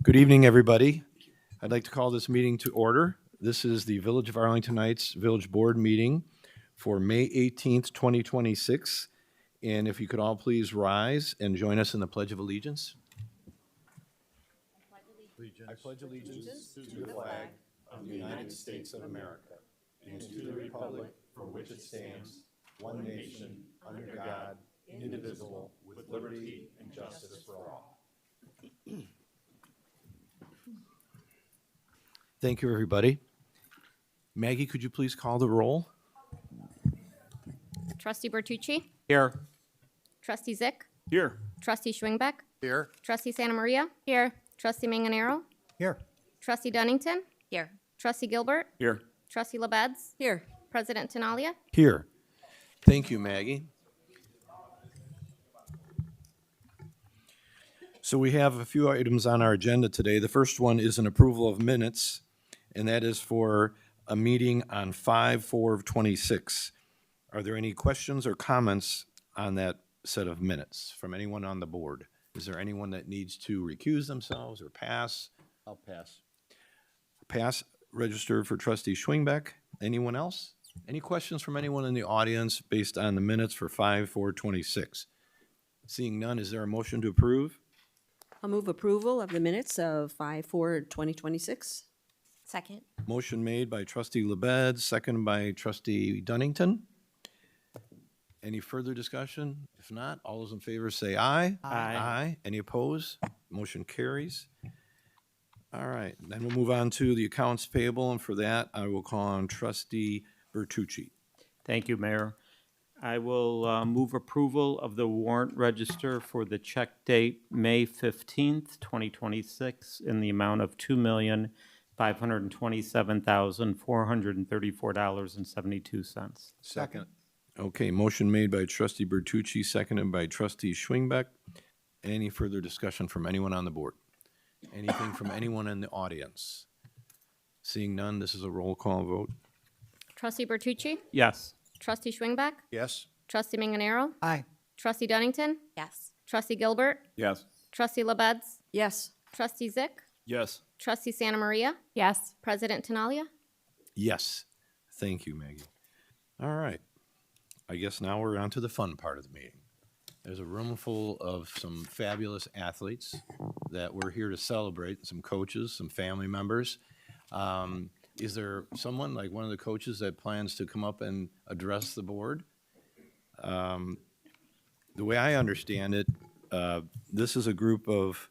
Good evening, everybody. I'd like to call this meeting to order. This is the Village of Arlington Heights Village Board meeting for May 18th, 2026. And if you could all please rise and join us in the Pledge of Allegiance. I pledge allegiance to the flag of the United States of America and to the republic for which it stands, one nation, under God, indivisible, with liberty and justice for all. Thank you, everybody. Maggie, could you please call the roll? Trustee Bertucci, Here. Trustee Zyck, Here. Trustee Schwingbeck, Here. Trustee Santa Maria, here. Trustee Manganaro, Here. Trustee Dunnington, Here. Trustee Gilbert, Here. Trustee LaBedz, Here. President Tinaglia. Here. Thank you, Maggie. So we have a few items on our agenda today. The first one is an approval of minutes, and that is for a meeting on 5/4/26. Are there any questions or comments on that set of minutes from anyone on the board? Is there anyone that needs to recuse themselves or pass? I'll pass. Pass, registered for Trustee Schwingbeck. Anyone else? Any questions from anyone in the audience based on the minutes for 5/4/26? Seeing none, is there a motion to approve? I'll move approval of the minutes of 5/4/2026. Second. Motion made by Trustee LaBedz, seconded by Trustee Dunnington. Any further discussion? If not, all those in favor say aye. Aye. Any opposed? Motion carries. All right, then we'll move on to the accounts payable, and for that, I will call on Trustee Bertucci. Thank you, Mayor. I will move approval of the warrant register for the check date May 15th, 2026 in the amount of $2,527,434.72. Second. Okay, motion made by Trustee Bertucci, seconded by Trustee Schwingbeck. Any further discussion from anyone on the board? Anything from anyone in the audience? Seeing none, this is a roll call vote. Trustee Bertucci, Yes. Trustee Schwingbeck, Yes. Trustee Manganaro, Aye. Trustee Dunnington, Yes. Trustee Gilbert, Yes. Trustee LaBedz, Yes. Trustee Zyck, Yes. Trustee Santa Maria, Yes. President Tinaglia. Yes. Thank you, Maggie. All right. I guess now we're on to the fun part of the meeting. There's a room full of some fabulous athletes that we're here to celebrate, some coaches, some family members. Is there someone, like one of the coaches, that plans to come up and address the board? The way I understand it, this is a group of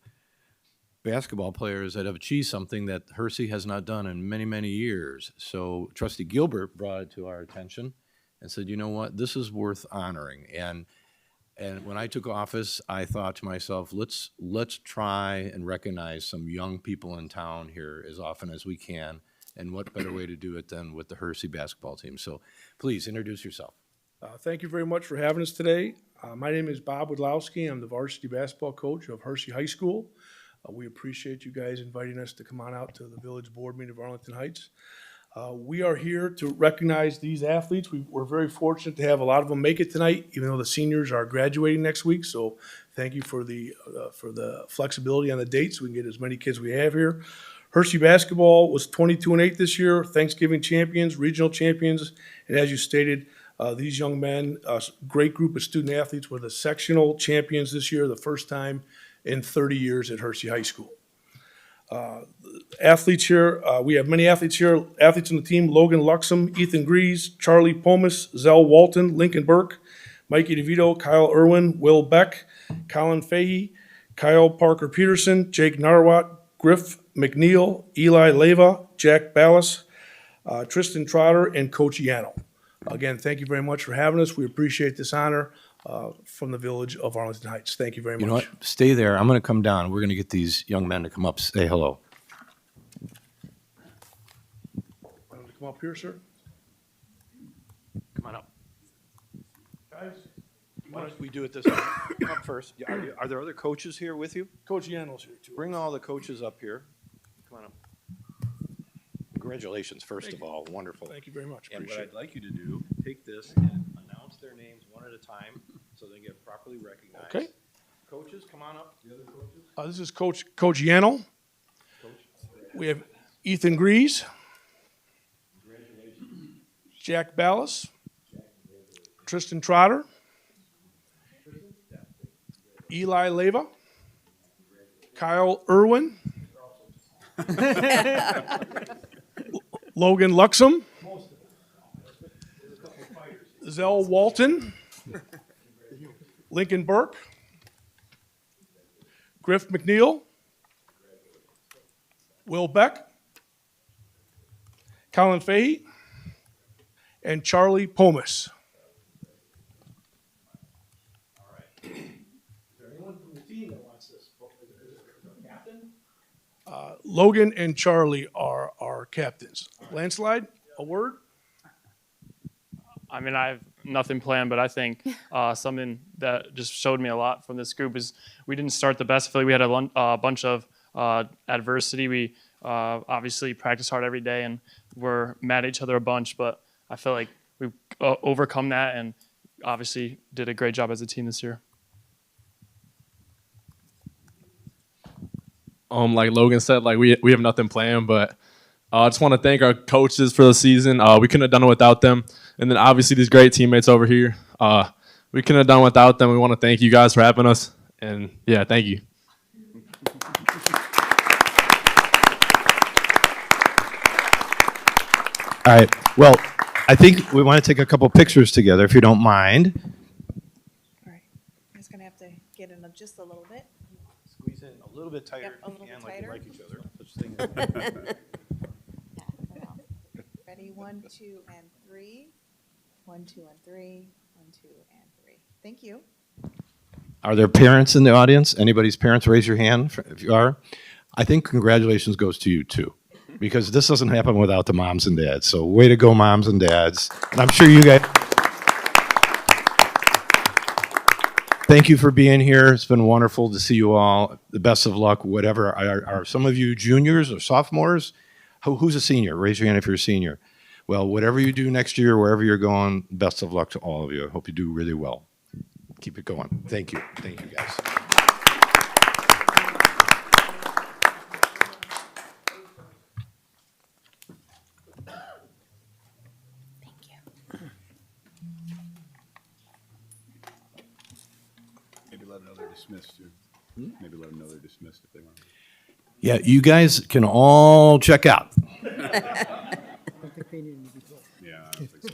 basketball players that have achieved something that Hersey has not done in many, many years. So Trustee Gilbert brought it to our attention and said, you know what, this is worth honoring. And when I took office, I thought to myself, let's try and recognize some young people in town here as often as we can. And what better way to do it than with the Hersey basketball team? So please introduce yourself. Thank you very much for having us today. My name is Bob Wodlowski. I'm the varsity basketball coach of Hersey High School. We appreciate you guys inviting us to come on out to the Village Board meeting of Arlington Heights. We are here to recognize these athletes. We're very fortunate to have a lot of them make it tonight, even though the seniors are graduating next week. So thank you for the flexibility on the dates. So we can get as many kids we have here. Hersey basketball was 22-8 this year, Thanksgiving champions, regional champions, and as you stated, these young men, a great group of student athletes, were the sectional champions this year, the first time in 30 years at Hersey High School. Athletes here, we have many athletes here. Athletes on the team: Logan Luxem, Ethan Grease, Charlie Pomus, Zell Walton, Lincoln Burke, Mikey DeVito, Kyle Irwin, Will Beck, Colin Fahey, Kyle Parker Peterson, Jake Narwat, Griff McNeil, Eli Leva, Jack Ballas, Tristan Trotter, and Coach Yano. Again, thank you very much for having us. We appreciate this honor from the Village of Arlington Heights. Thank you very much. You know what? Stay there. I'm going to come down. We're going to get these young men to come up, say hello. Want to come up here, sir? Come on up. Guys, Why don't we do it this way? Come up first. Are there other coaches here with you? Coach Yano's here too. Bring all the coaches up here. Come on up. Congratulations, first of all. Wonderful. Thank you very much. And what Appreciate I'd it. like you to do, take this and announce their names one at a time so they get properly recognized. Okay. Coaches, come on up. The other coaches. This is Coach Yano. We have Ethan Grease. Jack Ballas. Tristan Trotter. Eli Leva. Kyle Irwin. Logan Luxem. Zell Walton. Lincoln Burke. Griff McNeil. Will Beck. Colin Fahey. And Charlie Pomus. Logan and Charlie are our captains. Landslide, a word? I mean, I have nothing planned, but I think something that just showed me a lot from this group is we didn't start the best. I feel like we had a bunch of adversity. We obviously practice hard every day, and we're mad at each other a bunch, but I feel like we've overcome that and obviously did a great job as a team this year. Like Logan said, like we have nothing planned, but I just want to thank our coaches for the season. We couldn't have done it without them. And then obviously these great teammates over here. We couldn't have done it without them. We want to thank you guys for having us. And yeah, thank you. All right. Well, I think we want to take a couple pictures together, if you don't mind. All right, I'm just gonna have to get in just a little bit. Squeeze in a little bit tighter Yep, a little bit tighter. each other. Such thing as- Yeah, come on. Ready, 1, 2, and 3. 1, 2, and 3. 1, 2, and 3. Thank you. Are there parents in the audience? Anybody's parents, raise your hand if you are. I think congratulations goes to you too, because this doesn't happen without the moms and dads. So way to go, moms and dads. And I'm sure you guys. Thank you for being here. It's been wonderful to see you all. The best of luck, whatever. Are some of you juniors or sophomores? Who's a senior? Raise your hand if you're a senior. Well, whatever you do next year, wherever you're going, best of luck to all of you. I hope you do really well. Keep it going. Thank you. Thank you, guys. Maybe let them know they're dismissed too. Maybe let them know they're dismissed if they want. Yeah, you guys can all check out. Yeah, I don't think so.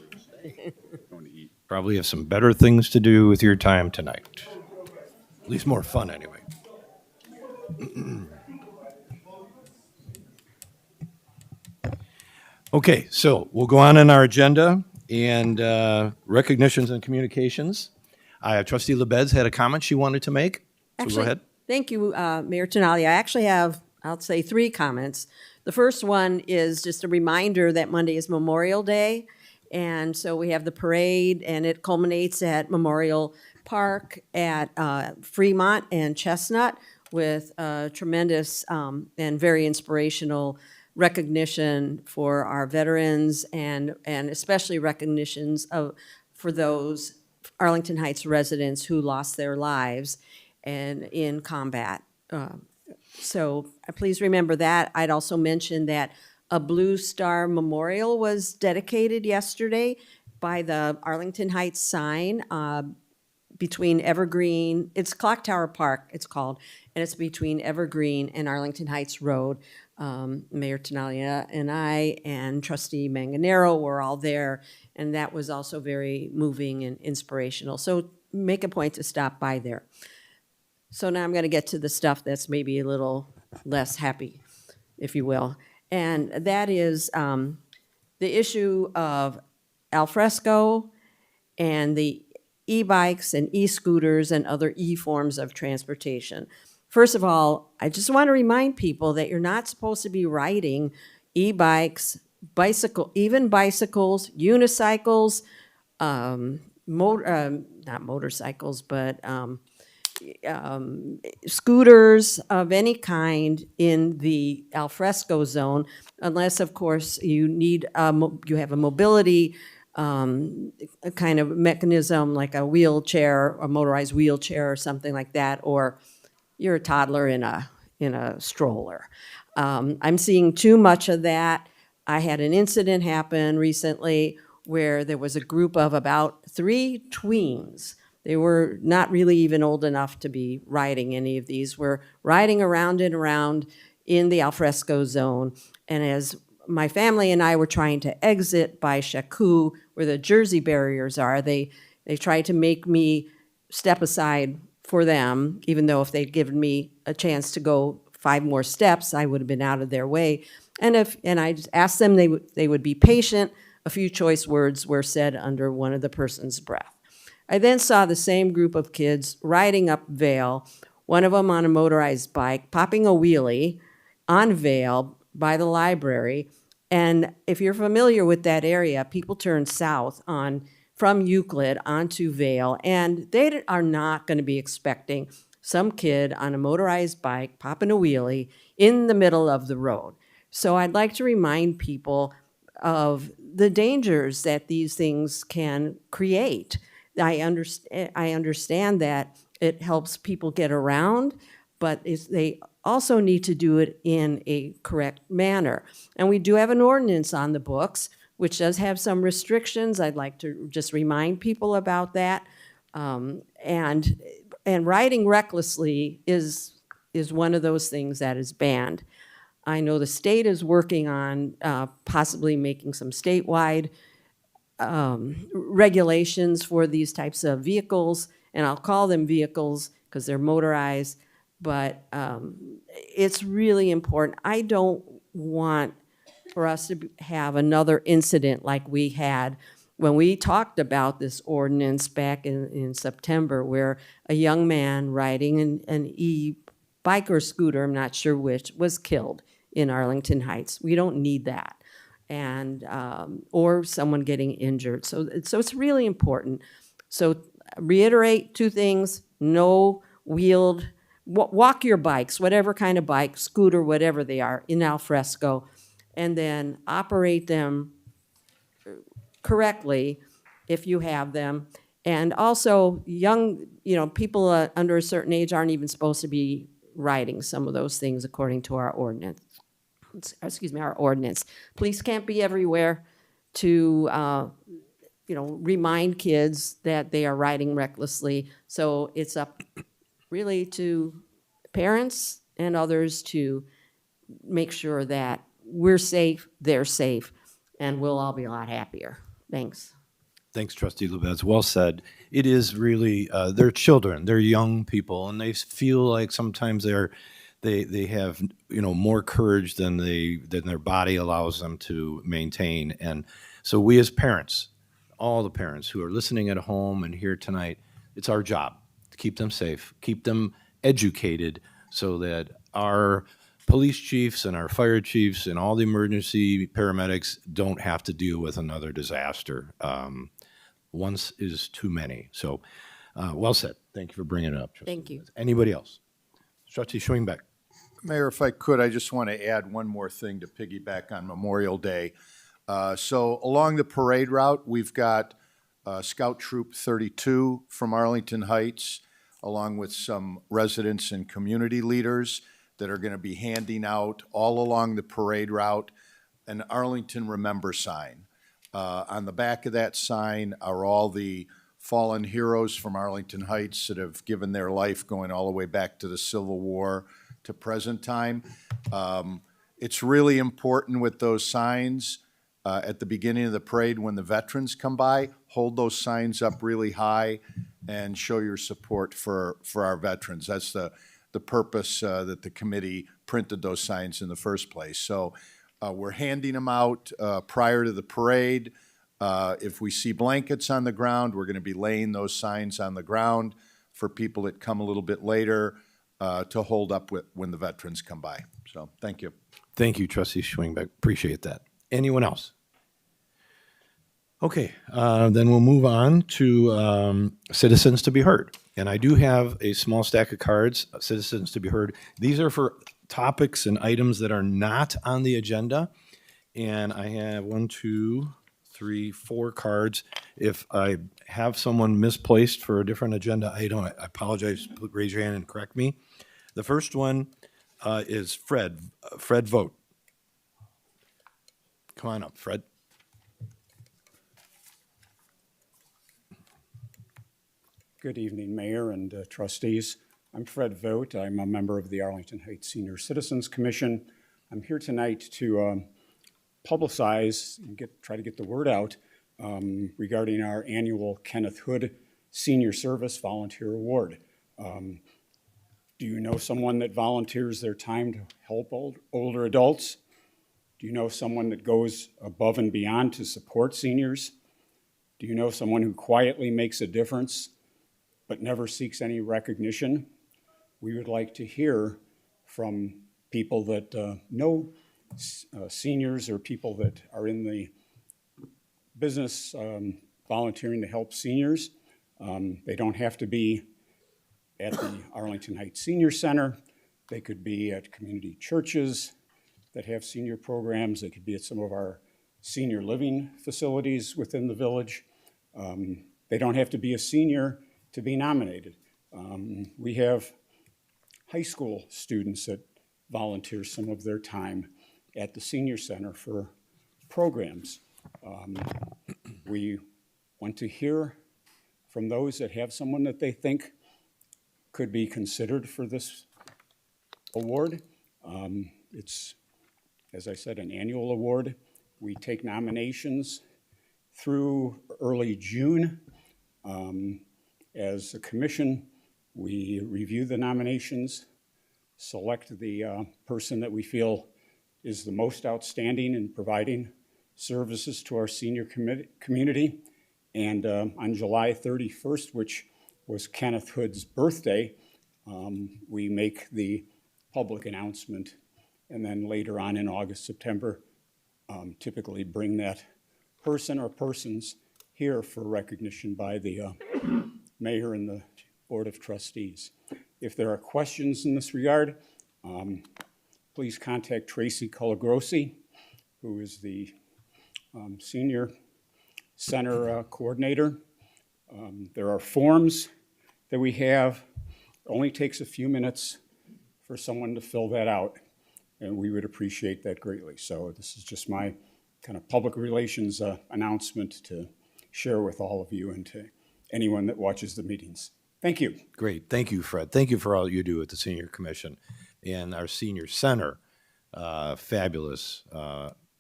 Going to eat. Probably have some better things to do with your time tonight. At least more fun, anyway. Okay, so we'll go on in our agenda and recognitions and communications. Trustee LaBedz had a comment she wanted to make. So go ahead. Thank you, Mayor Tinaglia. I actually have, I'll say, 3 comments. The first one is just a reminder that Monday is Memorial Day, and so we have the parade, and it culminates at Memorial Park at Fremont and Chestnut with tremendous and very inspirational recognition for our veterans and especially recognitions for those Arlington Heights residents who lost their lives and in combat. So please remember that. I'd also mention that a Blue Star Memorial was dedicated yesterday by the Arlington Heights sign between Evergreen, it's Clock Tower Park, it's called, and it's between Evergreen and Arlington Heights Road. Mayor Tinaglia and I and Trustee Manganaro were all there, and that was also very moving and inspirational. So make a point to stop by there. So now I'm going to get to the stuff that's maybe a little less happy, if you will. And that is the issue of alfresco and the e-bikes and e-scooters and other e-forms of transportation. First of all, I just want to remind people that you're not supposed to be riding e-bikes, even bicycles, unicycles, not motorcycles, but scooters of any kind in the alfresco zone, unless, of course, you need you have a mobility a kind of mechanism like a wheelchair, a motorized wheelchair or something like that, or you're a toddler in in a stroller. I'm seeing too much of that. I had an incident happen recently where there was a group of about 3 tweens. They were not really even old enough to be riding any of these. Were riding around and around in the alfresco zone. And as my family and I were trying to exit by Shaku, where the Jersey barriers are, they tried to make me step aside for them, even though if they'd given me a chance to go 5 more steps, I would have been out of their way. And I just asked them they would be patient. A few choice words were said under one of the person's breath. I then saw the same group of kids riding up Vale, one of them on a motorized bike, popping a wheelie on Vale by the library. And if you're familiar with that area, people turn south from Euclid onto Vale, and they are not going to be expecting some kid on a motorized bike popping a wheelie in the middle of the road. So I'd like to remind people of the dangers that these things can create. I understand that it helps people get around, but they also need to do it in a correct manner. And we do have an ordinance on the books, which does have some restrictions. I'd like to just remind people about that. And riding recklessly is one of those things that is banned. I know the state is working on possibly making some statewide regulations for these types of vehicles, and I'll call them vehicles because they're motorized, but it's really important. I don't want for us to have another incident like we had when we talked about this ordinance back in September, where a young man riding an e-bike or scooter, I'm not sure which, was killed in Arlington Heights. We don't need that. And or someone getting injured. So it's really important. So reiterate 2 things: no wheeled, walk your bikes, whatever kind of bike, scooter, whatever they are, in al fresco, and then operate them correctly if you have them. And also, young, people under a certain age aren't even supposed to be riding some of those things according to our ordinance. Our ordinance. Police can't be everywhere to, remind kids that they are riding recklessly. So it's up really to parents and others to make sure that we're safe, they're safe, and we'll all be a lot happier. Thanks. Thanks, Trustee LaBedz. Well said. It is really, they're children, they're young people, and they feel like sometimes they have more courage than their body allows them to maintain. And so we as parents, all the parents who are listening at home and here tonight, it's our job to keep them safe, keep them educated, so that our police chiefs and our fire chiefs and all the emergency paramedics don't have to deal with another disaster. Once is too many. So well said. Thank you for bringing it up, Trustee Thank you. LaBedz. Anybody else? Trustee Schwingbeck. Mayor, if I could, I just want to add one more thing to piggyback on Memorial Day. So along the parade route, we've got Scout Troop 32 from Arlington Heights, along with some residents and community leaders that are going to be handing out all along the parade route an Arlington Remember sign. On the back of that sign are all the fallen heroes from Arlington Heights that have given their life going all the way back to the Civil War to present time. It's really important with those signs at the beginning of the parade when the veterans come by, hold those signs up really high and show your support for our veterans. That's the purpose that the committee printed those signs in the first place. So we're handing them out prior to the parade. If we see blankets on the ground, we're going to be laying those signs on the ground for people that come a little bit later to hold up with when the veterans come by. So thank you. Thank you, Trustee Schwingbeck. Appreciate that. Anyone else? Okay, then we'll move on to citizens to be heard. And I do have a small stack of cards, citizens to be heard. These are for topics and items that are not on the agenda. And I have 1, 2, 3, 4 cards. If I have someone misplaced for a different agenda item, I apologize. Raise your hand and correct me. The first one is Fred. Fred Vogt. Come on up, Fred. Good evening, Mayor and trustees. I'm Fred Vogt. I'm a member of the Arlington Heights Senior Citizens Commission. I'm here tonight to publicize and try to get the word out regarding our annual Kenneth Hood Senior Service Volunteer Award. Do you know someone that volunteers their time to help older adults? Do you know someone that goes above and beyond to support seniors? Do you know someone who quietly makes a difference but never seeks any recognition? We would like to hear from people that know seniors or people that are in the business volunteering to help seniors. They don't have to be at the Arlington Heights Senior Center. They could be at community churches that have senior programs. They could be at some of our senior living facilities within the village. They don't have to be a senior to be nominated. We have high school students that volunteer some of their time at the senior center for programs. We want to hear from those that have someone that they think could be considered for this award. It's, as I said, an annual award. We take nominations through early June. As a commission, we review the nominations, select the person that we feel is the most outstanding in providing services to our senior community. And on July 31st, which was Kenneth Hood's birthday, we make the public announcement. And then later on in August, September, typically bring that person or persons here for recognition by the mayor and the Board of Trustees. If there are questions in this regard, please contact Tracy Colagrossi, who is the Senior Center Coordinator. There are forms that we have. It only takes a few minutes for someone to fill that out, and we would appreciate that greatly. So this is just my kind of public relations announcement to share with all of you and to anyone that watches the meetings. Thank you. Great. Thank you, Fred. Thank you for all you do at the Senior Commission and our Senior Center. Fabulous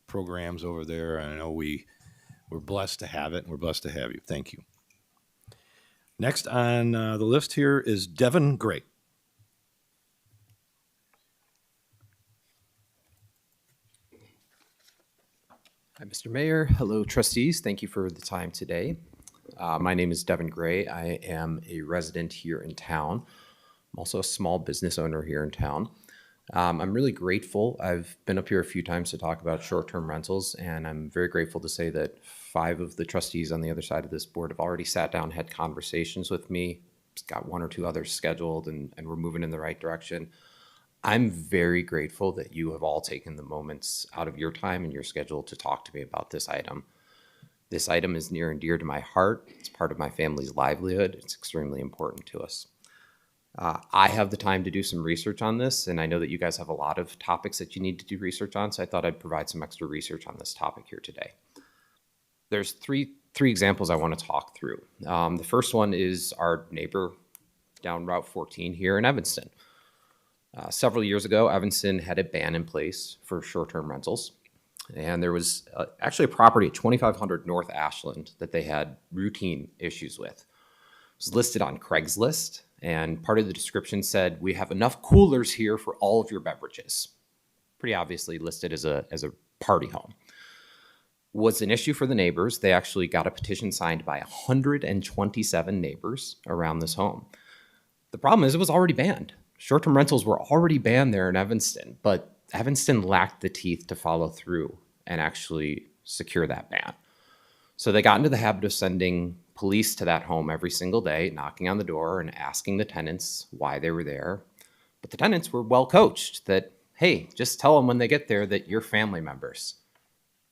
programs over there. I know we're blessed to have it, and we're blessed to have you. Thank you. Next on the list here is Devin Gray. Hi, Mr. Mayor. Hello, trustees. Thank you for the time today. My name is Devin Gray. I am a resident here in town. I'm also a small business owner here in town. I'm really grateful. I've been up here a few times to talk about short-term rentals, and I'm very grateful to say that 5 of the trustees on the other side of this board have already sat down, had conversations with me. Just got 1 or 2 others scheduled, and we're moving in the right direction. I'm very grateful that you have all taken the moments out of your time and your schedule to talk to me about this item. This item is near and dear to my heart. It's part of my family's livelihood. It's extremely important to us. I have the time to do some research on this, and I know that you guys have a lot of topics that you need to do research on, so I thought I'd provide some extra research on this topic here today. There's three examples I want to talk through. The first one is our neighbor down Route 14 here in Evanston. Several years ago, Evanston had a ban in place for short-term rentals, and there was actually a property at 2500 North Ashland that they had routine issues with. It was listed on Craigslist, and part of the description said, "We have enough coolers here for all of your beverages." Pretty obviously listed as a party home. Was an issue for the neighbors. They actually got a petition signed by 127 neighbors around this home. The problem is it was already banned. Short-term rentals were already banned there in Evanston, but Evanston lacked the teeth to follow through and actually secure that ban. So they got into the habit of sending police to that home every single day, knocking on the door and asking the tenants why they were there. But the tenants were well coached that, hey, just tell them when they get there that you're family members.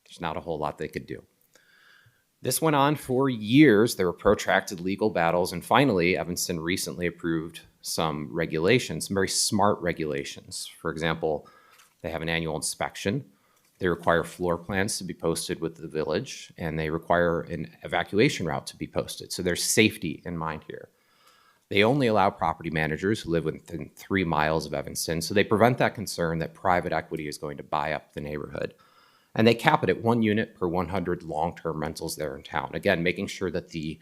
There's not a whole lot they could do. This went on for years. There were protracted legal battles, and finally, Evanston recently approved some regulations, some very smart regulations. For example, they have an annual inspection. They require floor plans to be posted with the village, and they require an evacuation route to be posted. So there's safety in mind here. They only allow property managers who live within 3 miles of Evanston, so they prevent that concern that private equity is going to buy up the neighborhood. And they cap it at 1 unit per 100 long-term rentals there in town. Again, making sure that the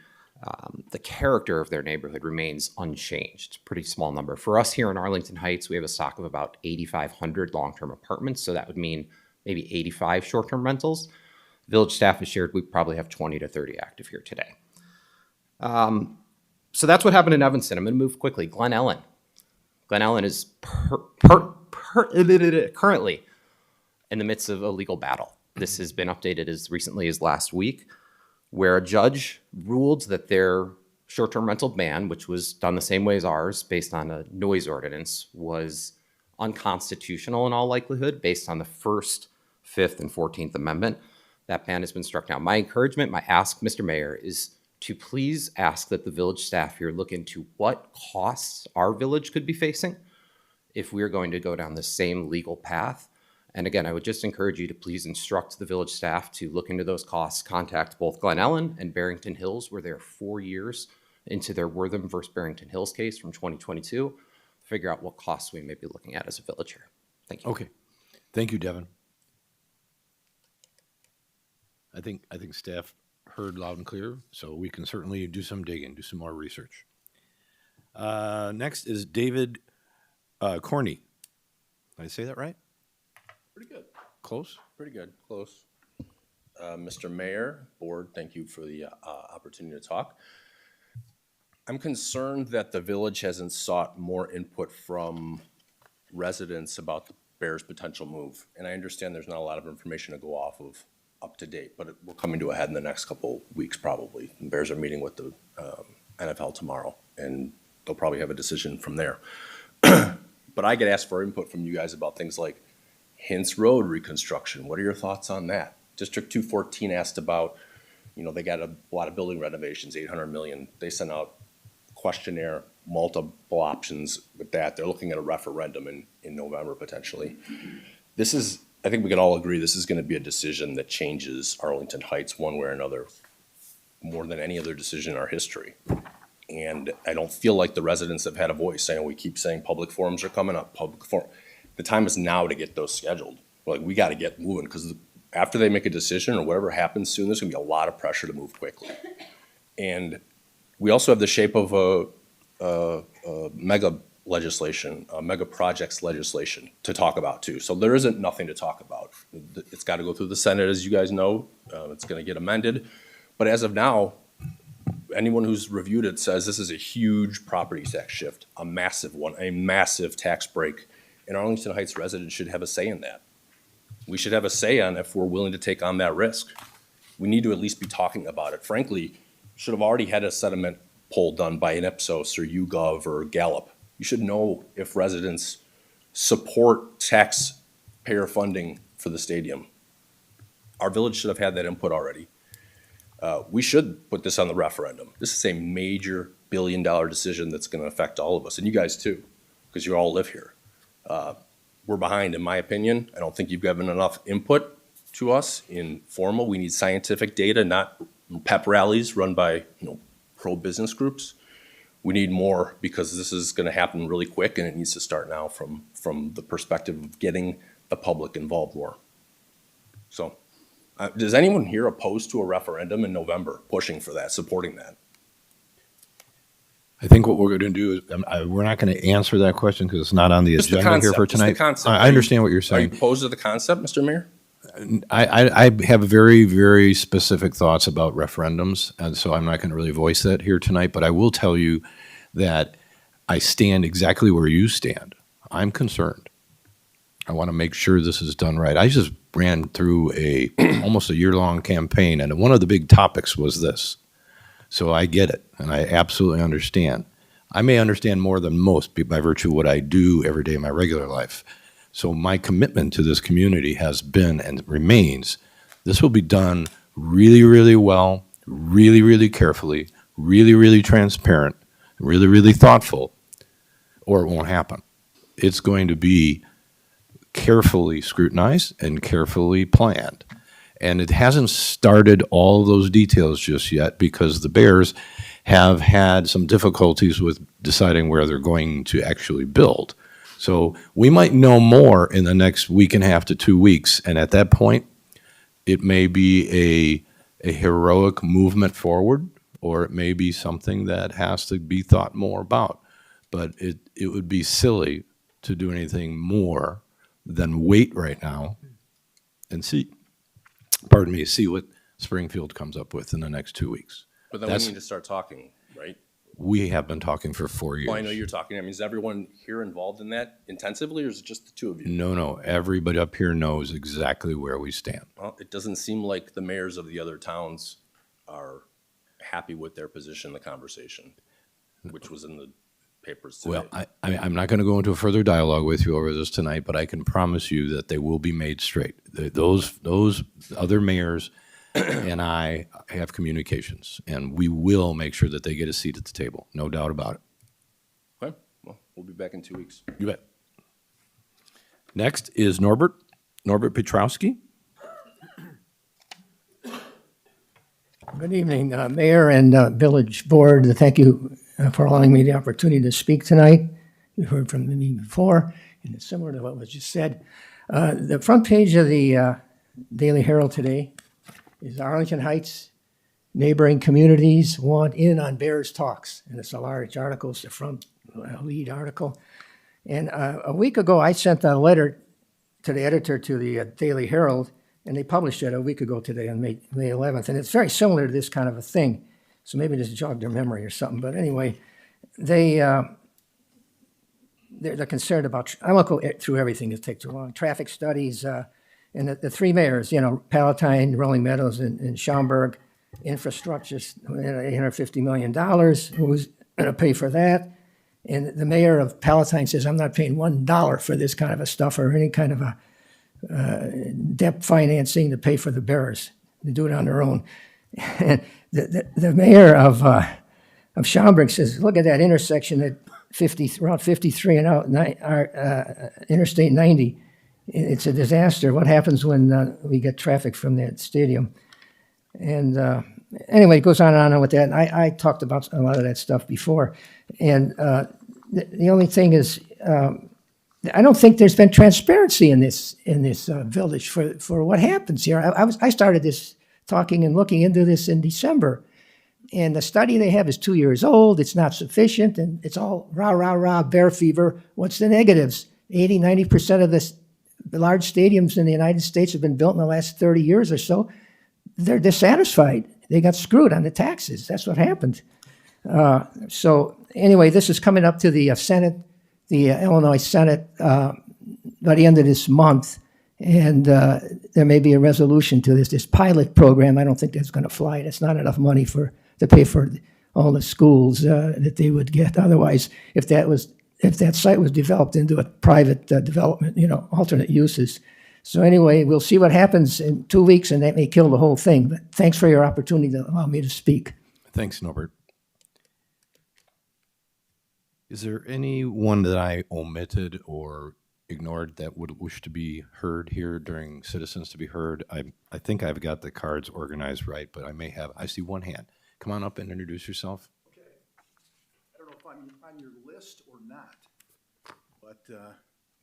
character of their neighborhood remains unchanged. Pretty small number. For us here in Arlington Heights, we have a stock of about 8,500 long-term apartments, so that would mean maybe 85 short-term rentals. Village staff has shared we probably have 20 to 30 active here today. So that's what happened in Evanston. I'm going to move quickly. Glen Ellen. Glen Ellen is currently in the midst of a legal battle. This has been updated as recently as last week, where a judge ruled that their short-term rental ban, which was done the same way as ours based on a noise ordinance, was unconstitutional in all likelihood based on the First, Fifth, and 14th Amendment. That ban has been struck down. My encouragement, my ask, Mr. Mayor, is to please ask that the village staff here look into what costs our village could be facing if we're going to go down the same legal path. And again, I would just encourage you to please instruct the village staff to look into those costs, contact both Glen Ellen and Barrington Hills, where they're 4 years into their Wortham versus Barrington Hills case from 2022, figure out what costs we may be looking at as a village here. Thank you. Okay. Thank you, Devin. I think staff heard loud and clear, so we can certainly do some digging, do some more research. Next is David Corney. Did I say that right? Pretty good. Close? Pretty good. Close. Mr. Mayor, Board, thank you for the opportunity to talk. I'm concerned that the village hasn't sought more input from residents about the Bears' potential move. And I understand there's not a lot of information to go off of up to date, but it will come into a head in the next couple weeks probably. The Bears are meeting with the NFL tomorrow, and they'll probably have a decision from there. But I get asked for input from you guys about things like Hintz Road reconstruction. What are your thoughts on that? District 214 asked about, they got a lot of building renovations, 800 million. They sent out questionnaire, multiple options with that. They're looking at a referendum in November potentially. I think we can all agree this is going to be a decision that changes Arlington Heights one way or another more than any other decision in our history. And I don't feel like the residents have had a voice. I know we keep saying public forums are coming up. The time is now to get those scheduled. Like, we got to get moving, because after they make a decision or whatever happens soon, there's going to be a lot of pressure to move quickly. And we also have the shape of a mega legislation, mega projects legislation to talk about too. So there isn't nothing to talk about. It's got to go through the Senate, as you guys know. It's going to get amended. But as of now, anyone who's reviewed it says this is a huge property tax shift, a massive one, a massive tax break. And Arlington Heights residents should have a say in that. We should have a say on if we're willing to take on that risk. We need to at least be talking about it. Frankly, should have already had a sentiment poll done by an Ipsos or YouGov or Gallup. You should know if residents support taxpayer funding for the stadium. Our village should have had that input already. We should put this on the referendum. This is a major billion-dollar decision that's going to affect all of us, and you guys too, because you all live here. We're behind, in my opinion. I don't think you've given enough input to us in formal. We need scientific data, not pep rallies run by pro-business groups. We need more, because this is going to happen really quick, and it needs to start now from the perspective of getting the public involved more. So, does anyone here oppose to a referendum in November, pushing for that, supporting that? I think what we're going to do is we're not going to answer that question because it's not on the agenda here for tonight. I understand what you're saying. Are you opposed to the concept, Mr. Mayor? I have very, very specific thoughts about referendums, and so I'm not going to really voice that here tonight, but I will tell you that I stand exactly where you stand. I'm concerned. I want to make sure this is done right. I just ran through almost a year-long campaign, and one of the big topics was this. So I get it, and I absolutely understand. I may understand more than most by virtue of what I do every day in my regular life. So my commitment to this community has been and remains, this will be done really, really well. really, really carefully, really, really transparent, really, really thoughtful, or it won't happen. It's going to be carefully scrutinized and carefully planned. And it hasn't started all those details just yet because the Bears have had some difficulties with deciding where they're going to actually build. So we might know more in the next week and a half to 2 weeks. And at that point, it may be a heroic movement forward, or it may be something that has to be thought more about. But it would be silly to do anything more than wait right now and see what Springfield comes up with in the next 2 weeks. But then we need to start talking, right? We have been talking for 4 years. Well, I know you're talking. I mean, is everyone here involved in that intensively, or is it just the two of you? No. Everybody up here knows exactly where we stand. Well, it doesn't seem like the mayors of the other towns are happy with their position in the conversation, which was in the papers today. Well, I'm not going to go into a further dialogue with you over this tonight, but I can promise you that they will be made straight. Those other mayors and I have communications, and we will make sure that they get a seat at the table. No doubt about it. Okay, well, we'll be back in 2 weeks. You bet. Next is Norbert Petrowski. Good evening, Mayor and Village Board. Thank you for allowing me the opportunity to speak tonight. You've heard from me before, and it's similar to what was just said. The front page of the Daily Herald today is Arlington Heights neighboring communities want in on Bears talks. And it's a large article. It's the front lead article. And a week ago, I sent a letter to the editor to the Daily Herald, and they published it a week ago today on May 11th. And it's very similar to this kind of a thing. So maybe this jogged their memory or something. But anyway, they're concerned about, I won't go through everything, it'll take too long. Traffic studies, and the three mayors, Palatine, Rolling Meadows, and Schaumburg, infrastructure, $850 million. Who's going to pay for that? And the mayor of Palatine says, I'm not paying $1 for this kind of a stuff or any kind of a debt financing to pay for the Bears. They do it on their own. And the mayor of Schaumburg says, look at that intersection at Route 53 and out Interstate 90. It's a disaster. What happens when we get traffic from that stadium? And anyway, it goes on and on with that. And I talked about a lot of that stuff before. And the only thing is, I don't think there's been transparency in this village for what happens here. I started this talking and looking into this in December. And the study they have is 2 years old. It's not sufficient. And it's all rah, rah, rah, bear fever. What's the negatives? 80, 90% of the large stadiums in the United States have been built in the last 30 years or so. They're dissatisfied. They got screwed on the taxes. That's what happened. So anyway, this is coming up to the Senate, the Illinois Senate, by the end of this month. And there may be a resolution to this pilot program. I don't think that's going to fly. That's not enough money to pay for all the schools that they would get. Otherwise, if that site was developed into a private development, alternate uses. So anyway, we'll see what happens in 2 weeks, and that may kill the whole thing. But thanks for your opportunity to allow me to speak. Thanks, Norbert. Is there anyone that I omitted or ignored that would wish to be heard here during Citizens to be Heard? I think I've got the cards organized right, but I see one hand. Come on up and introduce yourself. Okay. I don't know if I'm on your list or not, but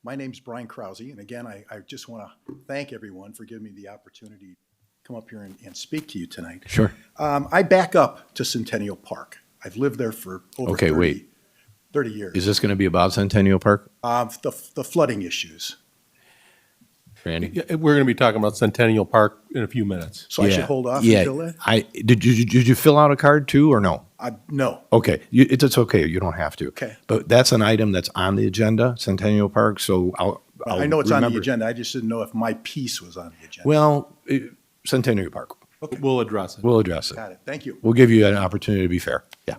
my name's Brian Krause, and again, I just want to thank everyone for giving me the opportunity to come up here and speak to you tonight. Sure. I back up to Centennial Park. I've lived there for over 30 years. Is this going to be about Centennial Park? The flooding issues. Randy? Yeah, we're going to be talking about Centennial Park in a few minutes. So I should hold off until then? Did you fill out a card too, or no? No. Okay, it's okay. You don't have to. Okay. But that's an item that's on the agenda, Centennial Park. So I know it's on the agenda. I just didn't know if my piece was on the agenda. Well, Centennial Park. Okay. We'll address it. We'll address it. Got it. Thank you. We'll give you an opportunity to be fair. Yeah.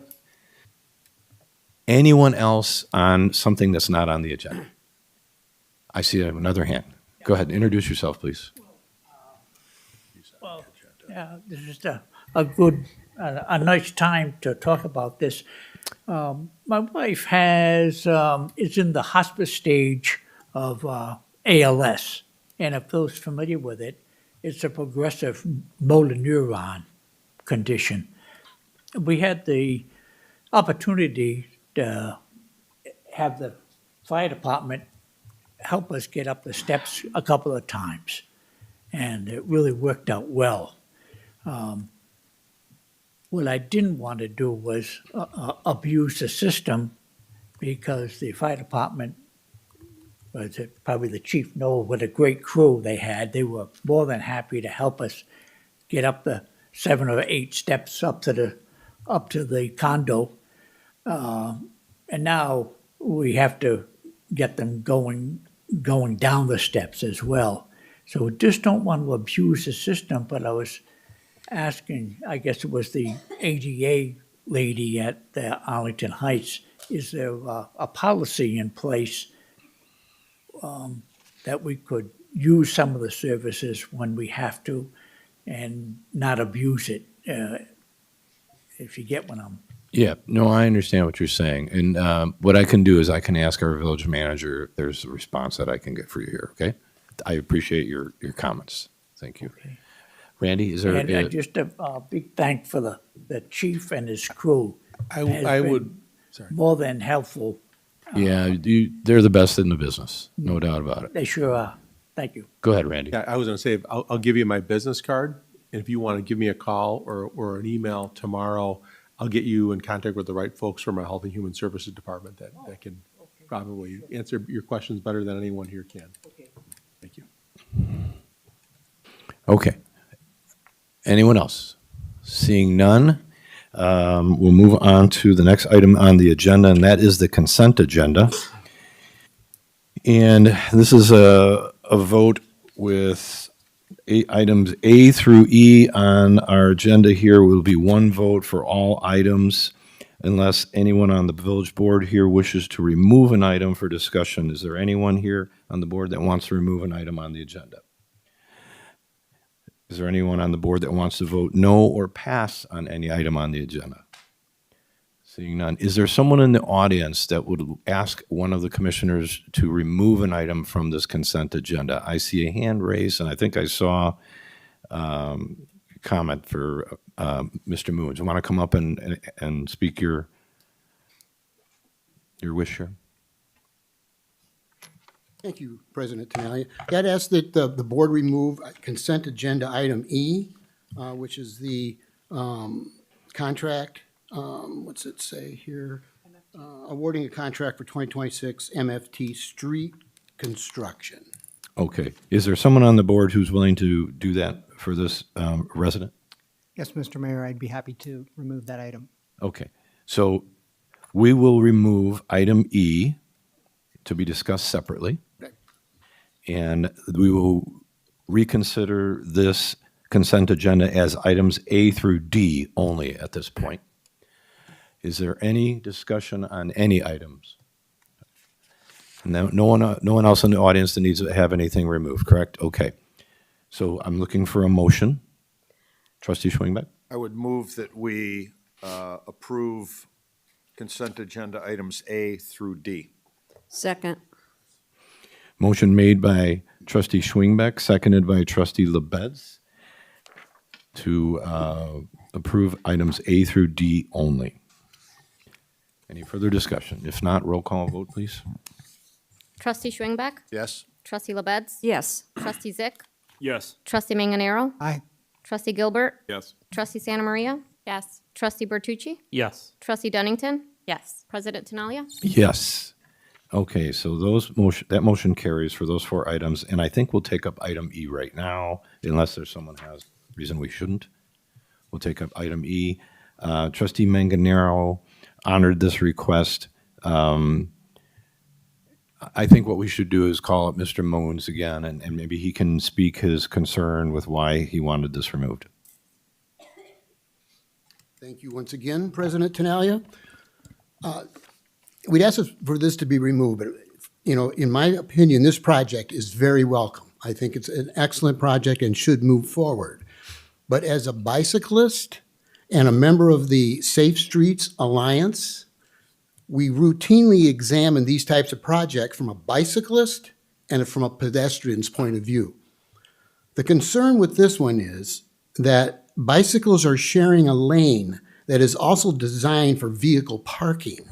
Anyone else on something that's not on the agenda? I see another hand. Go ahead. Introduce yourself, please. Well, yeah, this is just a a nice time to talk about this. My wife is in the hospice stage of ALS, and if those familiar with it, it's a progressive motor neuron condition. We had the opportunity to have the fire department help us get up the steps a couple of times, and it really worked out well. What I didn't want to do was abuse the system, because the fire department, probably the chief knows what a great crew they had. They were more than happy to help us get up the 7 or 8 steps up to the condo. And now we have to get them going down the steps as well. So just don't want to abuse the system, but I was asking, I guess it was the ADA lady at the Arlington Heights, is there a policy in place that we could use some of the services when we have to and not abuse it, if you get what I'm... Yeah, no, I understand what you're saying. And what I can do is I can ask our village manager if there's a response that I can get for you here, okay? I appreciate your comments. Thank you. Okay. Randy, is there... And just a big thank for the chief and his crew. I would, sorry. More than helpful. Yeah, they're the best in the business, no doubt about it. They sure are. Thank you. Go ahead, Randy. Yeah, I was going to say, I'll give you my business card, and if you want to give me a call or an email tomorrow, I'll get you in contact with the right folks from our Health and Human Services Department that can probably answer your questions better than anyone here can. Okay. Thank you. Okay. Anyone else? Seeing none, we'll move on to the next item on the agenda, and that is the consent agenda. And this is a vote with items A through E on our agenda here. Will be one vote for all items unless anyone on the village board here wishes to remove an item for discussion. Is there anyone here on the board that wants to remove an item on the agenda? Is there anyone on the board that wants to vote no or pass on any item on the agenda? Seeing none. Is there someone in the audience that would ask one of the commissioners to remove an item from this consent agenda? I see a hand raised, and I think I saw a comment for Mr. Moons. You want to come up and speak your wish here? Thank you, President Tinaglia. I'd ask that the board remove consent agenda item E, which is the contract. What's it say here? Awarding a contract for 2026 MFT street construction. Okay. Is there someone on the board who's willing to do that for this resident? Yes, Mr. Mayor, I'd be happy to remove that item. Okay. So we will remove item E to be discussed separately. And we will reconsider this consent agenda as items A through D only at this point. Is there any discussion on any items? No one else in the audience that needs to have anything removed, correct? Okay. So I'm looking for a motion. Trustee Schwingbeck? I would move that we approve consent agenda items A through D. Second. Motion made by Trustee Schwingbeck, seconded by Trustee LaBedz to approve items A through D only. Any further discussion? If not, roll call vote, please. Trustee Schwingbeck? Yes. Trustee LaBedz? Yes. Trustee Zyck? Yes. Trustee Manganaro? Aye. Trustee Gilbert? Yes. Trustee Santa Maria? Yes. Trustee Bertucci? Yes. Trustee Dunnington? Yes. President Tinaglia? Yes. Okay, so that motion carries for those 4 items, and I think we'll take up item E right now, unless there's someone who has reason we shouldn't. We'll take up item E. Trustee Manganaro honored this request. I think what we should do is call up Mr. Moons again, and maybe he can speak his concern with why he wanted this removed. Thank you once again, President Tinaglia. We'd ask for this to be removed, but, in my opinion, this project is very welcome. I think it's an excellent project and should move forward. But as a bicyclist, and a member of the Safe Streets Alliance. We routinely examine these types of projects from a bicyclist and from a pedestrian's point of view. The concern with this one is that bicycles are sharing a lane that is also designed for vehicle parking.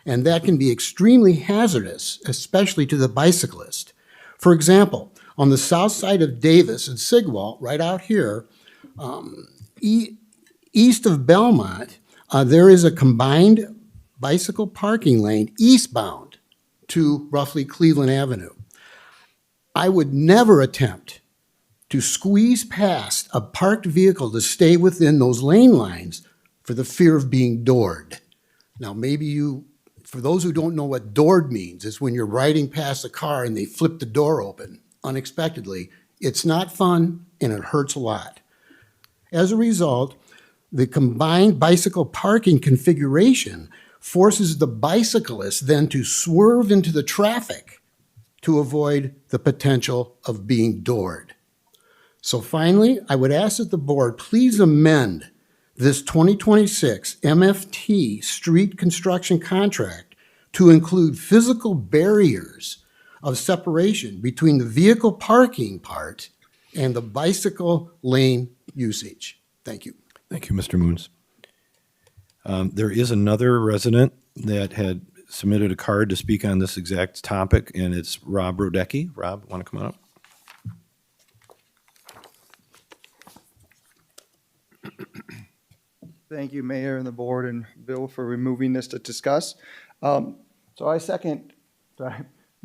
And that can be extremely hazardous, especially to the bicyclist. For example, on the south side of Davis and Sigwalt, right out here, east of Belmont, there is a combined bicycle parking lane eastbound to roughly Cleveland Avenue. I would never attempt to squeeze past a parked vehicle to stay within those lane lines for the fear of being doored. Now, for those who don't know what doored means, it's when you're riding past a car and they flip the door open unexpectedly. It's not fun and it hurts a lot. As a result, the combined bicycle parking configuration forces the bicyclist then to swerve into the traffic to avoid the potential of being doored. So finally, I would ask that the board please amend this 2026 MFT street construction contract to include physical barriers of separation between the vehicle parking part and the bicycle lane usage. Thank you. Thank you, Mr. Moons. There is another resident that had submitted a card to speak on this exact topic, and it's Rob Rodecki. Rob, want to come on up? Thank you, Mayor and the board and Bill, for removing this to discuss. So I second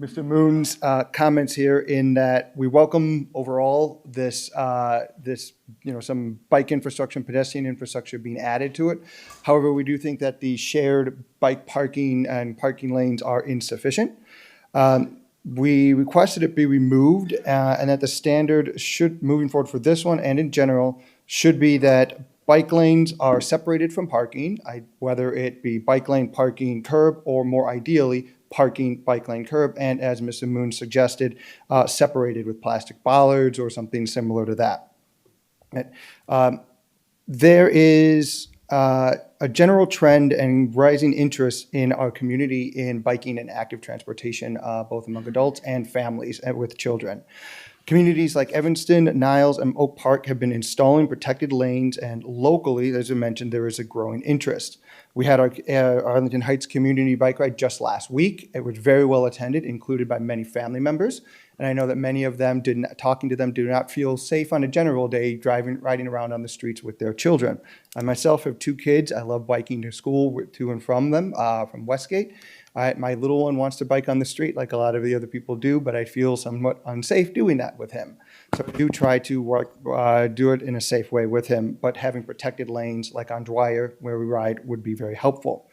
Mr. Moon's comments here in that we welcome overall this, some bike infrastructure and pedestrian infrastructure being added to it. However, we do think that the shared bike parking and parking lanes are insufficient. We requested it be removed and that the standard should, moving forward for this one and in general, should be that bike lanes are separated from parking, whether it be bike lane, parking, curb, or more ideally, parking, bike lane, curb, and as Mr. Moon suggested, separated with plastic bollards or something similar to that. There is a general trend and rising interest in our community in biking and active transportation, both among adults and families with children. Communities like Evanston, Niles, and Oak Park have been installing protected lanes, and locally, as I mentioned, there is a growing interest. We had our Arlington Heights community bike ride just last week. It was very well attended, included by many family members, and I know that many of them, talking to them, do not feel safe on a general day riding around on the streets with their children. I myself have 2 kids. I love biking to school to and from them, from Westgate. My little one wants to bike on the street like a lot of the other people do, but I feel somewhat unsafe doing that with him. So I do try to do it in a safe way with him, but having protected lanes like on Dwyer where we ride would be very helpful.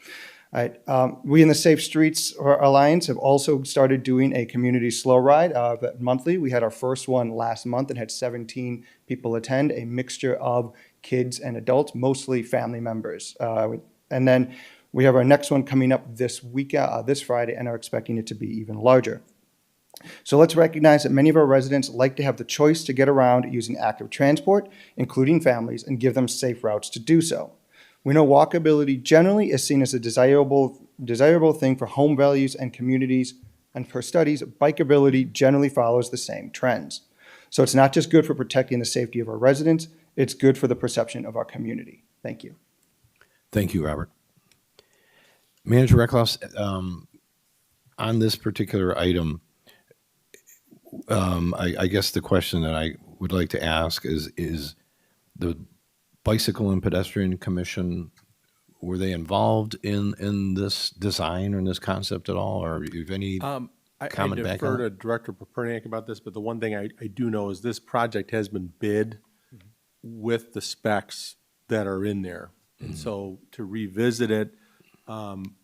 We in the Safe Streets Alliance have also started doing a community slow ride monthly. We had our first one last month and had 17 people attend, a mixture of kids and adults, mostly family members. And then we have our next one coming up this week, this Friday, and are expecting it to be even larger. So let's recognize that many of our residents like to have the choice to get around using active transport, including families, and give them safe routes to do so. We know walkability generally is seen as a desirable thing for home values and communities, and per studies, bikeability generally follows the same trends. So it's not just good for protecting the safety of our residents, it's good for the perception of our community. Thank you. Thank you, Robert. Manager Reckloff, on this particular item, I guess the question that I would like to ask is the Bicycle and Pedestrian Commission, were they involved in this design or in this concept at all, or do you have any comment back on it? I defer to Director Paperniak about this, but the one thing I do know is this project has been bid with the specs that are in there. And so to revisit it,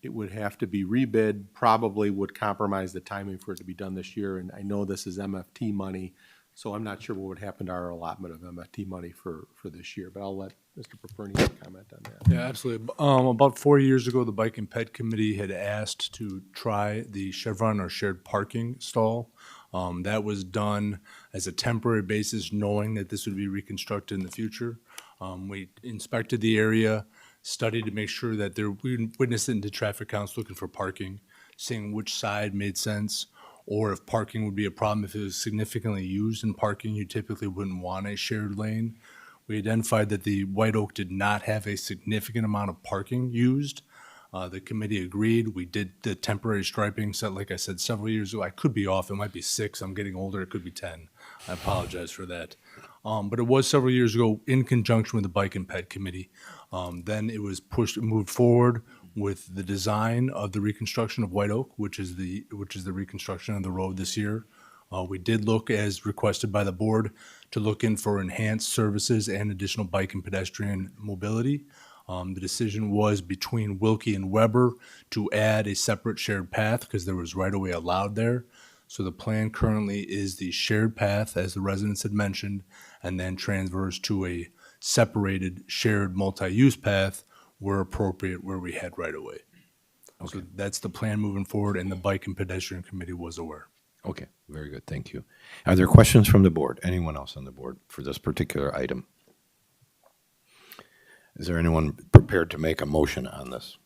it would have to be rebid, probably would compromise the timing for it to be done this year. And I know this is MFT money, so I'm not sure what would happen to our allotment of MFT money for this year, but I'll let Mr. Paperniak comment on that. Yeah, absolutely. About 4 years ago, the Bike and Ped Committee had asked to try the Chevron or shared parking stall. That was done as a temporary basis, knowing that this would be reconstructed in the future. We inspected the area, studied to make sure that we witnessed it into traffic counts looking for parking, seeing which side made sense, or if parking would be a problem. If it was significantly used in parking, you typically wouldn't want a shared lane. We identified that the White Oak did not have a significant amount of parking used. The committee agreed. We did the temporary striping set, like I said, several years ago. I could be off. It might be 6. I'm getting older. It could be 10. I apologize for that. But it was several years ago in conjunction with the Bike and Ped Committee. Then it was moved forward with the design of the reconstruction of White Oak, which is the reconstruction of the road this year. We did look, as requested by the board, to look in for enhanced services and additional bike and pedestrian mobility. The decision was between Wilkie and Weber to add a separate shared path because there was right-of-way allowed there. So the plan currently is the shared path, as the residents had mentioned, and then transfers to a separated shared multi-use path where appropriate, where we had right-of-way. Okay. So that's the plan moving forward, and the Bike and Pedestrian Committee was aware. Okay, very good, thank you. Are there questions from the board? Anyone else on the board for this particular item? Is there anyone prepared to make a motion on this?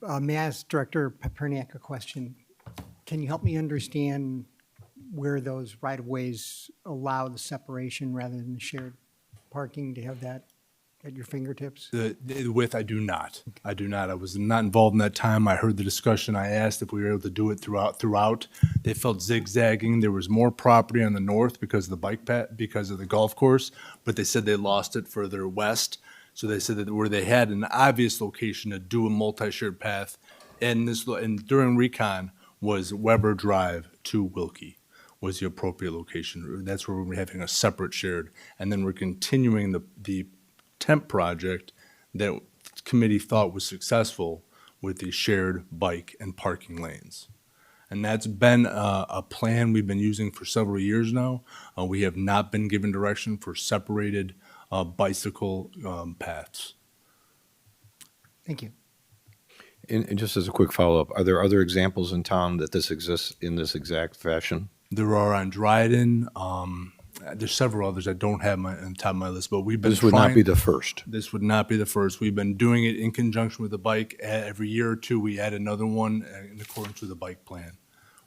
May I ask Director Paperniak a question? Can you help me understand where those right-of-ways allow the separation rather than the shared parking, to have that at your fingertips? The width, I do not. I was not involved in that time. I heard the discussion. I asked if we were able to do it throughout. They felt zigzagging. There was more property on the north because of the bike path, because of the golf course, but they said they lost it further west. So they said that where they had an obvious location to do a multi-shared path, and during recon was Weber Drive to Wilkie was the appropriate location. That's where we're having a separate shared, and then we're continuing the temp project that the committee thought was successful with the shared bike and parking lanes. And that's been a plan we've been using for several years now. We have not been given direction for separated bicycle paths. Thank you. And just as a quick follow-up, are there other examples in town that this exists in this exact fashion? There are on Dryden. There's several others I don't have on the top of my list, but we've been This would not be the first. This would not be the first. We've been doing it in conjunction with the bike. Every year or two, we add another one in accordance with the bike plan,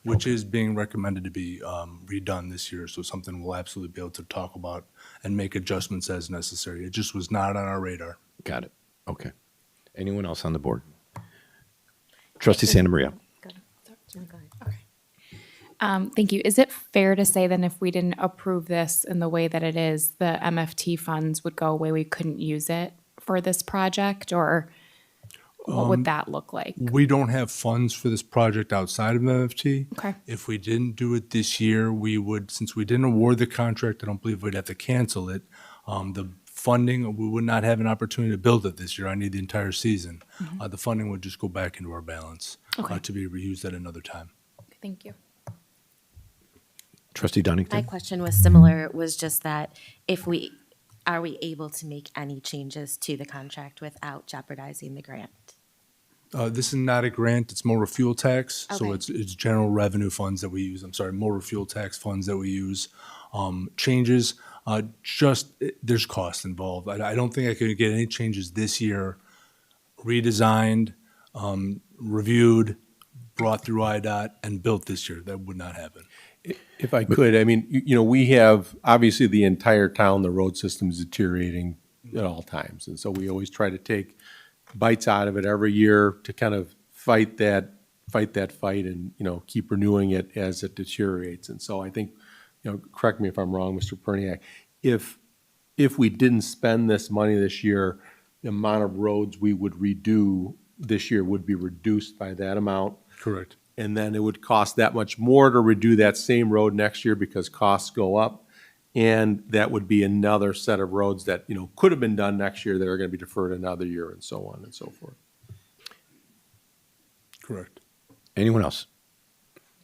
which is being recommended to be redone this year. So something we'll absolutely be able to talk about and make adjustments as necessary. It just was not on our radar. Got it. Okay. Anyone else on the board? Trustee Santa Maria. Thank you. Is it fair to say then if we didn't approve this in the way that it is, the MFT funds would go away? We couldn't use it for this project, or what would that look like? We don't have funds for this project outside of MFT. Okay. If we didn't do it this year, we would, since we didn't award the contract, I don't believe we'd have to cancel it. The funding, we would not have an opportunity to build it this year. I need the entire season. The funding would just go back into our balance to be reused at another time. Thank you. Trustee Dunnington. My question was similar. It was just that are we able to make any changes to the contract without jeopardizing the grant? This is not a grant, it's motor fuel tax. So Okay. it's general revenue funds that we use. Motor fuel tax funds that we use. Changes, there's cost involved. I don't think I could get any changes this year, redesigned, reviewed, brought through IDOT, and built this year. That would not happen. If I could, I mean, we have, obviously, the entire town, the road system is deteriorating at all times. And so we always try to take bites out of it every year to kind of fight that fight and, keep renewing it as it deteriorates. And so I think, correct me if I'm wrong, Mr. Perniak, if we didn't spend this money this year, the amount of roads we would redo this year would be reduced by that amount. Correct. And then it would cost that much more to redo that same road next year because costs go up. And that would be another set of roads that, could have been done next year that are going to be deferred another year and so on and so forth. Correct. Anyone else?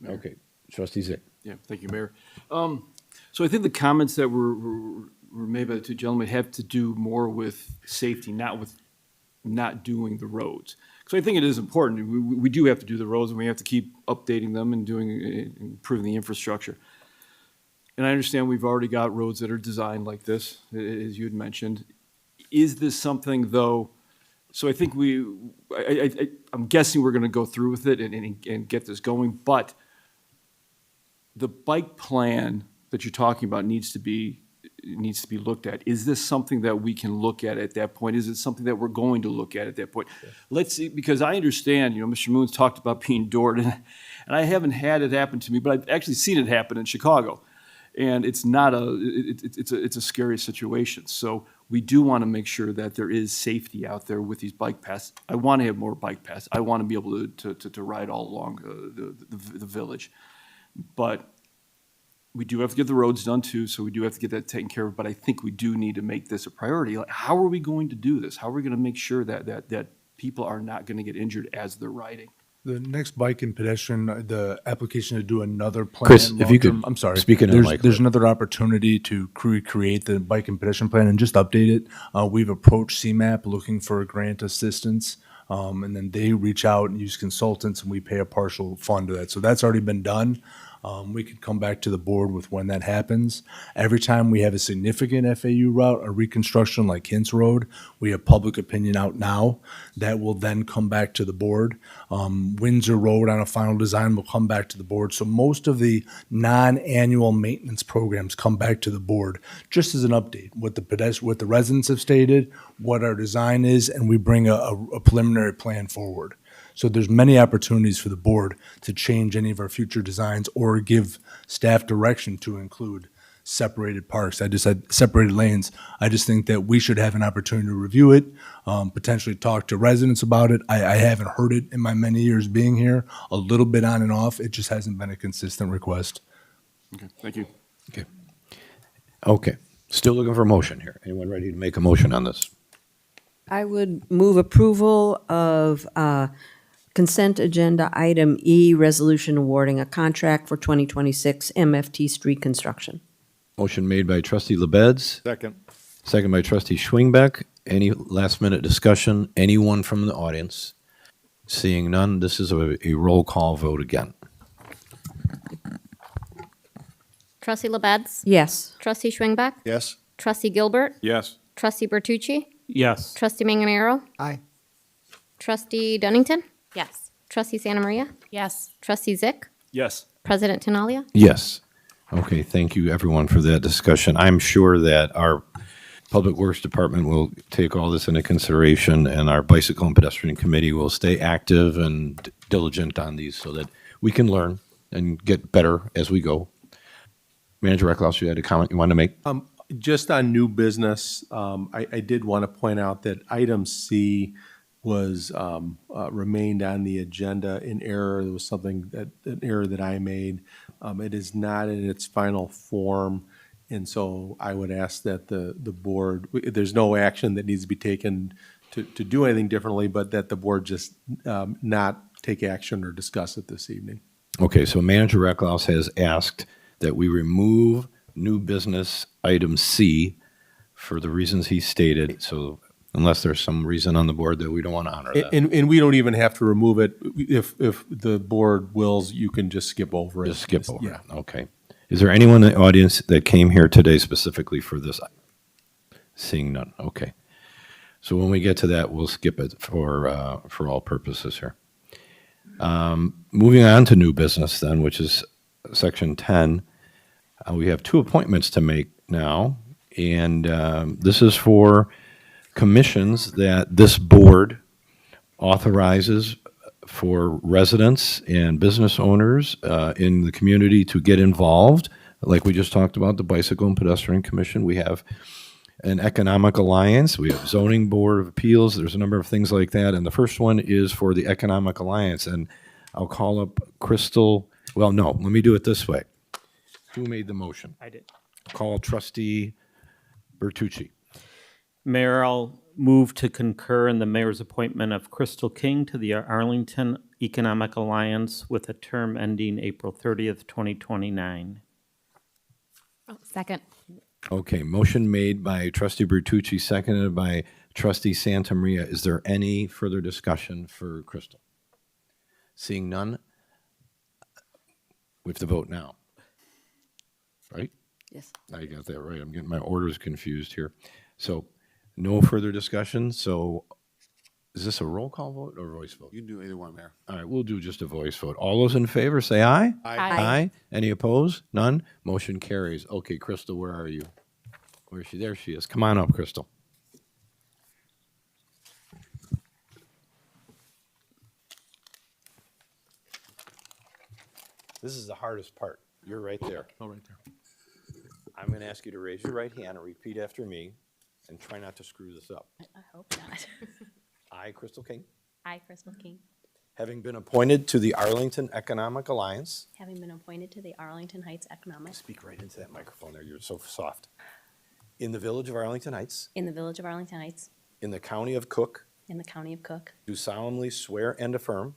Okay. Trustee Zyck. Yeah, thank you, Mayor. So I think the comments that were made by the two gentlemen have to do more with safety, not with not doing the roads. So I think it is important. We do have to do the roads, and we have to keep updating them and improving the infrastructure. And I understand we've already got roads that are designed like this, as you had mentioned. Is this something, though, so I think I'm guessing we're going to go through with it and get this going, but the bike plan that you're talking about needs to be looked at. Is this something that we can look at that point? Is it something that we're going to look at that point? Let's see, because I understand, Mr. Moon's talked about being doored, and I haven't had it happen to me, but I've actually seen it happen in Chicago. And it's not it's a scary situation. So we do want to make sure that there is safety out there with these bike paths. I want to have more bike paths. I want to be able to ride all along the village. But we do have to get the roads done too, so we do have to get that taken care of. But I think we do need to make this a priority. Like, how are we going to do this? How are we going to make sure that people are not going to get injured as they're riding? The next bike and pedestrian, the application to do another plan. Chris, if you could long-term- I'm sorry. speak into the mic. There's another opportunity to recreate the bike and pedestrian plan and just update it. We've approached CMAP looking for grant assistance. And then they reach out and use consultants and we pay a partial fund to that. So that's already been done. We could come back to the board with when that happens. Every time we have a significant FAU route or reconstruction like Hintz Road, we have public opinion out now. That will then come back to the board. Windsor Road on a final design will come back to the board. So most of the non-annual maintenance programs come back to the board just as an update, what the residents have stated, what our design is, and we bring a preliminary plan forward. So there's many opportunities for the board to change any of our future designs or give staff direction to include separated parks. I just said separated lanes. I just think that we should have an opportunity to review it, potentially talk to residents about it. I haven't heard it in my many years being here, a little bit on and off. It just hasn't been a consistent request. Okay, thank you. Okay. Still looking for a motion here. Anyone ready to make a motion on this? I would move approval of consent agenda item E, resolution awarding a contract for 2026 MFT street construction. Motion made by trustee LaBedz. Second. Second by trustee Schwingbeck. Any last minute discussion? Anyone from the audience? Seeing none, this is a roll call vote again. Trustee LaBedz? Yes. Trustee Schwingbeck? Yes. Trustee Gilbert? Yes. Trustee Bertucci? Yes. Trustee Manganaro? Aye. Trustee Dunnington? Yes. Trustee Santa Maria? Yes. Trustee Zyck? Yes. President Tinaglia? Yes. Okay, thank you everyone for that discussion. I'm sure that our Public Works Department will take all this into consideration and our Bicycle and Pedestrian Committee will stay active and diligent on these so that we can learn and get better as we go. Manager Recklouse, you had a comment you want to make? Just on new business, I did want to point out that item C was remained on the agenda in error. There was an error that I made. It is not in its final form, and so I would ask that the board, there's no action that needs to be taken to do anything differently, but that the board just not take action or discuss it this evening. Okay, so Manager Recklouse has asked that we remove new business item C for the reasons he stated. So unless there's some reason on the board that we don't want to honor that. And we don't even have to remove it. If the board wills, you can just skip over it. Just skip over Yeah. it. Okay. Is there anyone in the audience that came here today specifically for this? Seeing none. Okay. So when we get to that, we'll skip it for all purposes here. Moving on to new business then, which is section 10. We have two appointments to make now, and this is for commissions that this board authorizes for residents and business owners in the community to get involved. Like we just talked about, the Bicycle and Pedestrian Commission. We have an Economic Alliance. We have Zoning Board of Appeals. There's a number of things like that. And the first one is for the Economic Alliance. And I'll call up Crystal. Well, no, let me do it this way. Who made the motion? I did. Call trustee Bertucci. Mayor, I'll move to concur in the mayor's appointment of Crystal King to the Arlington Economic Alliance with a term ending April 30th, 2029. Second. Okay, motion made by trustee Bertucci, seconded by trustee Santa Maria. Is there any further discussion for Crystal? Seeing none, we have to vote now. Right? Yes. I got that right. I'm getting my orders confused here. So No further discussion, so is this a roll call vote or voice vote? You can do either one, Mayor. All right, we'll do just a voice vote. All those in favor, say aye. Aye. Aye. Any opposed? None? Motion carries. Okay, Crystal, where are you? Where is she? There she is. Come on up, Crystal. This is the hardest part. You're right there. Oh, right there. I'm going to ask you to raise your right hand and repeat after me, and try not to screw this up. I hope not. I, Crystal King, I, Crystal King, having been appointed to the Arlington Economic Alliance. having been appointed to the Arlington Heights Economic Speak right into that microphone there. You're so soft. In the village of Arlington Heights, in the village of Arlington Heights, in the county of Cook, in the county of Cook, do solemnly swear and affirm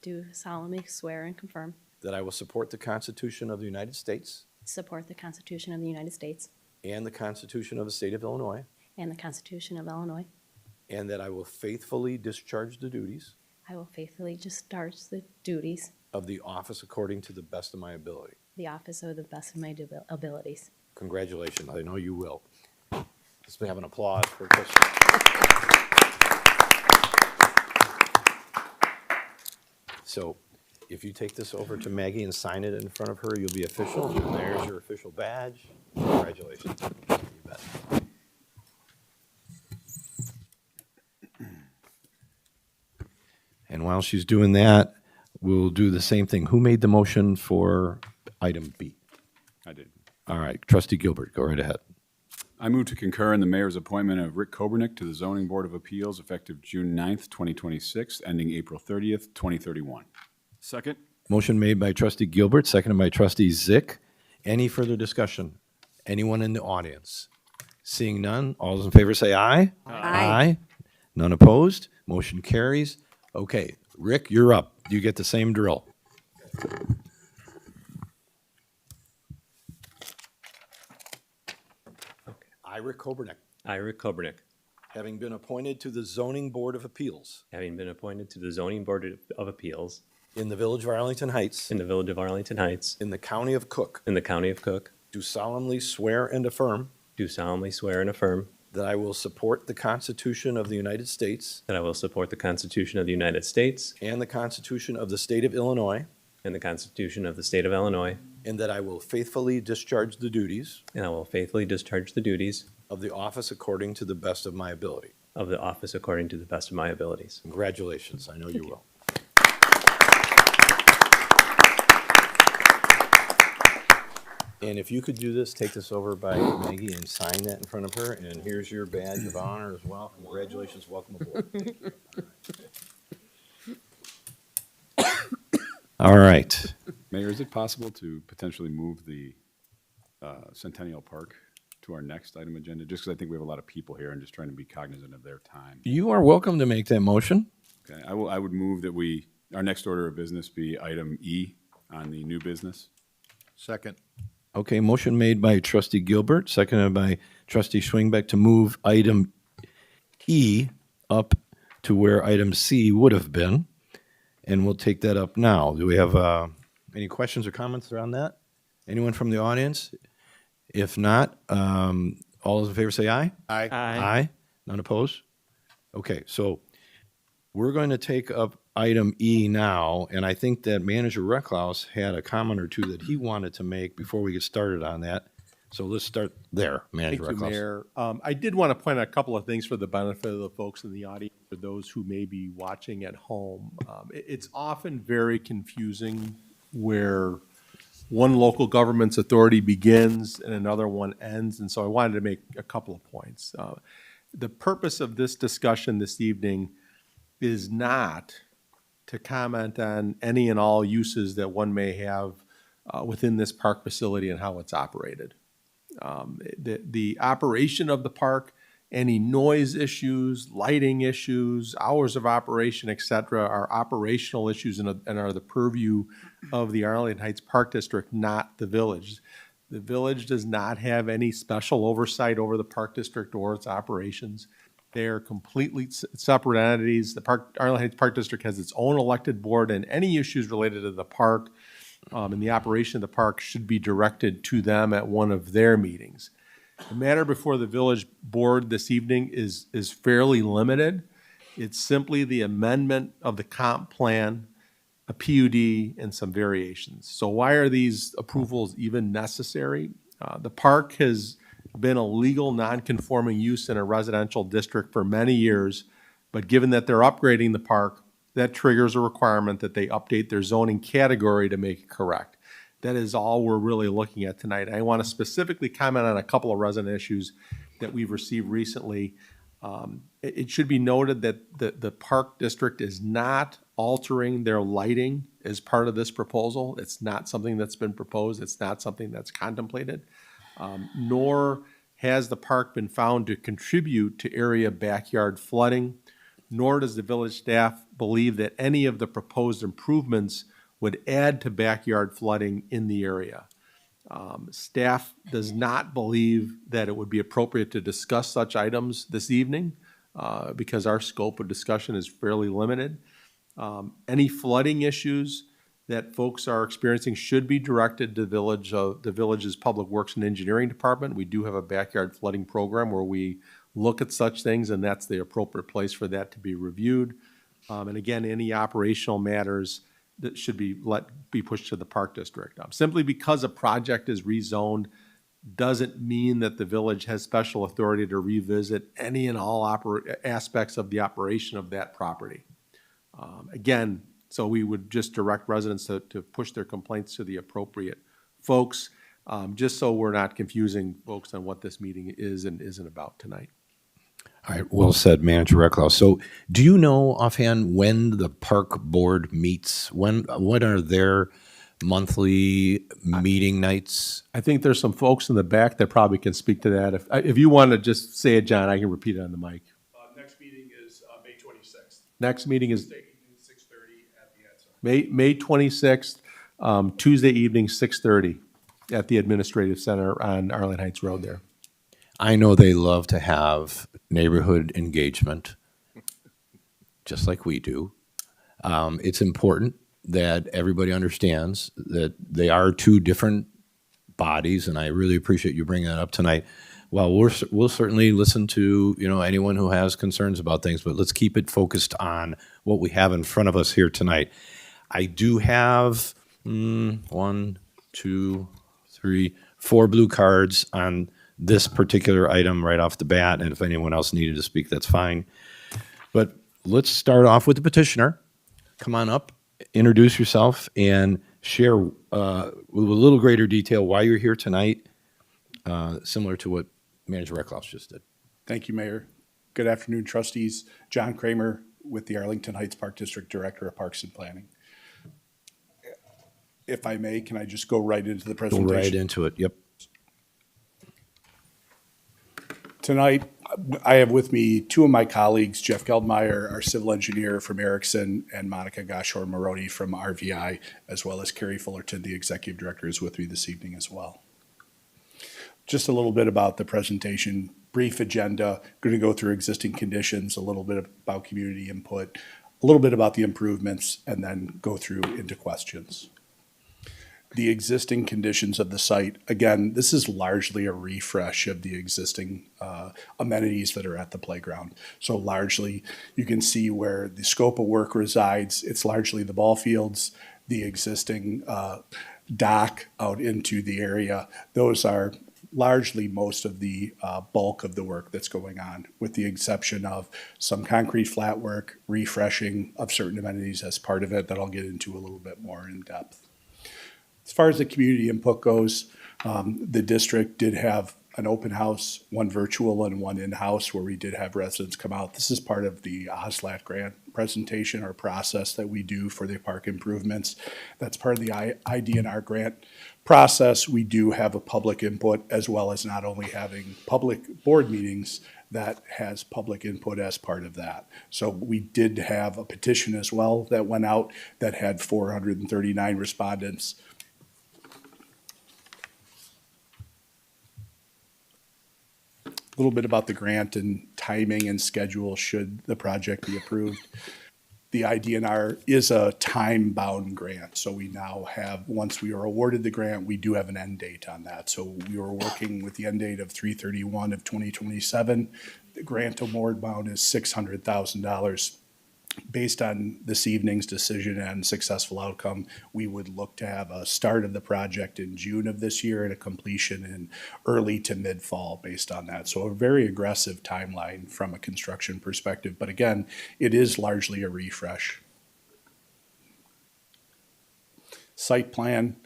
do solemnly swear and confirm that I will support the Constitution of the United States to support the Constitution of the United States and the Constitution of the State of Illinois, and the Constitution of Illinois. and that I will faithfully discharge the duties I will faithfully discharge the duties of the office according to the best of my ability. of the office of the best of my abilities. Congratulations. I know you will. Let's have an applause for Crystal. So if you take this over to Maggie and sign it in front of her, you'll be official. And there's your official badge. Congratulations. You bet. And while she's doing that, we'll do the same thing. Who made the motion for item B? I did. All right, Trustee Gilbert, go right ahead. I move to concur in the mayor's appointment of Rick Kobernick to the Zoning Board of Appeals effective June 9th, 2026, ending April 30th, 2031. Second? Motion made by Trustee Gilbert, seconded by Trustee Zyck. Any further discussion? Anyone in the audience? Seeing none, all those in favor say aye. Aye. None opposed? Motion carries. Okay, Rick, you're up. You get the same drill. I, Rick Kobernick, I, Rick Kobernick, having been appointed to the Zoning Board of Appeals having been appointed to the Zoning Board of Appeals in the Village of Arlington Heights, in the Village of Arlington Heights, in the County of Cook, in the County of Cook, do solemnly swear and affirm do solemnly swear and affirm that I will support the Constitution of the United States that I will support the Constitution of the United States and the Constitution of the State of Illinois, and the Constitution of the State of Illinois, and that I will faithfully discharge the duties and I will faithfully discharge the duties of the office according to the best of my ability. of the office according to the best of my abilities. Congratulations. I know you will. And if you could do this, take this over by Maggie and sign that in front of her. And here's your badge of honor as well. Congratulations. Welcome aboard. All right. Mayor, is it possible to potentially move the Centennial Park to our next item agenda? Just because I think we have a lot of people here and just trying to be cognizant of their time. You are welcome to make that motion. Okay, I would move that our next order of business be item E on the new business. Second. Okay, motion made by Trustee Gilbert, seconded by Trustee Schwingbeck to move item E up to where item C would have been. And we'll take that up now. Do we have any questions or comments around that? Anyone from the audience? If not, all those in favor say aye. Aye. Aye. None opposed? Okay, so we're going to take up item E now, and I think that Manager Recklouse had a comment or two that he wanted to make before we get started on that. So let's start there, Manager Thank you, Recklouse. Mayor. I did want to point out a couple of things for the benefit of the folks in the audience, for those who may be watching at home. It's often very confusing where one local government's authority begins and another one ends, and so I wanted to make a couple of points. The purpose of this discussion this evening is not to comment on any and all uses that one may have within this park facility and how it's operated. The operation of the park, any noise issues, lighting issues, hours of operation, et cetera, are operational issues and are the purview of the Arlington Heights Park District, not the village. The village does not have any special oversight over the park district or its operations. They are completely separate entities. The Arlington Heights Park District has its own elected board, and any issues related to the park and the operation of the park should be directed to them at one of their meetings. The matter before the village board this evening is fairly limited. It's simply the amendment of the comp plan, a PUD, and some variations. So why are these approvals even necessary? The park has been a legal non-conforming use in a residential district for many years, but given that they're upgrading the park, that triggers a requirement that they update their zoning category to make it correct. That is all we're really looking at tonight. I want to specifically comment on a couple of resident issues that we've received recently. It should be noted that the park district is not altering their lighting as part of this proposal. It's not something that's been proposed. It's not something that's contemplated. Nor has the park been found to contribute to area backyard flooding, nor does the village staff believe that any of the proposed improvements would add to backyard flooding in the area. Staff does not believe that it would be appropriate to discuss such items this evening because our scope of discussion is fairly limited. Any flooding issues that folks are experiencing should be directed to the village's Public Works and Engineering Department. We do have a backyard flooding program where we look at such things, and that's the appropriate place for that to be reviewed. And again, any operational matters that should be pushed to the park district. Simply because a project is rezoned doesn't mean that the village has special authority to revisit any and all aspects of the operation of that property. Again, so we would just direct residents to push their complaints to the appropriate folks, just so we're not confusing folks on what this meeting is and isn't about tonight. All right, well said, Manager Recklow. So do you know offhand when the park board meets? When are their monthly meeting nights? I think there's some folks in the back that probably can speak to that. If you want to just say it, John, I can repeat it on the mic. Next meeting is May 26th. Next meeting is 6:30 at the Edson. May 26th, Tuesday evening, 6:30 at the Administrative Center on Arlington Heights Road there. I know they love to have neighborhood engagement, just like we do. It's important that everybody understands that they are two different bodies, and I really appreciate you bringing that up tonight. Well, we'll certainly listen to anyone who has concerns about things, but let's keep it focused on what we have in front of us here tonight. I do have 1, 2, 3, 4 blue cards on this particular item right off the bat, and if anyone else needed to speak, that's fine. But let's start off with the petitioner. Come on up, introduce yourself, and share with a little greater detail why you're here tonight, similar to what Manager Recklow just did. Thank you, Mayor. Good afternoon, trustees. John Kramer with the Arlington Heights Park District Director of Parks and Planning. If I may, can I just go right into the presentation? Go right into it, yep. Tonight, I have with me two of my colleagues, Jeff Geldmeyer, our civil engineer from Erickson, and Monica Gashor-Maroni from RVI, as well as Carrie Fullerton, the executive director, is with me this evening as well. Just a little bit about the presentation, brief agenda, going to go through existing conditions, a little bit about community input, a little bit about the improvements, and then go through into questions. The existing conditions of the site, again, this is largely a refresh of the existing amenities that are at the playground. So largely, you can see where the scope of work resides. It's largely the ball fields, the existing dock out into the area. Those are largely most of the bulk of the work that's going on, with the exception of some concrete flat work, refreshing of certain amenities as part of it that I'll get into a little bit more in depth. As far as the community input goes, the district did have an open house, one virtual and one in-house, where we did have residents come out. This is part of the OSLAT grant presentation or process that we do for the park improvements. That's part of the IDNR grant process. We do have a public input, as well as not only having public board meetings, that has public input as part of that. So we did have a petition as well that went out that had 439 respondents. A little bit about the grant and timing and schedule should the project be approved. The IDNR is a time-bound grant, so we now have, once we are awarded the grant, we do have an end date on that. So we were working with the end date of 3/31 of 2027. The grant award amount is $600,000. Based on this evening's decision and successful outcome, we would look to have a start of the project in June of this year and a completion in early to mid-fall based on that. So a very aggressive timeline from a construction perspective. But again, it is largely a refresh. Site plan.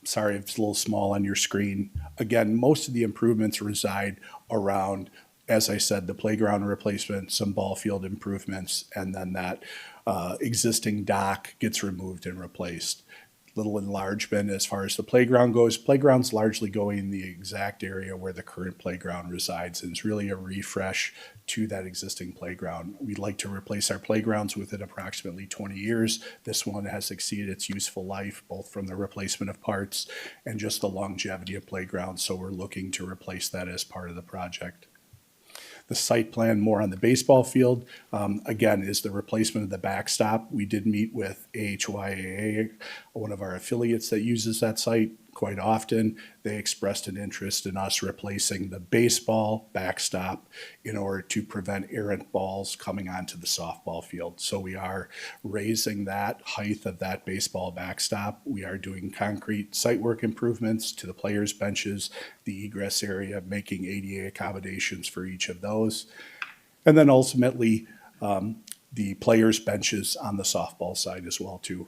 Sorry if it's a little small on your screen. Again, most of the improvements reside around, as I said, the playground replacement, some ball field improvements, and then that existing dock gets removed and replaced. Little enlargement as far as the playground goes. Playground's largely going in the exact area where the current playground resides, and it's really a refresh to that existing playground. We'd like to replace our playgrounds within approximately 20 years. This one has exceeded its useful life, both from the replacement of parts and just the longevity of playgrounds, so we're looking to replace that as part of the project. The site plan more on the baseball field, again, is the replacement of the backstop. We did meet with AHYAA, one of our affiliates that uses that site quite often. They expressed an interest in us replacing the baseball backstop in order to prevent errant balls coming onto the softball field. So we are raising that height of that baseball backstop. We are doing concrete site work improvements to the players' benches, the egress area, making ADA accommodations for each of those. And then ultimately, the players' benches on the softball side as well too.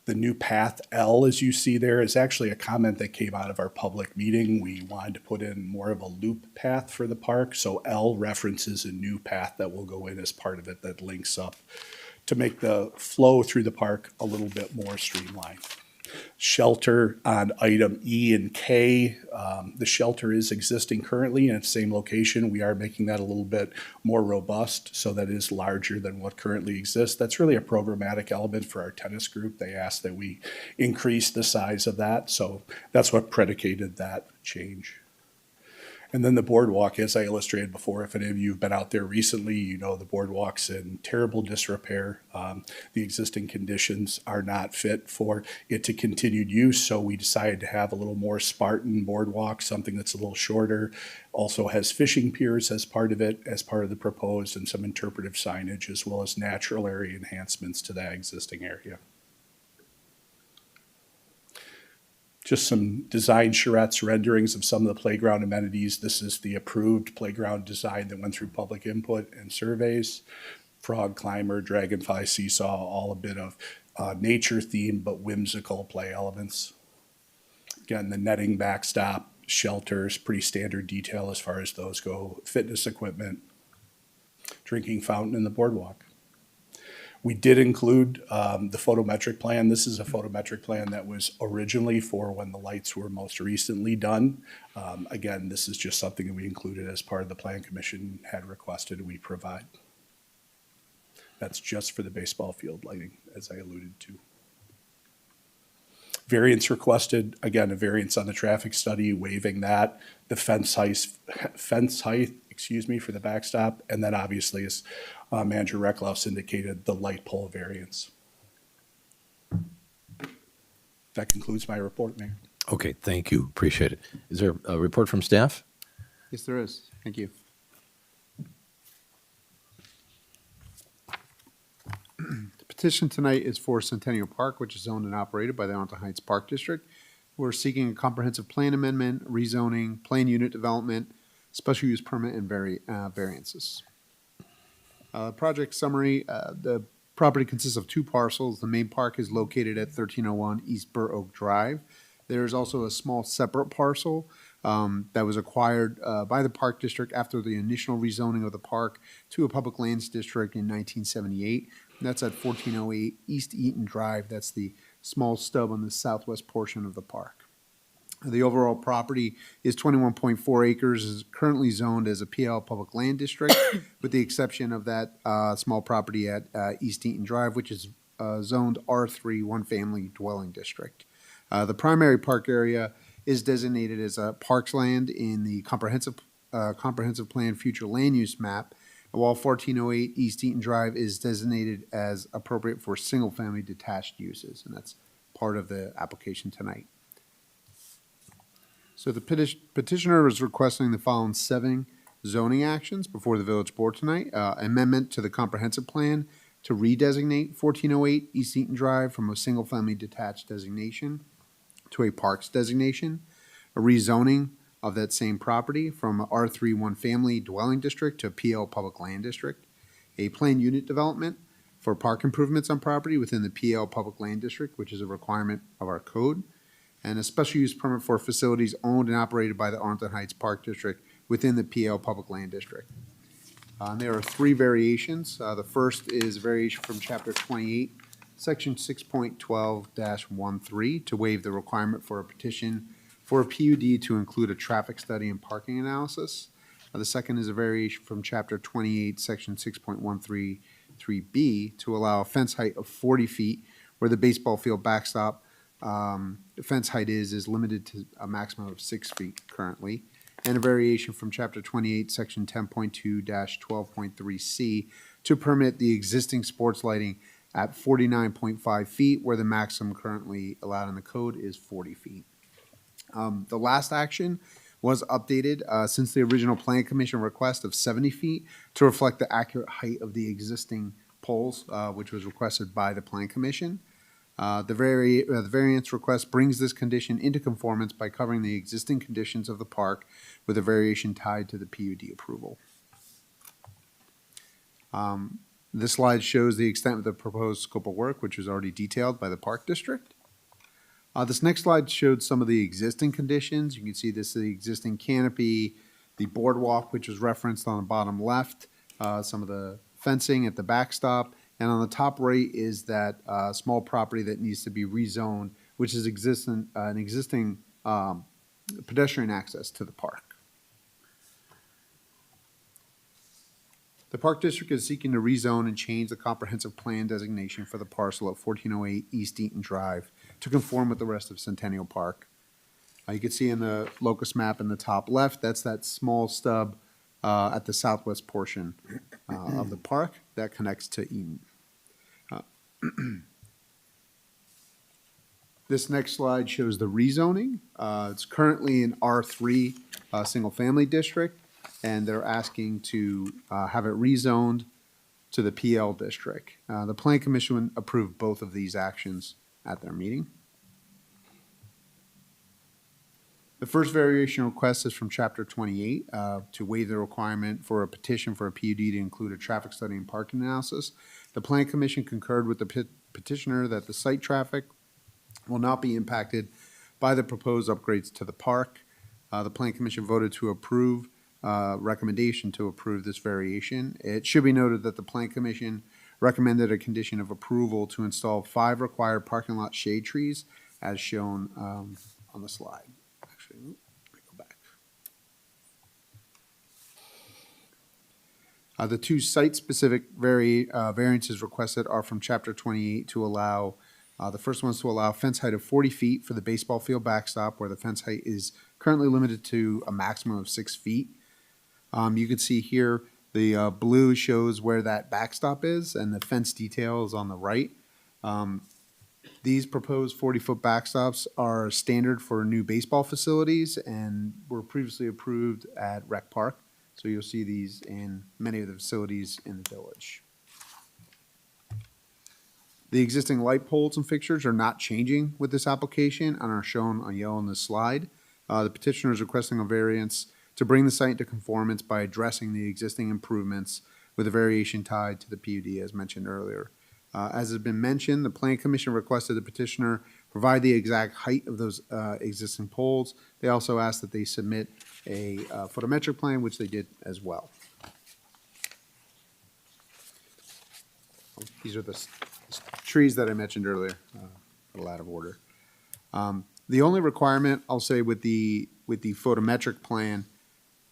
The new path L, as you see there, is actually a comment that came out of our public meeting. We wanted to put in more of a loop path for the park. So L references a new path that will go in as part of it that links up to make the flow through the park a little bit more streamlined. Shelter on item E and K. The shelter is existing currently in its same location. We are making that a little bit more robust, so that is larger than what currently exists. That's really a programmatic element for our tennis group. They asked that we increase the size of that, so that's what predicated that change. And then the boardwalk, as I illustrated before, if any of you have been out there recently, you know the boardwalk's in terrible disrepair. The existing conditions are not fit for it to continued use, so we decided to have a little more Spartan boardwalk, something that's a little shorter. Also has fishing piers as part of it, as part of the proposed, and some interpretive signage, as well as natural area enhancements to that existing area. Just some design charrettes, renderings of some of the playground amenities. This is the approved playground design that went through public input and surveys. Frog climber, dragonfly seesaw, all a bit of nature theme, but whimsical play elements. Again, the netting backstop, shelters, pretty standard detail as far as those go. Fitness equipment, drinking fountain, and the boardwalk. We did include the photometric plan. This is a photometric plan that was originally for when the lights were most recently done. Again, this is just something that we included as part of the plan commission had requested we provide. That's just for the baseball field lighting, as I alluded to. Variance requested, again, a variance on the traffic study, waiving that, the fence height, for the backstop, and then obviously, as Manager Reckloffs indicated, the light pole variance. That concludes my report, Mayor. Okay, thank you. Appreciate it. Is there a report from staff? Yes, there is. Thank you. The petition tonight is for Centennial Park, which is owned and operated by the Arlington Heights Park District. We're seeking a comprehensive plan amendment, rezoning, plan unit development, special use permit, and variances. Project summary, the property consists of two parcels. The main park is located at 1301 East Burr Oak Drive. There is also a small separate parcel that was acquired by the Park District after the initial rezoning of the park to a public lands district in 1978. And that's at 1408 East Eaton Drive. That's the small stub on the southwest portion of the park. The overall property is 21.4 acres, is currently zoned as a PL public land district, with the exception of that small property at East Eaton Drive, which is zoned R3, one family dwelling district. The primary park area is designated as a parks land in the comprehensive plan future land use map, while 1408 East Eaton Drive is designated as appropriate for single-family detached uses, and that's part of the application tonight. So the petitioner is requesting the following 7 zoning actions before the village board tonight. Amendment to the comprehensive plan to redesignate 1408 East Eaton Drive from a single-family detached designation to a parks designation. A rezoning of that same property from a R3 one-family dwelling district to a PL public land district. A planned unit development for park improvements on property within the PL public land district, which is a requirement of our code. And a special use permit for facilities owned and operated by the Arlington Heights Park District within the PL Public Land District. And there are 3 variations. The first is a variation from Chapter 28, Section 6.12-13, to waive the requirement for a petition for a PUD to include a traffic study and parking analysis. The second is a variation from Chapter 28, Section 6.133B, to allow a fence height of 40 feet where the baseball field backstop the fence height is limited to a maximum of 6 feet currently, and a variation from Chapter 28, Section 10.2-12.3C to permit the existing sports lighting at 49.5 feet, where the maximum currently allowed in the code is 40 feet. The last action was updated since the original Plan Commission request of 70 feet to reflect the accurate height of the existing poles, which was requested by the Plan Commission. The variance request brings this condition into conformance by covering the existing conditions of the park with a variation tied to the PUD approval. This slide shows the extent of the proposed scope of work, which was already detailed by the Park District. This next slide showed some of the existing conditions. You can see this is the existing canopy, the boardwalk, which was referenced on the bottom left, some of the fencing at the backstop, and on the top right is that small property that needs to be rezoned, which is an existing pedestrian access to the park. The Park District is seeking to rezone and change the comprehensive plan designation for the parcel at 1408 East Eaton Drive to conform with the rest of Centennial Park. You can see in the locus map in the top left, that's that small stub at the southwest portion of the park that connects to Eaton. This next slide shows the rezoning. It's currently an R3 single-family district, and they're asking to have it rezoned to the PL district. The Plan Commission approved both of these actions at their meeting. The first variation request is from Chapter 28 to waive the requirement for a petition for a PUD to include a traffic study and parking analysis. The Plan Commission concurred with the petitioner that the site traffic will not be impacted by the proposed upgrades to the park. The Plan Commission voted to approve, recommendation to approve this variation. It should be noted that the Plan Commission recommended a condition of approval to install 5 required parking lot shade trees as shown on the slide. Actually, let me go back. The 2 site-specific variances requested are from Chapter 28 to allow, the first one is to allow fence height of 40 feet for the baseball field backstop, where the fence height is currently limited to a maximum of 6 feet. You can see here the blue shows where that backstop is, and the fence detail is on the right. These proposed 40-foot backstops are standard for new baseball facilities and were previously approved at Rec Park. So you'll see these in many of the facilities in the village. The existing light poles and fixtures are not changing with this application and are shown on yellow on this slide. The petitioner is requesting a variance to bring the site into conformance by addressing the existing improvements with a variation tied to the PUD as mentioned earlier. As has been mentioned, the Plan Commission requested the petitioner provide the exact height of those existing poles. They also asked that they submit a photometric plan, which they did as well. These are the trees that I mentioned earlier, out of order. The only requirement, I'll say, with the photometric plan,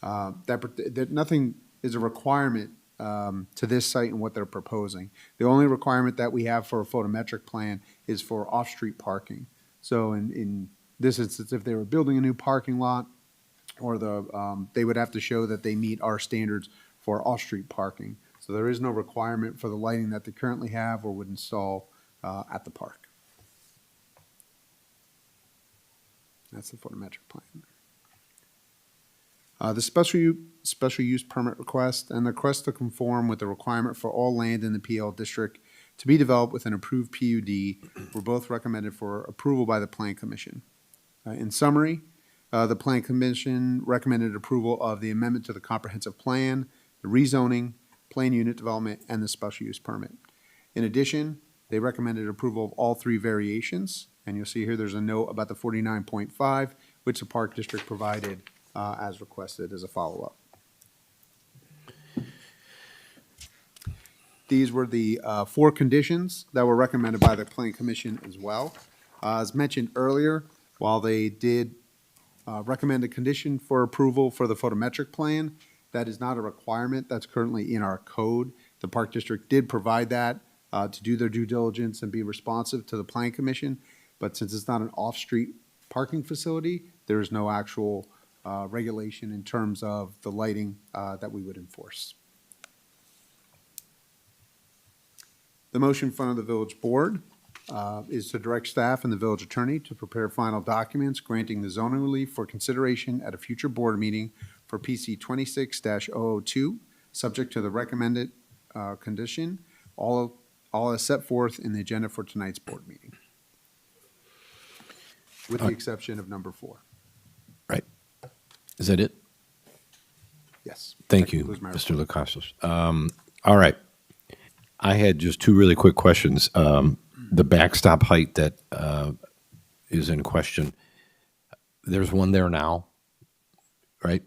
that nothing is a requirement to this site and what they're proposing. The only requirement that we have for a photometric plan is for off-street parking. So in this instance, if they were building a new parking lot, or they would have to show that they meet our standards for off-street parking. So there is no requirement for the lighting that they currently have or would install at the park. That's the photometric plan. The special use permit request and the request to conform with the requirement for all land in the PL district to be developed with an approved PUD were both recommended for approval by the Plan Commission. In summary, the Plan Commission recommended approval of the amendment to the comprehensive plan, the rezoning, plan unit development, and the special use permit. In addition, they recommended approval of all three variations, and you'll see here there's a note about the 49.5, which the Park District provided as requested as a follow-up. These were the four conditions that were recommended by the Plan Commission as well. As mentioned earlier, while they did recommend a condition for approval for the photometric plan, that is not a requirement that's currently in our code. The Park District did provide that to do their due diligence and be responsive to the Plan Commission, but since it's not an off-street parking facility, there is no actual regulation in terms of the lighting that we would enforce. The motion in front of the village board is to direct staff and the village attorney to prepare final documents granting the zoning relief for consideration at a future board meeting for PC 26-002, subject to the recommended condition, all as set forth in the agenda for tonight's board meeting, with the exception of number 4. Right. Is that it? Yes. Thank you, Mr. Lacostas. All right. I had just two really quick questions. The backstop height that is in question, there's one there now, right?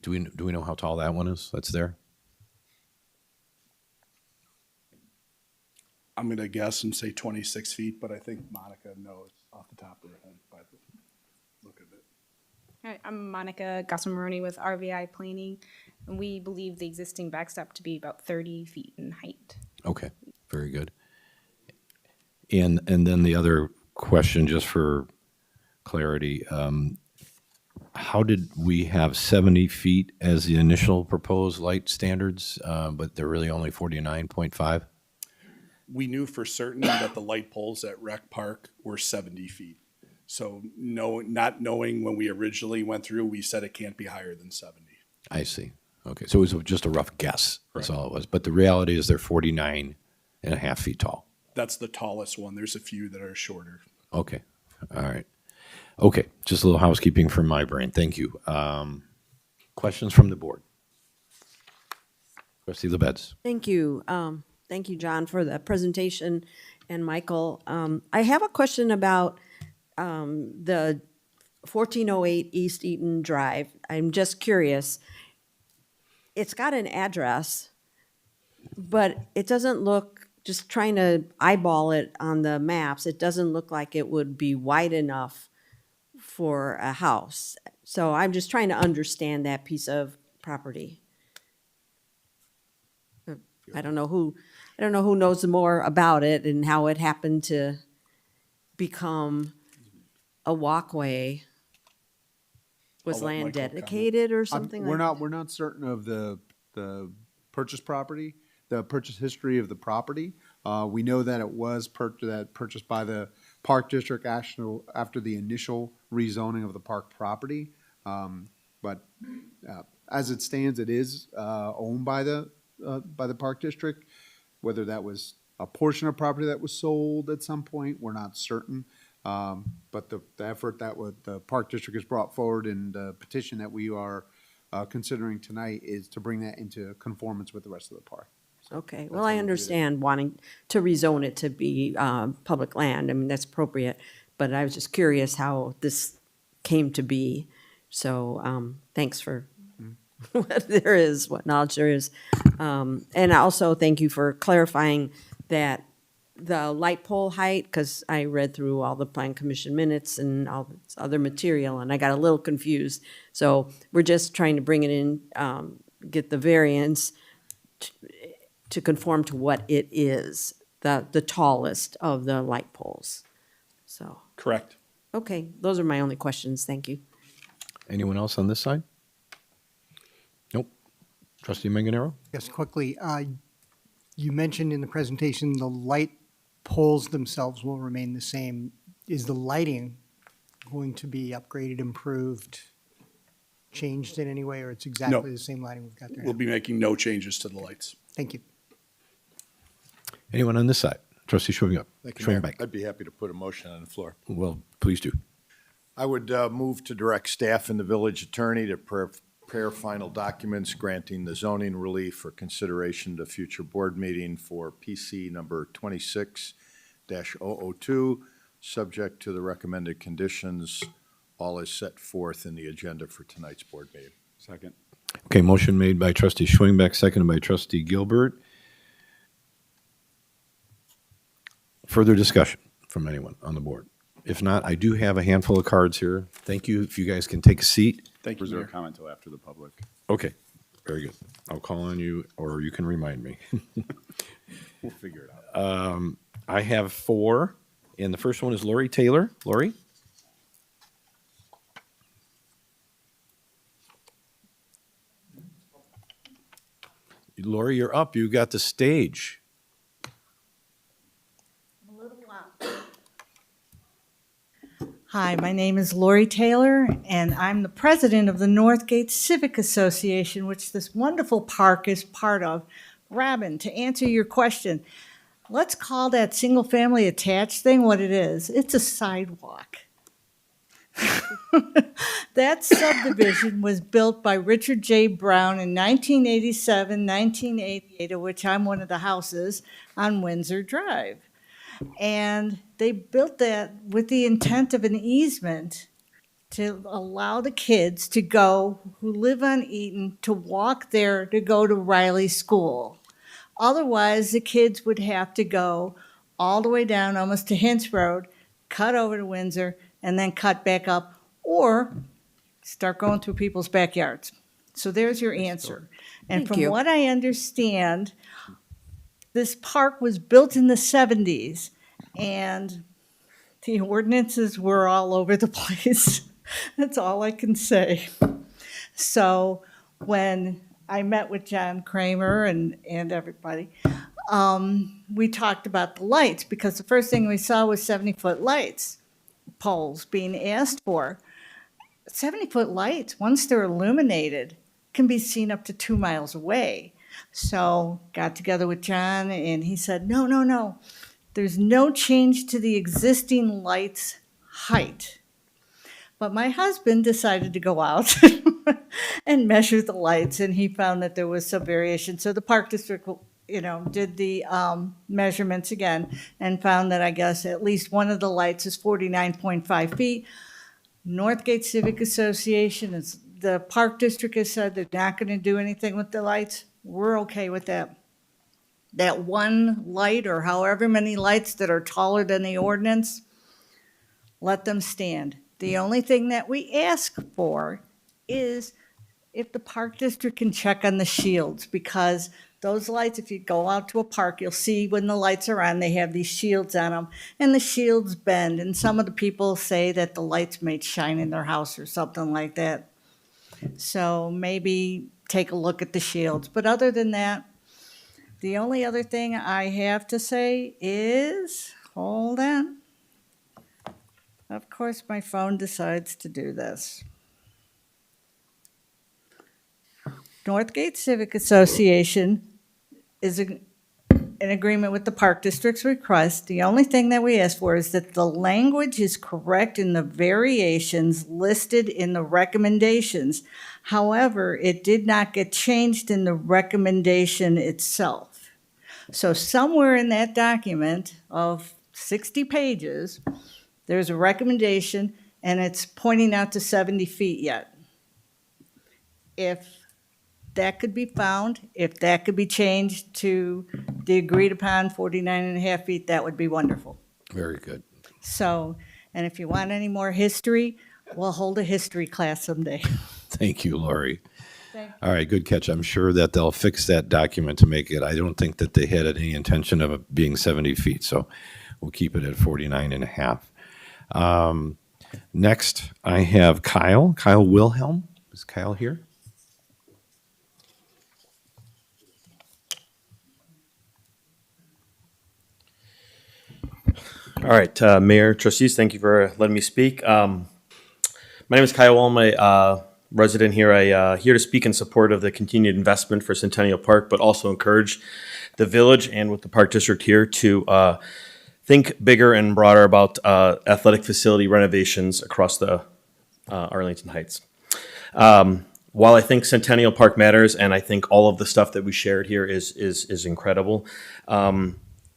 Do we know how tall that one is that's there? I'm going to guess and say 26 feet, but I think Monica knows off the top of her head by the look of it. Hi, I'm Monica Gossameroni with RVI Planning, and we believe the existing backstop to be about 30 feet in height. Okay, very good. And then the other question, just for clarity, how did we have 70 feet as the initial proposed light standards, but they're really only 49.5? We knew for certain that the light poles at Rec Park were 70 feet. So not knowing when we originally went through, we said it can't be higher than 70. I see. Okay, so it was just a rough guess. That's all it was. But the reality is they're 49.5 feet tall. That's the tallest one. There's a few that are shorter. Okay, all right. Okay, just a little housekeeping from my brain. Thank you. Questions from the board? Trustee LaBedz. Thank you. Thank you, John, for the presentation, and Michael. I have a question about the 1408 East Eaton Drive. I'm just curious. It's got an address, but it doesn't look, just trying to eyeball it on the maps, it doesn't look like it would be wide enough for a house. So I'm just trying to understand that piece of property. I don't know who knows more about it and how it happened to become a walkway. Was I'll let land Michael dedicated or something We're like not certain of the purchase property, the purchase history of the property. We know that it was purchased by the Park District after the initial rezoning of the park property. But as it stands, it is owned by the Park District. Whether that was a portion of property that was sold at some point, we're not certain. But the effort that the Park District has brought forward in the petition that we are considering tonight is to bring that into conformance with the rest of the park. So Okay, well, I understand wanting to rezone it to be public land. I mean, that's appropriate. But I was just curious how this came to be. So thanks for what there is, what knowledge there is. And also thank you for clarifying that the light pole height, because I read through all the Plan Commission minutes and all this other material, and I got a little confused. So we're just trying to bring it in, get the variance to conform to what it is, the tallest of the light poles. So. Correct. Okay, those are my only questions. Thank you. Anyone else on this side? Nope. Trustee Manganaro? Yes, quickly, you mentioned in the presentation the light poles themselves will remain the same. Is the lighting going to be upgraded, improved, changed in any way, or it's exactly the same lighting we've got there? We'll now? be making no changes to the lights. Thank you. Anyone on this side? Trustee Schwingbeck. Thank you, Mayor. Schwingbeck. I'd be happy to put a motion on the floor. Well, please do. I would move to direct staff and the village attorney to prepare final documents granting the zoning relief for consideration to future board meeting for PC number 26-002, subject to the recommended conditions, all is set forth in the agenda for tonight's board meeting. Second. Okay, motion made by Trustee Schwingbeck, seconded by Trustee Gilbert. Further discussion from anyone on the board? If not, I do have a handful of cards here. Thank you. If you guys can take a seat. Thank you, Reserve Mayor. comment till after the public. Okay, very good. I'll call on you, or you can remind me. We'll figure it out. I have 4, and the first one is Lori Taylor. Lori? Lori, you're up. You got the stage. Hi, my name is Lori Taylor, and I'm the president of the Northgate Civic Association, which this wonderful park is part of. Robin, to answer your question, let's call that single-family attached thing what it is. It's a sidewalk. That subdivision was built by Richard J. Brown in 1987, 1988, of which I'm one of the houses on Windsor Drive. And they built that with the intent of an easement to allow the kids to go, who live on Eaton, to walk there to go to Riley School. Otherwise, the kids would have to go all the way down almost to Hintz Road, cut over to Windsor, and then cut back up, or start going through people's backyards. So there's your answer. And Thank from you. what I understand, this park was built in the 70s, and the ordinances were all over the place. That's all I can say. So when I met with John Kramer and everybody, we talked about the lights, because the first thing we saw was 70-foot lights poles being asked for. 70-foot lights, once they're illuminated, can be seen up to 2 miles away. So got together with John, and he said, no. There's no change to the existing lights' height. But my husband decided to go out and measure the lights, and he found that there was some variation. So the park district, did the measurements again and found that I guess at least one of the lights is 49.5 feet. Northgate Civic Association, the park district has said they're not going to do anything with the lights. We're okay with that. That one light, or however many lights that are taller than the ordinance, let them stand. The only thing that we ask for is if the park district can check on the shields, because those lights, if you go out to a park, you'll see when the lights are on, they have these shields on them, and the shields bend, and some of the people say that the lights may shine in their house or something like that. So maybe take a look at the shields. But other than that, the only other thing I have to say is, hold on. Of course, my phone decides to do this. Northgate Civic Association is in agreement with the Park District's request. The only thing that we ask for is that the language is correct in the variations listed in the recommendations. However, it did not get changed in the recommendation itself. So somewhere in that document of 60 pages, there's a recommendation, and it's pointing out to 70 feet yet. If that could be found, if that could be changed to the agreed upon 49.5 feet, that would be wonderful. Very good. So, and if you want any more history, we'll hold a history class someday. Thank you, Lori. Thank you. All right, good catch. I'm sure that they'll fix that document to make it. I don't think that they had any intention of it being 70 feet, so we'll keep it at 49.5. Next, I have Kyle Wilhelm. Is Kyle here? All right, Mayor, Trustees, thank you for letting me speak. My name is Kyle Wall. I'm a resident here. I here to speak in support of the continued investment for Centennial Park, but also encourage the village and with the Park District here to think bigger and broader about athletic facility renovations across the Arlington Heights. While I think Centennial Park matters, and I think all of the stuff that we shared here is incredible,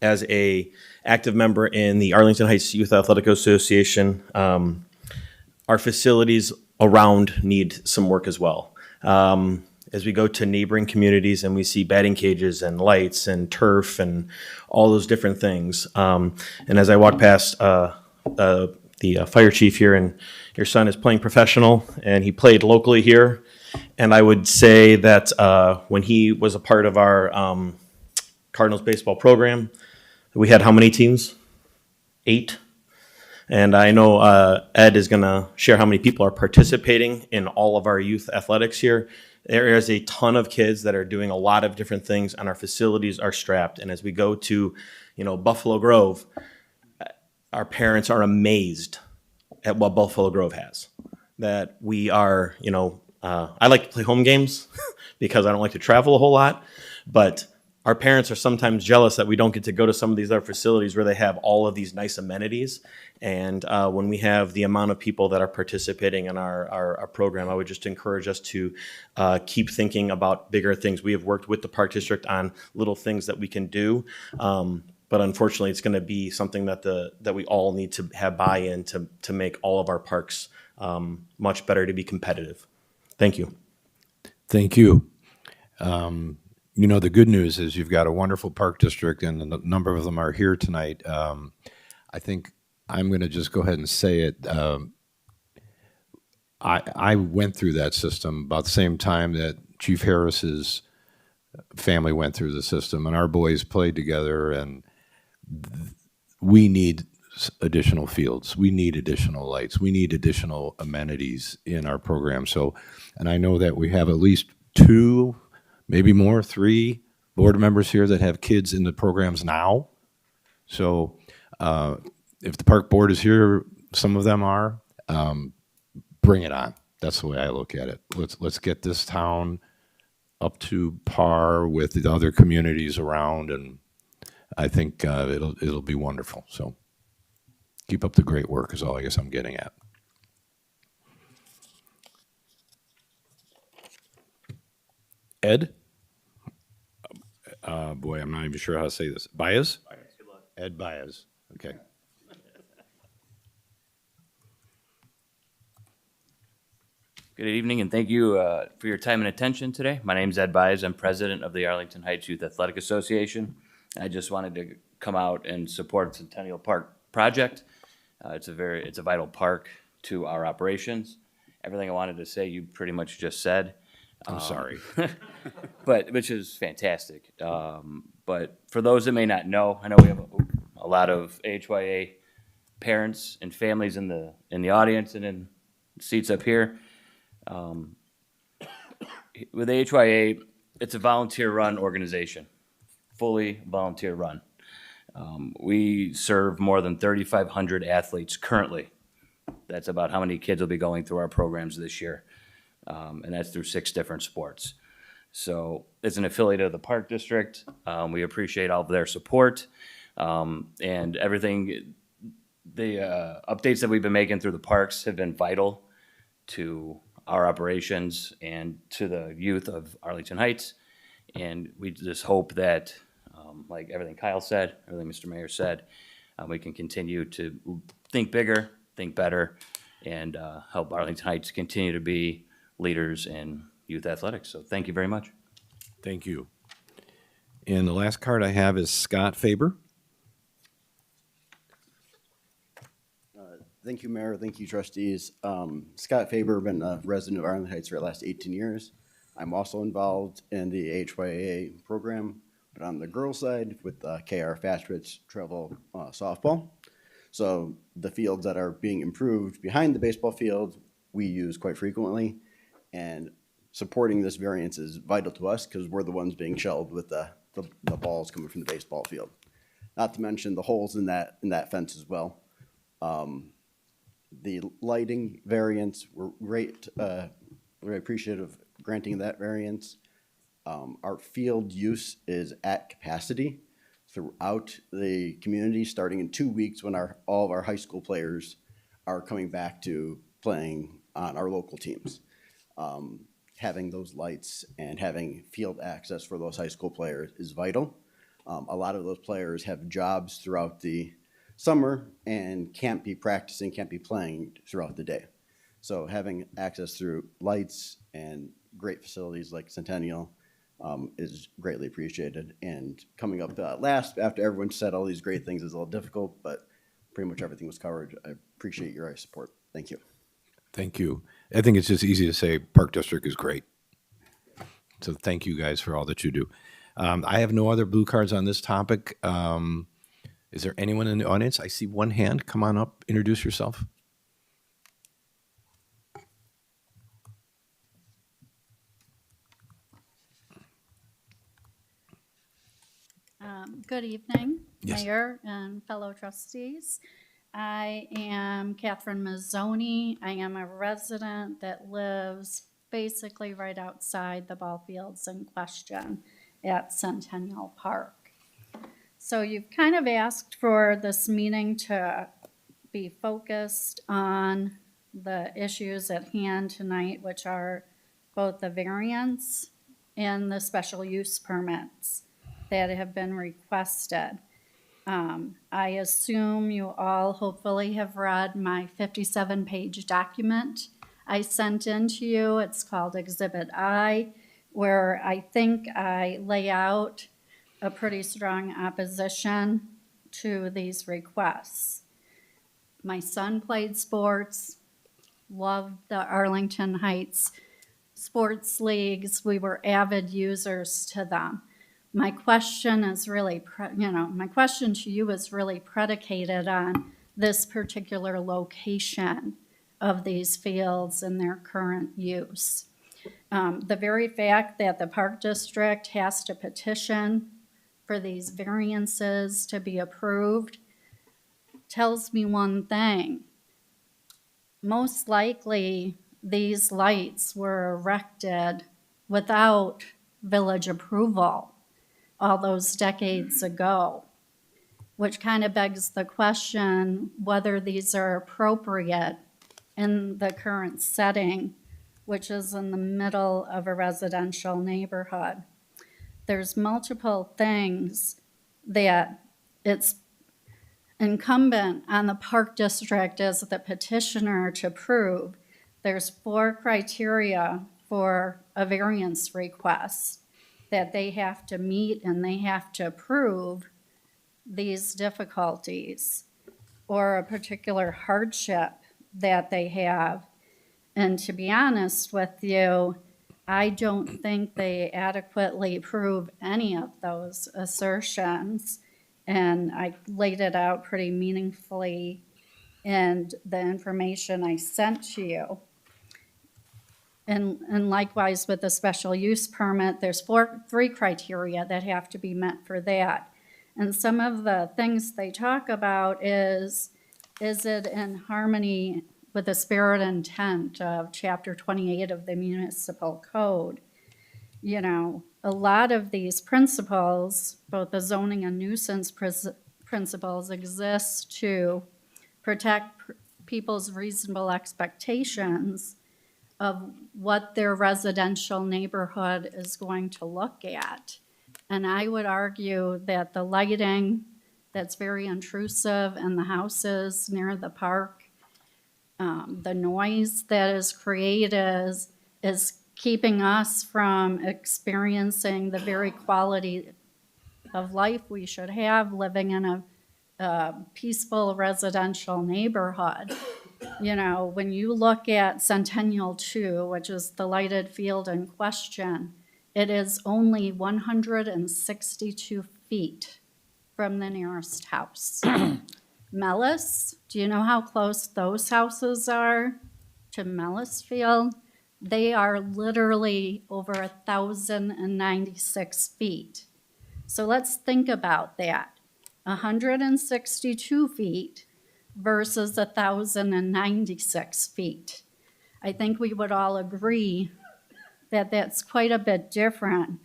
as a active member in the Arlington Heights Youth Athletic Association, our facilities around need some work as well. As we go to neighboring communities and we see batting cages and lights and turf and all those different things. And as I walk past the fire chief here, and your son is playing professional, and he played locally here. And I would say that when he was a part of our Cardinals baseball program, we had how many teams? 8. And I know Ed is going to share how many people are participating in all of our youth athletics here. There is a ton of kids that are doing a lot of different things, and our facilities are strapped. And as we go to, Buffalo Grove, our parents are amazed at what Buffalo Grove has. That we are, I like to play home games because I don't like to travel a whole lot, but our parents are sometimes jealous that we don't get to go to some of these other facilities where they have all of these nice amenities. And when we have the amount of people that are participating in our program, I would just encourage us to keep thinking about bigger things. We have worked with the Park District on little things that we can do, but unfortunately, it's going to be something that we all need to have buy-in to make all of our parks much better to be competitive. Thank you. Thank you. The good news is you've got a wonderful park district, and a number of them are here tonight. I think I'm going to just go ahead and say it. I went through that system about the same time that Chief Harris's family went through the system, and our boys played together, and we need additional fields. We need additional lights. We need additional amenities in our program. So, and I know that we have at least 2, maybe more, 3 board members here that have kids in the programs now. So if the park board is here, some of them are, bring it on. That's the way I look at it. Let's get this town up to par with the other communities around, and I think it'll be wonderful. So keep up the great work is all I guess I'm getting at. Ed? Boy, I'm not even sure how to say this. Baez? Ed Baez. Okay. Good evening, and thank you for your time and attention today. My name is Ed Baez. I'm president of the Arlington Heights Youth Athletic Association. I just wanted to come out and support the Centennial Park project. It's a vital park to our operations. Everything I wanted to say, you pretty much just said. I'm sorry. But which is fantastic. But for those that may not know, I know we have a lot of AHYA parents and families in the audience and in seats up here. With AHYA, it's a volunteer-run organization, fully volunteer-run. We serve more than 3,500 athletes currently. That's about how many kids will be going through our programs this year. And that's through 6 different sports. So as an affiliate of the Park District, we appreciate all of their support and everything. The updates that we've been making through the parks have been vital to our operations and to the youth of Arlington Heights. And we just hope that, like everything Kyle said, everything Mr. Mayor said, we can continue to think bigger, think better, and help Arlington Heights continue to be leaders in youth athletics. So thank you very much. Thank you. And the last card I have is Scott Faber. Thank you, Mayor. Thank you, Trustees. Scott Faber, been a resident of Arlington Heights for the last 18 years. I'm also involved in the AHYA program, but on the girls' side with KR Fast Pitch Travel Softball. So the fields that are being improved behind the baseball field, we use quite frequently. And supporting this variance is vital to us because we're the ones being shelled with the balls coming from the baseball field. not to mention the holes in that fence as well. The lighting variance, we're great, very appreciative of granting that variance. Our field use is at capacity throughout the community, starting in 2 weeks when all of our high school players are coming back to playing on our local teams. Having those lights and having field access for those high school players is vital. A lot of those players have jobs throughout the summer and can't be practicing, can't be playing throughout the day. So having access through lights and great facilities like Centennial is greatly appreciated. And coming up last, after everyone said all these great things, is a little difficult, but pretty much everything was covered. I appreciate your guys' support. Thank you. Thank you. I think it's just easy to say Park District is great. So thank you guys for all that you do. I have no other blue cards on this topic. Is there anyone in the audience? I see one hand. Come on up, introduce yourself. Good evening, Yes. Mayor and fellow trustees. I am Catherine Mazzoni. I am a resident that lives basically right outside the ball fields in question at Centennial Park. So you've kind of asked for this meeting to be focused on the issues at hand tonight, which are both the variance and the special use permits that have been requested. I assume you all hopefully have read my 57-page document I sent in to you. It's called Exhibit I, where I think I lay out a pretty strong opposition to these requests. My son played sports, loved the Arlington Heights sports leagues. We were avid users to them. My question is really, my question to you is really predicated on this particular location of these fields and their current use. The very fact that the Park District has to petition for these variances to be approved tells me one thing. Most likely, these lights were erected without village approval all those decades ago, which kind of begs the question whether these are appropriate in the current setting, which is in the middle of a residential neighborhood. There's multiple things that it's incumbent on the Park District as the petitioner to prove. There's 4 criteria for a variance request that they have to meet, and they have to prove these difficulties or a particular hardship that they have. And to be honest with you, I don't think they adequately prove any of those assertions. And I laid it out pretty meaningfully in the information I sent to you. And likewise with the special use permit, there's 3 criteria that have to be met for that. And some of the things they talk about is it in harmony with the spirit and intent of Chapter 28 of the Municipal Code? You know, a lot of these principles, both the zoning and nuisance principles, exist to protect people's reasonable expectations of what their residential neighborhood is going to look at. And I would argue that the lighting that's very intrusive in the houses near the park, the noise that is created is keeping us from experiencing the very quality of life we should have living in a peaceful residential neighborhood. You know, when you look at Centennial 2, which is the lighted field in question, it is only 162 feet from the nearest house. Mellis, do you know how close those houses are to Mellis Field? They are literally over 1,096 feet. So let's think about that. 162 feet versus 1,096 feet. I think we would all agree that that's quite a bit different.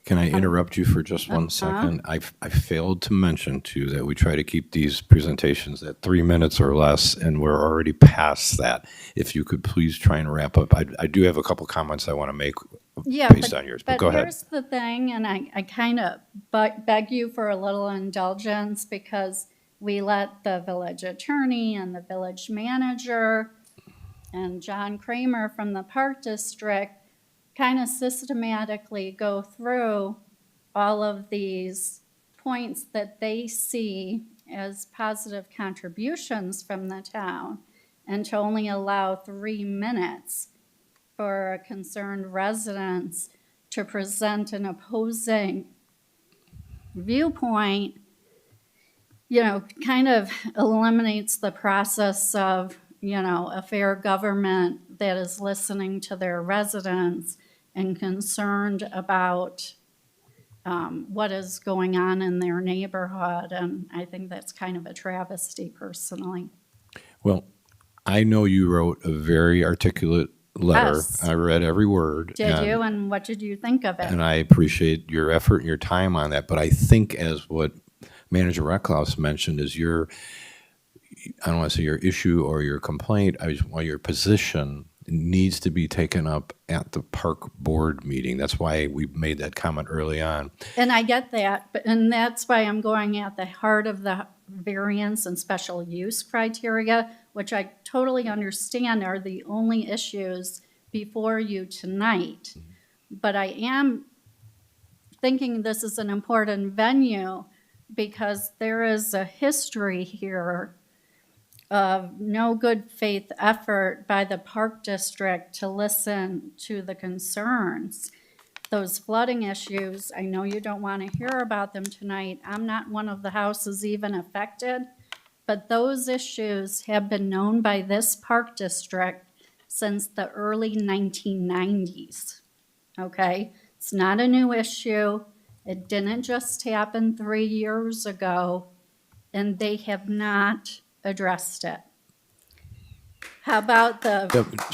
Can I interrupt you for just 1 second? I failed to mention to you that we try to keep these presentations at 3 minutes or less, and we're already past that. If you could please try and wrap up. I do have a couple comments I want to make based on yours, but go ahead. Here's the thing, and I kind of beg you for a little indulgence because we let the village attorney and the village manager and John Kramer from the Park District kind of systematically go through all of these points that they see as positive contributions from the town, and to only allow 3 minutes for a concerned residents to present an opposing viewpoint, you know, kind of eliminates the process of, you know, a fair government that is listening to their residents and concerned about what is going on in their neighborhood. And I think that's kind of a travesty personally. Well, I know you wrote a very articulate letter. Yes. I read every word. Did you? And what did you think of it? And I appreciate your effort and your time on that. But I think as what Manager Recklouse mentioned is your, I don't want to say your issue or your complaint, your position needs to be taken up at the park board meeting. That's why we made that comment early on. And I get that, and that's why I'm going at the heart of the variance and special use criteria, which I totally understand are the only issues before you tonight. But I am thinking this is an important venue because there is a history here of no good faith effort by the Park District to listen to the concerns. Those flooding issues, I know you don't want to hear about them tonight. I'm not one of the houses even affected, but those issues have been known by this Park District since the early 1990s, okay? It's not a new issue. It didn't just happen 3 years ago, and they have not addressed it. How about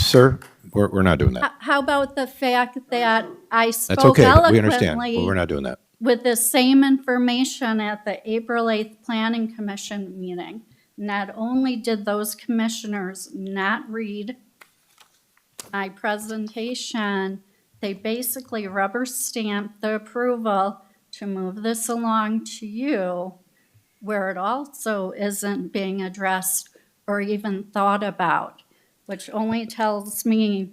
Sir, we're not doing that. How about the fact that I That's spoke okay. We understand, eloquently but we're not doing that. with the same information at the April 8th Planning Commission meeting? Not only did those commissioners not read my presentation, they basically rubber stamped the approval to move this along to you, where it also isn't being addressed or even thought about, which only tells me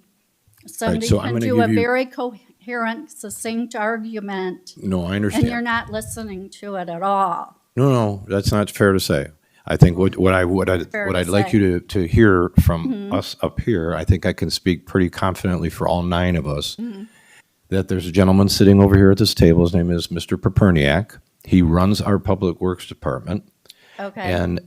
somebody so I'm can gonna do a give you- very coherent, succinct argument. No, I And you're understand. not listening to it at all. No, that's not fair to say. I think what Fair to I'd like say. you to hear from Mhm. us up here, I think I can speak pretty confidently for all 9 of us, Mhm. that there's a gentleman sitting over here at this table. His name is Mr. Paperniak. He runs our Public Works Department. Okay. And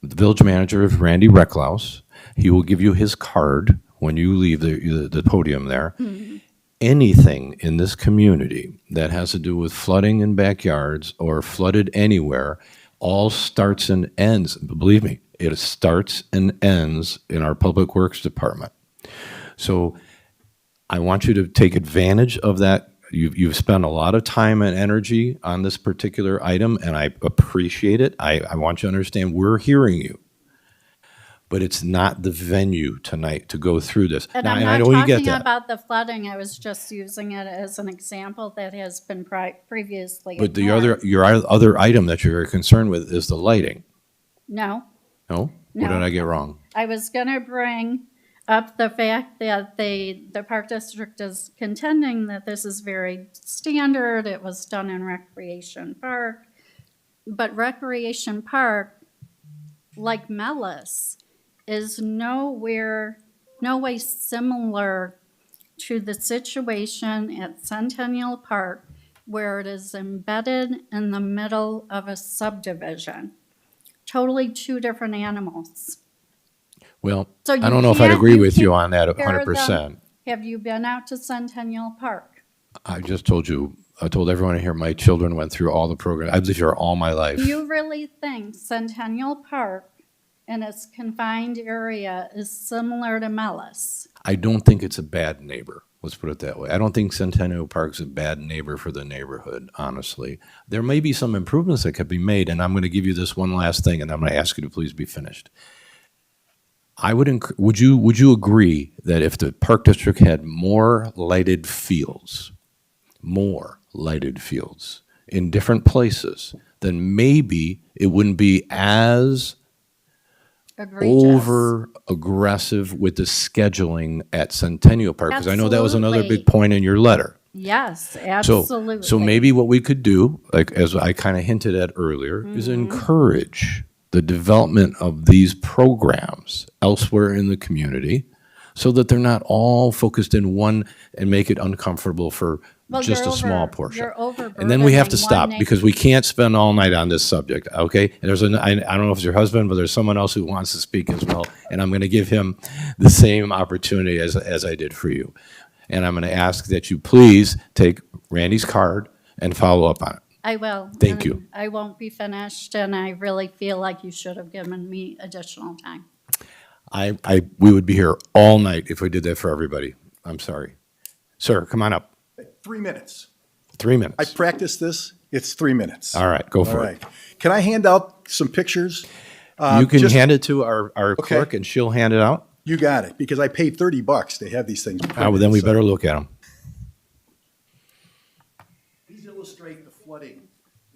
the village manager is Randy Recklouse. He will give you his card when you leave the podium there. Mhm. Anything in this community that has to do with flooding in backyards or flooded anywhere all starts and ends, believe me, it starts and ends in our Public Works Department. So I want you to take advantage of that. You've spent a lot of time and energy on this particular item, and I appreciate it. I want you to understand we're hearing you. But it's not the venue tonight to go through this. And Now, I'm I not know you get talking that. about the flooding, I was just using it as an example that has been previously But the ignored. your other item that you're very concerned with is the lighting. No, No? What No. did I get wrong? I was gonna bring up the fact that the Park District is contending that this is very standard, it was done in Recreation Park. But Recreation Park, like Mellis, is no way similar to the situation at Centennial Park, where it is embedded in the middle of a subdivision. Totally 2 different animals. Well, So I don't know if I'd agree with you on that compare 100%. them. Have you been out to Centennial Park? I just told you I told everyone here, my children went through all the programs. I lived here all my life. Do you really think Centennial Park in its confined area is similar to Mellis? I don't think it's a bad neighbor. Let's put it that way. I don't think Centennial Park's a bad neighbor for the neighborhood, honestly. There may be some improvements that could be made, and I'm going to give you this one last thing, and I'm going to ask you to please be finished. Would you agree that if the Park District had more lighted fields in different places, then maybe it wouldn't be as over aggressive with the scheduling at Centennial Park? Because I know that was another big point in your letter. Yes, absolutely. So maybe what we could do, like as I kind of hinted at earlier, is encourage the development of these programs elsewhere in the community so that they're not all focused in one and make it uncomfortable for just a small portion. And then we have to stop because we can't spend all night on this subject, okay? And I don't know if it's your husband, but there's someone else who wants to speak as well, and I'm going to give him the same opportunity as I did for you. And I'm going to ask that you please take Randy's card and follow up on it. I will. Thank you. I won't be finished, and I really feel like you should have given me additional time. We would be here all night if we did that for everybody. I'm sorry. Sir, come on up. 3 minutes. 3 minutes. I practiced this. It's 3 minutes. All right, go for it. Can I hand out some pictures? You can hand it to our clerk, and she'll hand it out. You got it, because I paid $30 to have these things. Well, then we better look at them. These illustrate the flooding in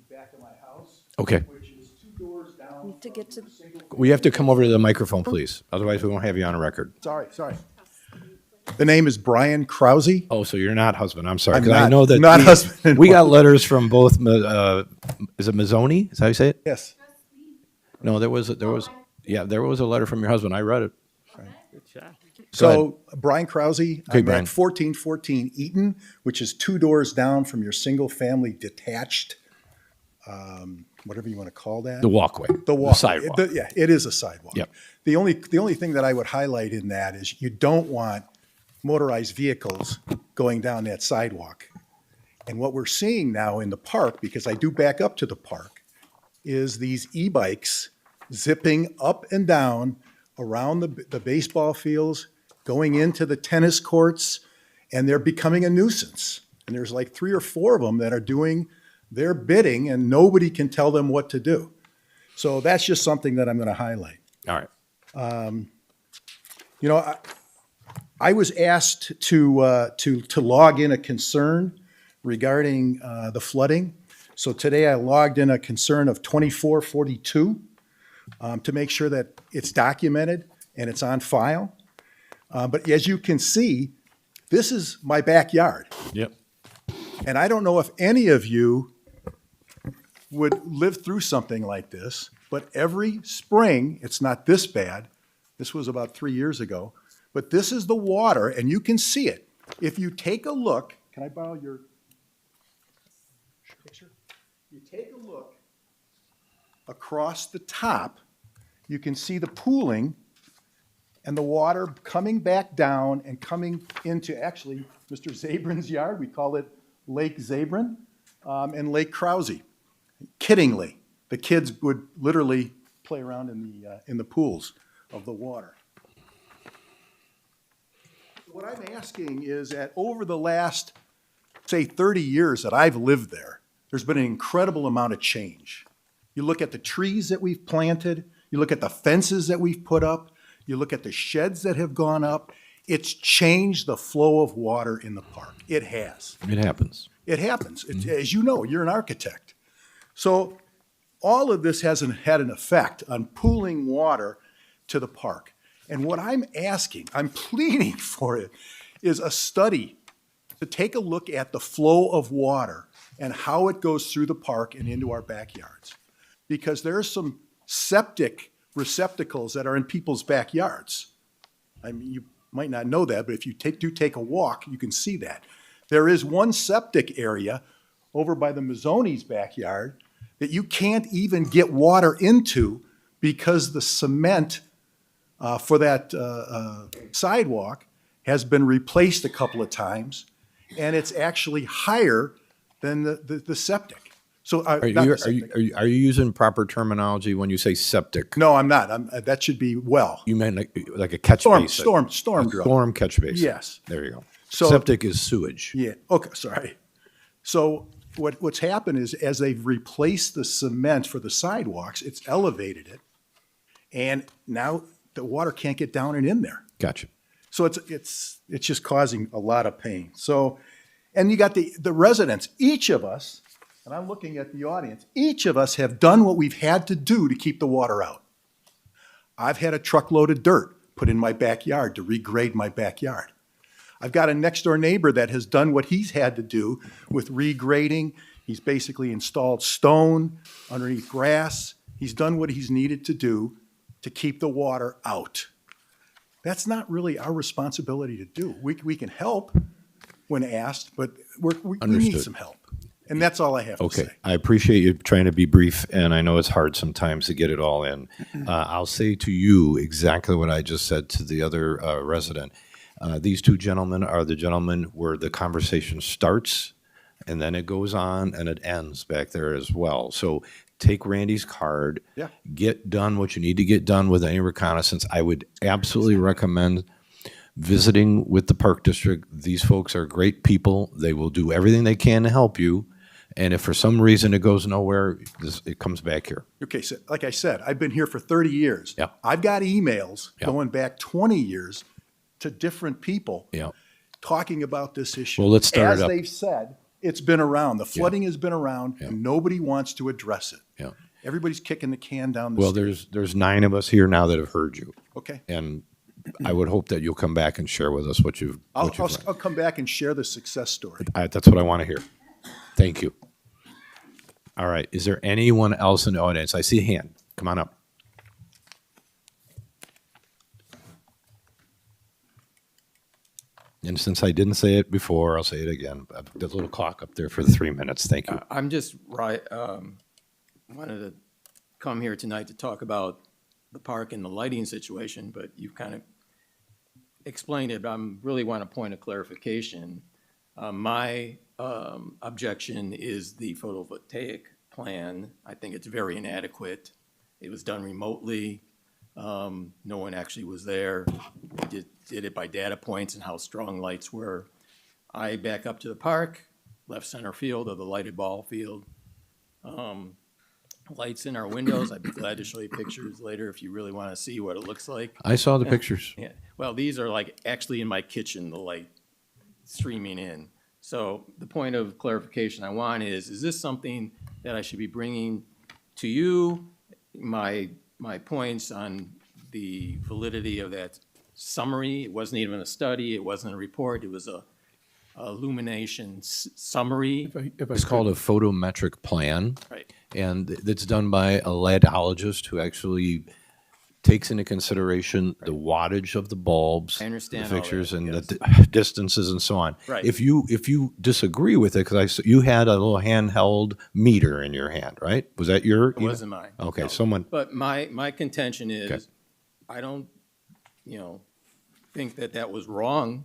the back of my house. Okay. Which is 2 doors down. To get to We have to come over to the microphone, please. Otherwise, we won't have you on a record. Sorry. The name is Brian Krause. Oh, so you're not husband. I'm sorry. I'm 'Cause I know that not husband. we got letters from both, is it Mazzoni? Is that how you say it? Yes. No, there was a letter from your husband. I read it. So Brian Krause, I'm Brian. at 1414 Eaton, which is 2 doors down from your single-family detached, whatever you want to call that. The walkway. The sidewalk. Yeah, it is a sidewalk. Yep. The only thing that I would highlight in that is you don't want motorized vehicles going down that sidewalk. And what we're seeing now in the park, because I do back up to the park, is these e-bikes zipping up and down around the baseball fields, going into the tennis courts, and they're becoming a nuisance. And there's like 3 or 4 of them that are doing their bidding, and nobody can tell them what to do. So that's just something that I'm going to highlight. All right. I was asked to log in a concern regarding the flooding. So today I logged in a concern of 2442 to make sure that it's documented and it's on file. But as you can see, this is my backyard. Yep. And I don't know if any of you would live through something like this, but every spring, it's not this bad. This was about 3 years ago, but this is the water, and you can see it. If you take a look, can I borrow your picture? You take a look across the top, you can see the pooling and the water coming back down and coming into actually Mr. Zabrin's yard. We call it Lake Zabrin and Lake Krause. Kiddingly, the kids would literally play around in the pools of the water. What I'm asking is that over the last, say, 30 years that I've lived there, there's been an incredible amount of change. You look at the trees that we've planted, you look at the fences that we've put up, you look at the sheds that have gone up. It's changed the flow of water in the park. It has. It happens. It happens. As you know, you're an architect. So all of this has had an effect on pooling water to the park. And what I'm asking, I'm pleading for it, is a study to take a look at the flow of water and how it goes through the park and into our backyards. Because there are some septic receptacles that are in people's backyards. I mean, you might not know that, but if you do take a walk, you can see that. There is one septic area over by the Mazzoni's backyard that you can't even get water into because the cement for that sidewalk has been replaced a couple of times, and it's actually higher than the septic. So, Are not you, the are you, septic. are you using proper terminology when you say septic? No, I'm not. That should be well. You meant like a catch Storm basin? storm A drain. storm catch basin? Yes. There you go. So- Septic is sewage. Yeah, okay, sorry. So what's happened is as they've replaced the cement for the sidewalks, it's elevated it. And now the water can't get down and in there. Gotcha. So it's just causing a lot of pain. So, and you got the residents, each of us, and I'm looking at the audience, each of us have done what we've had to do to keep the water out. I've had a truckload of dirt put in my backyard to regrade my backyard. I've got a next door neighbor that has done what he's had to do with regrading. He's basically installed stone underneath grass. He's done what he's needed to do to keep the water out. That's not really our responsibility to do. We can help when asked, but we need Understood. some help. And that's all I have to Okay, say. I appreciate you trying to be brief, and I know it's hard sometimes to get it all in. I'll say to you exactly what I just said to the other resident. These two gentlemen are the gentlemen where the conversation starts, and then it goes on and it ends back there as well. So take Randy's card. Yeah. Get done what you need to get done with any reconnaissance. I would absolutely recommend visiting with the Park District. These folks are great people. They will do everything they can to help you. And if for some reason it goes nowhere, it comes back here. Okay, so like I said, I've been here for 30 years. Yeah. I've got emails Yeah. going back 20 years to different people Yeah. talking about this issue. Well, let's start it As up. they've said, it's been around. The flooding has been around, and nobody wants to address it. Yeah. Everybody's kicking the can down the Well, street. there's 9 of us here now that have heard you. Okay. And I would hope that you'll come back and share with us what you've I'll learned. I'll come back and share the success story. That's what I want to hear. Thank you. All right. Is there anyone else in the audience? I see a hand. Come on up. And since I didn't say it before, I'll say it again. There's a little clock up there for the 3 minutes. Thank you. I'm just wanted to come here tonight to talk about the park and the lighting situation, but you've kind of explained it, but I really want a point of clarification. My objection is the photovoltaic plan. I think it's very inadequate. It was done remotely. No one actually was there. We did it by data points and how strong lights were. I back up to the park, left center field of the lighted ball field. Lights in our windows. I'd be glad to show you pictures later if you really want to see what it looks like. I saw the pictures. Yeah. Well, these are like actually in my kitchen, the light streaming in. So the point of clarification I want is this something that I should be bringing to you? My points on the validity of that summary. It wasn't even a study. It wasn't a report. It was a illumination summary. It's called a photometric plan. Right. And it's done by a lidologist who actually takes into consideration the wattage of the bulbs, I understand the all fixtures, that, and yes. the distances and so on. Right. If you disagree with it, because you had a little handheld meter in your hand, right? Was that your? It wasn't mine. Okay, no. someone. But my contention is, Okay. I don't, think that was wrong,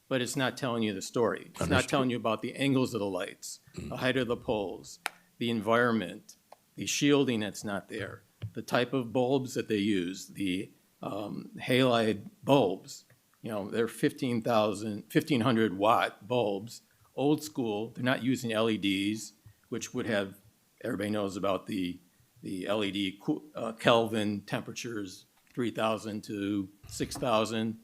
but it's not telling you the story. It's not Understood. telling you about the angles of the lights, the height of the poles, the environment, the shielding that's not there, the type of bulbs that they use, the halide bulbs. They're 1,500 watt bulbs, old school. They're not using LEDs, which would have, everybody knows about the LED Kelvin temperatures, 3,000 to 6,000.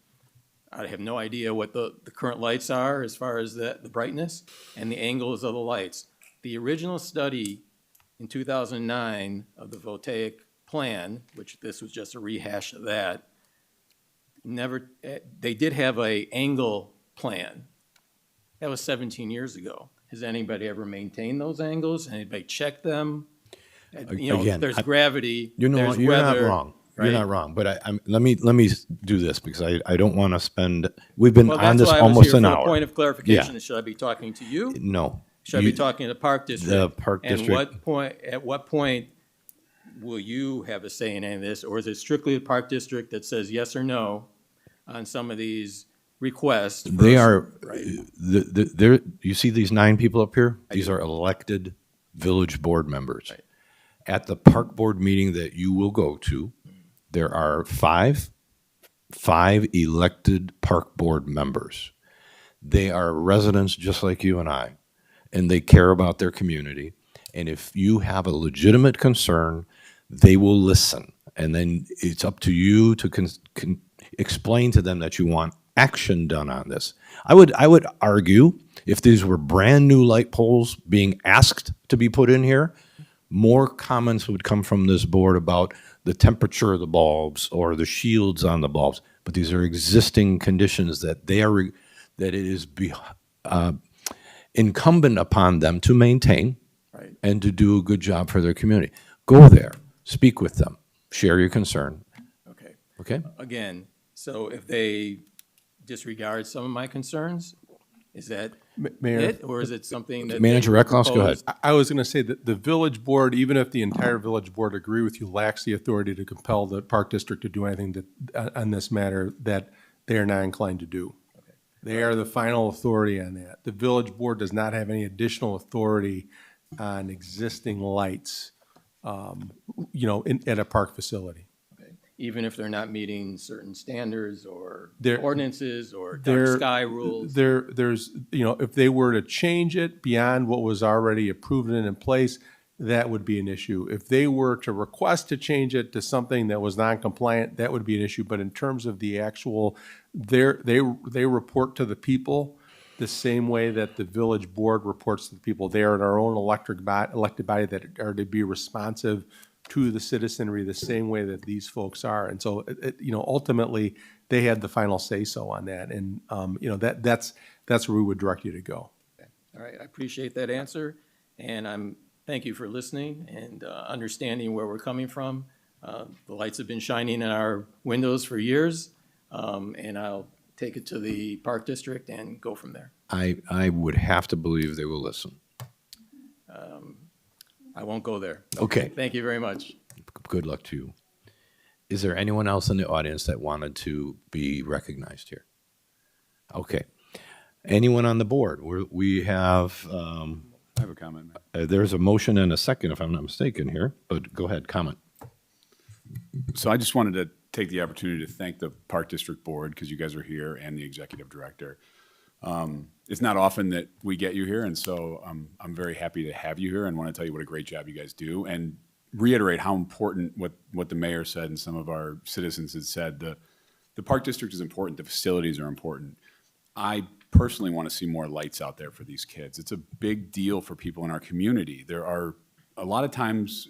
I have no idea what the current lights are as far as the brightness and the angles of the lights. The original study in 2009 of the voltaic plan, which this was just a rehash of that, they did have a angle plan. That was 17 years ago. Has anybody ever maintained those angles? Anybody checked them? Again, there's gravity, You're there's not weather, wrong. right? You're not wrong. But let me do this because I don't want to spend. We've been Well, on that's this why I was almost here an for hour. a point of clarification. Yeah. Should I be talking to you? No. Should I be talking to the Park District? The Park District. And at what point will you have a say in any of this? Or is it strictly the Park District that says yes or no on some of these request. for They us- are, Right. you see these 9 people up here? These are elected village board members. At the park board meeting that you will go to, there are five elected park board members. They are residents just like you and I, and they care about their community. And if you have a legitimate concern, they will listen. And then it's up to you to explain to them that you want action done on this. I would argue if these were brand new light poles being asked to be put in here, more comments would come from this board about the temperature of the bulbs or the shields on the bulbs. But these are existing conditions that that it is incumbent upon them to maintain and to do a good job for their community. Go there, speak with them, share your concern. Okay. Okay? Again, so if they disregard some of my concerns, is that Mayor? it, or is it something that? Manager they Eckloff, go ahead. propose? I was going to say that the village board, even if the entire village board agree with you, lacks the authority to compel the park district to do anything that, on this matter that they are not inclined to do. They are the final authority on that. The village board does not have any additional authority on existing lights, at a park facility. Even if they're not meeting certain standards or They're- ordinances or There- dark sky rules? There's, if they were to change it beyond what was already approved and in place, that would be an issue. If they were to request to change it to something that was non-compliant, that would be an issue. But in terms of the actual, they report to the people the same way that the village board reports to the people. They are our own elected body that are to be responsive to the citizenry the same way that these folks are. And so, ultimately, they had the final say-so on that. And, that's where we would direct you to go. All right, I appreciate that answer, and thank you for listening and understanding where we're coming from. The lights have been shining in our windows for years, and I'll take it to the Park District and go from there. I would have to believe they will listen. I won't go there. Okay. Thank you very much. Good luck to you. Is there anyone else in the audience that wanted to be recognized here? Okay. Anyone on the board? We have, I have a comment. there's a motion and a second, if I'm not mistaken here, but go ahead, comment. So I just wanted to take the opportunity to thank the Park District Board, because you guys are here, and the Executive Director. It's not often that we get you here, and so I'm very happy to have you here and want to tell you what a great job you guys do, and reiterate how important what the mayor said and some of our citizens had said. The Park District is important. The facilities are important. I personally want to see more lights out there for these kids. It's a big deal for people in our community. There are a lot of times,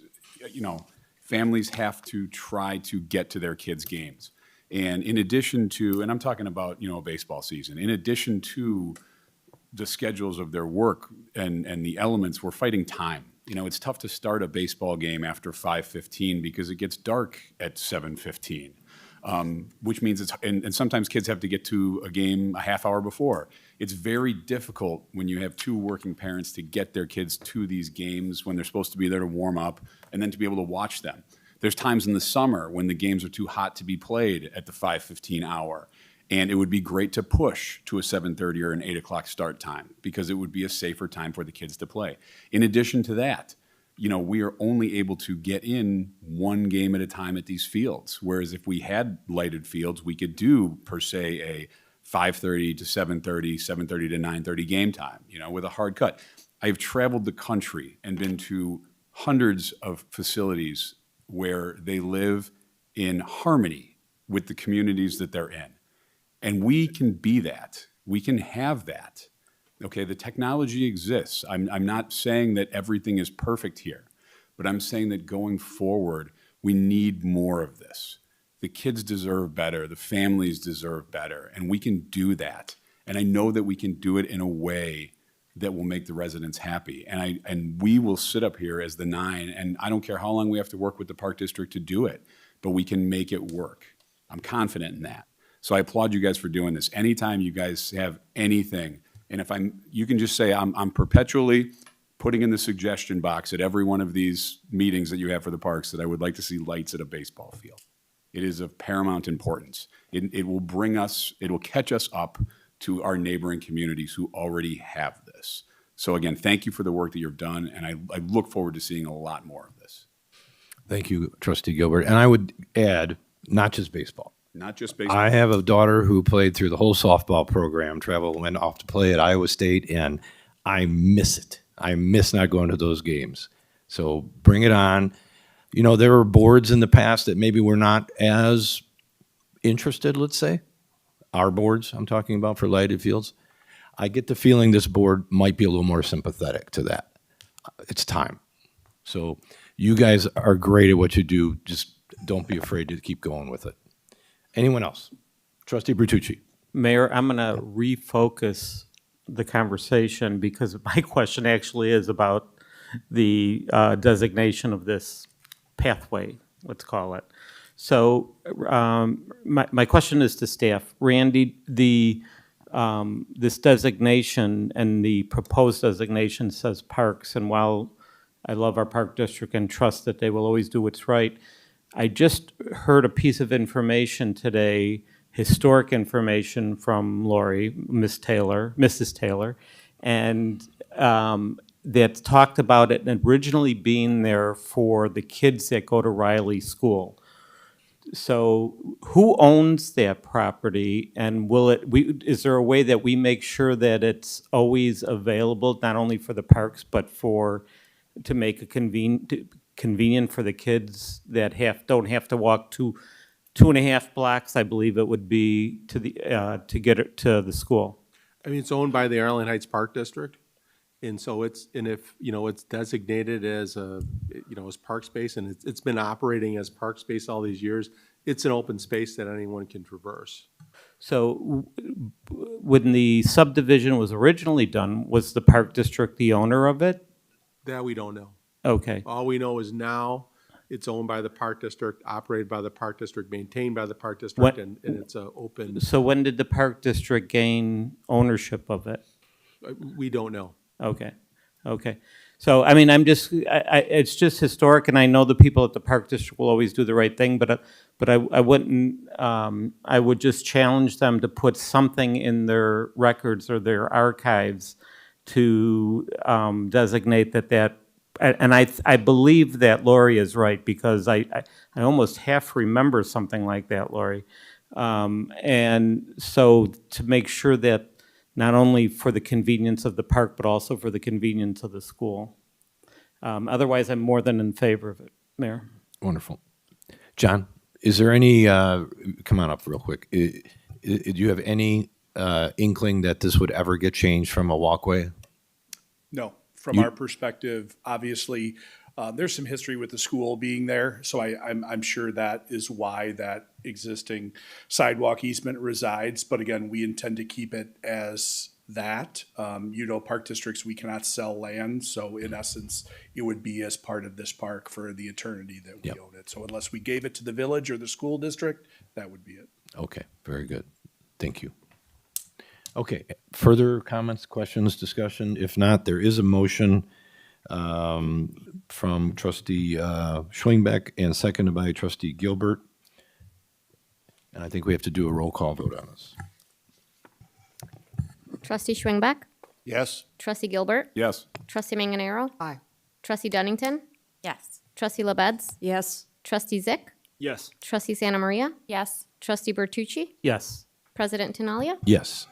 families have to try to get to their kids' games. And in addition to, and I'm talking about, a baseball season, in addition to the schedules of their work and the elements, we're fighting time. It's tough to start a baseball game after 5:15 because it gets dark at 7:15, which means and sometimes kids have to get to a game a half hour before. It's very difficult when you have two working parents to get their kids to these games when they're supposed to be there to warm up and then to be able to watch them. There's times in the summer when the games are too hot to be played at the 5:15 hour. And it would be great to push to a 7:30 or an 8 o'clock start time because it would be a safer time for the kids to play. In addition to that, we are only able to get in one game at a time at these fields. Whereas if we had lighted fields, we could do, per se, a 5:30 to 7:30, 7:30 to 9:30 game time, with a hard cut. I've traveled the country and been to hundreds of facilities where they live in harmony with the communities that they're in. And we can be that. We can have that. Okay, the technology exists. I'm not saying that everything is perfect here, but I'm saying that going forward, we need more of this. The kids deserve better. The families deserve better. And we can do that. And I know that we can do it in a way that will make the residents happy. And we will sit up here as the 9, and I don't care how long we have to work with the Park District to do it, but we can make it work. I'm confident in that. So I applaud you guys for doing this. Anytime you guys have anything, and you can just say, I'm perpetually putting in the suggestion box at every one of these meetings that you have for the parks that I would like to see lights at a baseball field. It is of paramount importance. It will bring us, it will catch us up to our neighboring communities who already have this. So again, thank you for the work that you've done, and I look forward to seeing a lot more of this. Thank you, Trustee Gilbert. And I would add, not just baseball. Not just baseball. I have a daughter who played through the whole softball program, went off to play at Iowa State, and I miss it. I miss not going to those games. So bring it on. You know, there were boards in the past that maybe were not as interested, let's say. Our boards, I'm talking about for lighted fields. I get the feeling this board might be a little more sympathetic to that. It's time. So you guys are great at what you do. Just don't be afraid to keep going with it. Anyone else? Trustee Bertucci. Mayor, I'm going to refocus the conversation because my question actually is about the designation of this pathway, let's call it. So my question is to staff. Randy, this designation and the proposed designation says parks, and while I love our park district and trust that they will always do what's right, I just heard a piece of information today, historic information from Lori, Mrs. Taylor, and that talked about it originally being there for the kids that go to Riley School. So who owns that property, and is there a way that we make sure that it's always available, not only for the parks, but to make it convenient for the kids that don't have to walk 2.5 blocks, I believe it would be, to get it to the school? I mean, it's owned by the Arlington Heights Park District. And so it's designated as as park space, and it's been operating as park space all these years. It's an open space that anyone can traverse. So when the subdivision was originally done, was the park district the owner of it? That we don't know. Okay. All we know is now it's owned by the park district, operated by the park district, maintained by the park district, and it's open. So when did the park district gain ownership of it? We don't know. Okay. So, I mean, it's just historic, and I know the people at the Park District will always do the right thing, but I wouldn't, I would just challenge them to put something in their records or their archives to designate that, and I believe that Lori is right, because I almost half remember something like that, Lori. And so to make sure that not only for the convenience of the park, but also for the convenience of the school. Otherwise, I'm more than in favor of it, Mayor. Wonderful. John, is there any, come on up real quick. Do you have any inkling that this would ever get changed from a walkway? No. From our perspective, obviously, there's some history with the school being there, so I'm sure that is why that existing sidewalk easement resides. But again, we intend to keep it as that. Park districts, we cannot sell land, so in essence, it would be as part of this park for the eternity that we own it. So unless we gave it to the village or the school district, that would be it. Okay, very good. Thank you. Okay, further comments, questions, discussion? If not, there is a motion from Trustee Schwingbeck and seconded by Trustee Gilbert. And I think we have to do a roll call vote on this. Trustee Schwingbeck? Yes. Trustee Gilbert? Yes. Trustee Manganaro? Aye. Trustee Dunnington? Yes. Trustee LaBedz? Yes. Trustee Zyck? Yes. Trustee Santa Maria? Yes. Trustee Bertucci? Yes. President Tinaglia? Yes.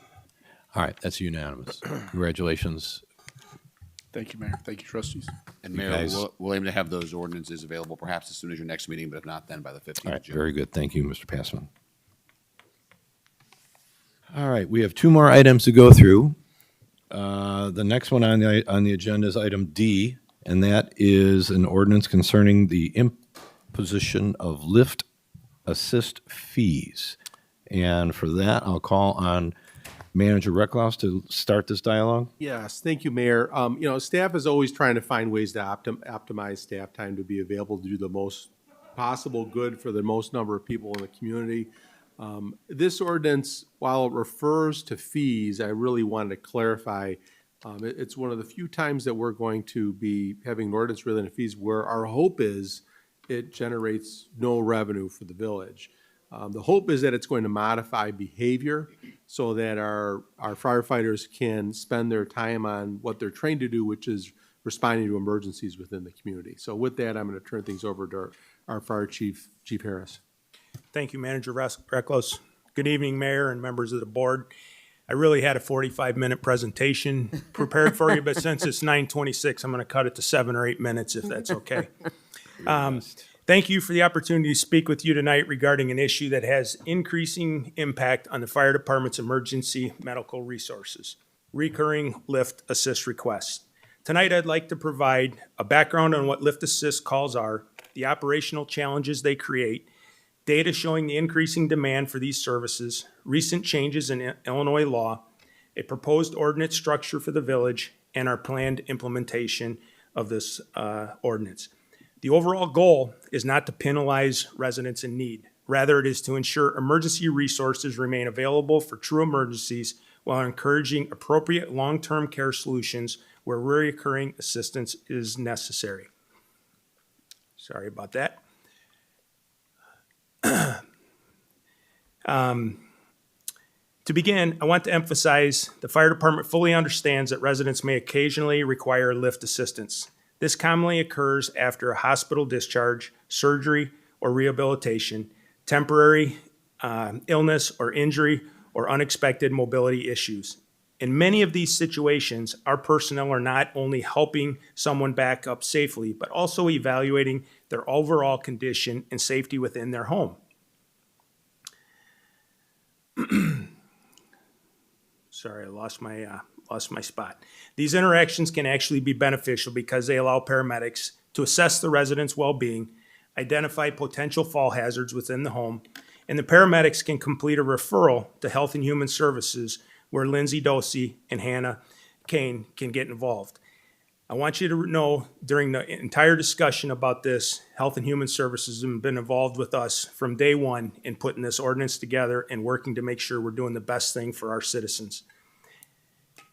All right, that's unanimous. Congratulations. Thank you, Mayor. Thank you, trustees. And You Mayor, guys- we'll aim to have those ordinances available perhaps as soon as your next meeting, but if not, then by the 15th All of right, June. very good. Thank you, Mr. Passman. All right, we have two more items to go through. The next one on the agenda is item D, and that is an ordinance concerning the imposition of lift assist fees. And for that, I'll call on Manager Recklouse to start this dialogue. Yes, thank you, Mayor. Staff is always trying to find ways to optimize staff time to be available to do the most possible good for the most number of people in the community. This ordinance, while it refers to fees, I really wanted to clarify, it's one of the few times that we're going to be having an ordinance related to fees where our hope is it generates no revenue for the village. The hope is that it's going to modify behavior so that our firefighters can spend their time on what they're trained to do, which is responding to emergencies within the community. So with that, I'm going to turn things over to our fire chief, Chief Harris. Thank you, Manager Recklos. Good evening, Mayor and members of the board. I really had a 45-minute presentation prepared for you, but since it's 9:26, I'm going to cut it to 7 or 8 minutes, if that's okay. Thank you for the opportunity to speak with you tonight regarding an issue that has increasing impact on the fire department's emergency medical resources, recurring lift assist requests. Tonight, I'd like to provide a background on what lift assist calls are, the operational challenges they create, data showing the increasing demand for these services, recent changes in Illinois law, a proposed ordinance structure for the village, and our planned implementation of this ordinance. The overall goal is not to penalize residents in need. Rather, it is to ensure emergency resources remain available for true emergencies while encouraging appropriate long-term care solutions where recurring assistance is necessary. Sorry about that. To begin, I want to emphasize the fire department fully understands that residents may occasionally require lift assistance. This commonly occurs after a hospital discharge, surgery, or rehabilitation, temporary illness or injury, or unexpected mobility issues. In many of these situations, our personnel are not only helping someone back up safely, but also evaluating their overall condition and safety within their home. Sorry, I lost my spot. These interactions can actually be beneficial because they allow paramedics to assess the resident's well-being, identify potential fall hazards within the home, and the paramedics can complete a referral to Health and Human Services where Lindsay Dosey and Hannah Kane can get involved. I want you to know during the entire discussion about this, Health and Human Services have been involved with us from day one in putting this ordinance together and working to make sure we're doing the best thing for our citizens.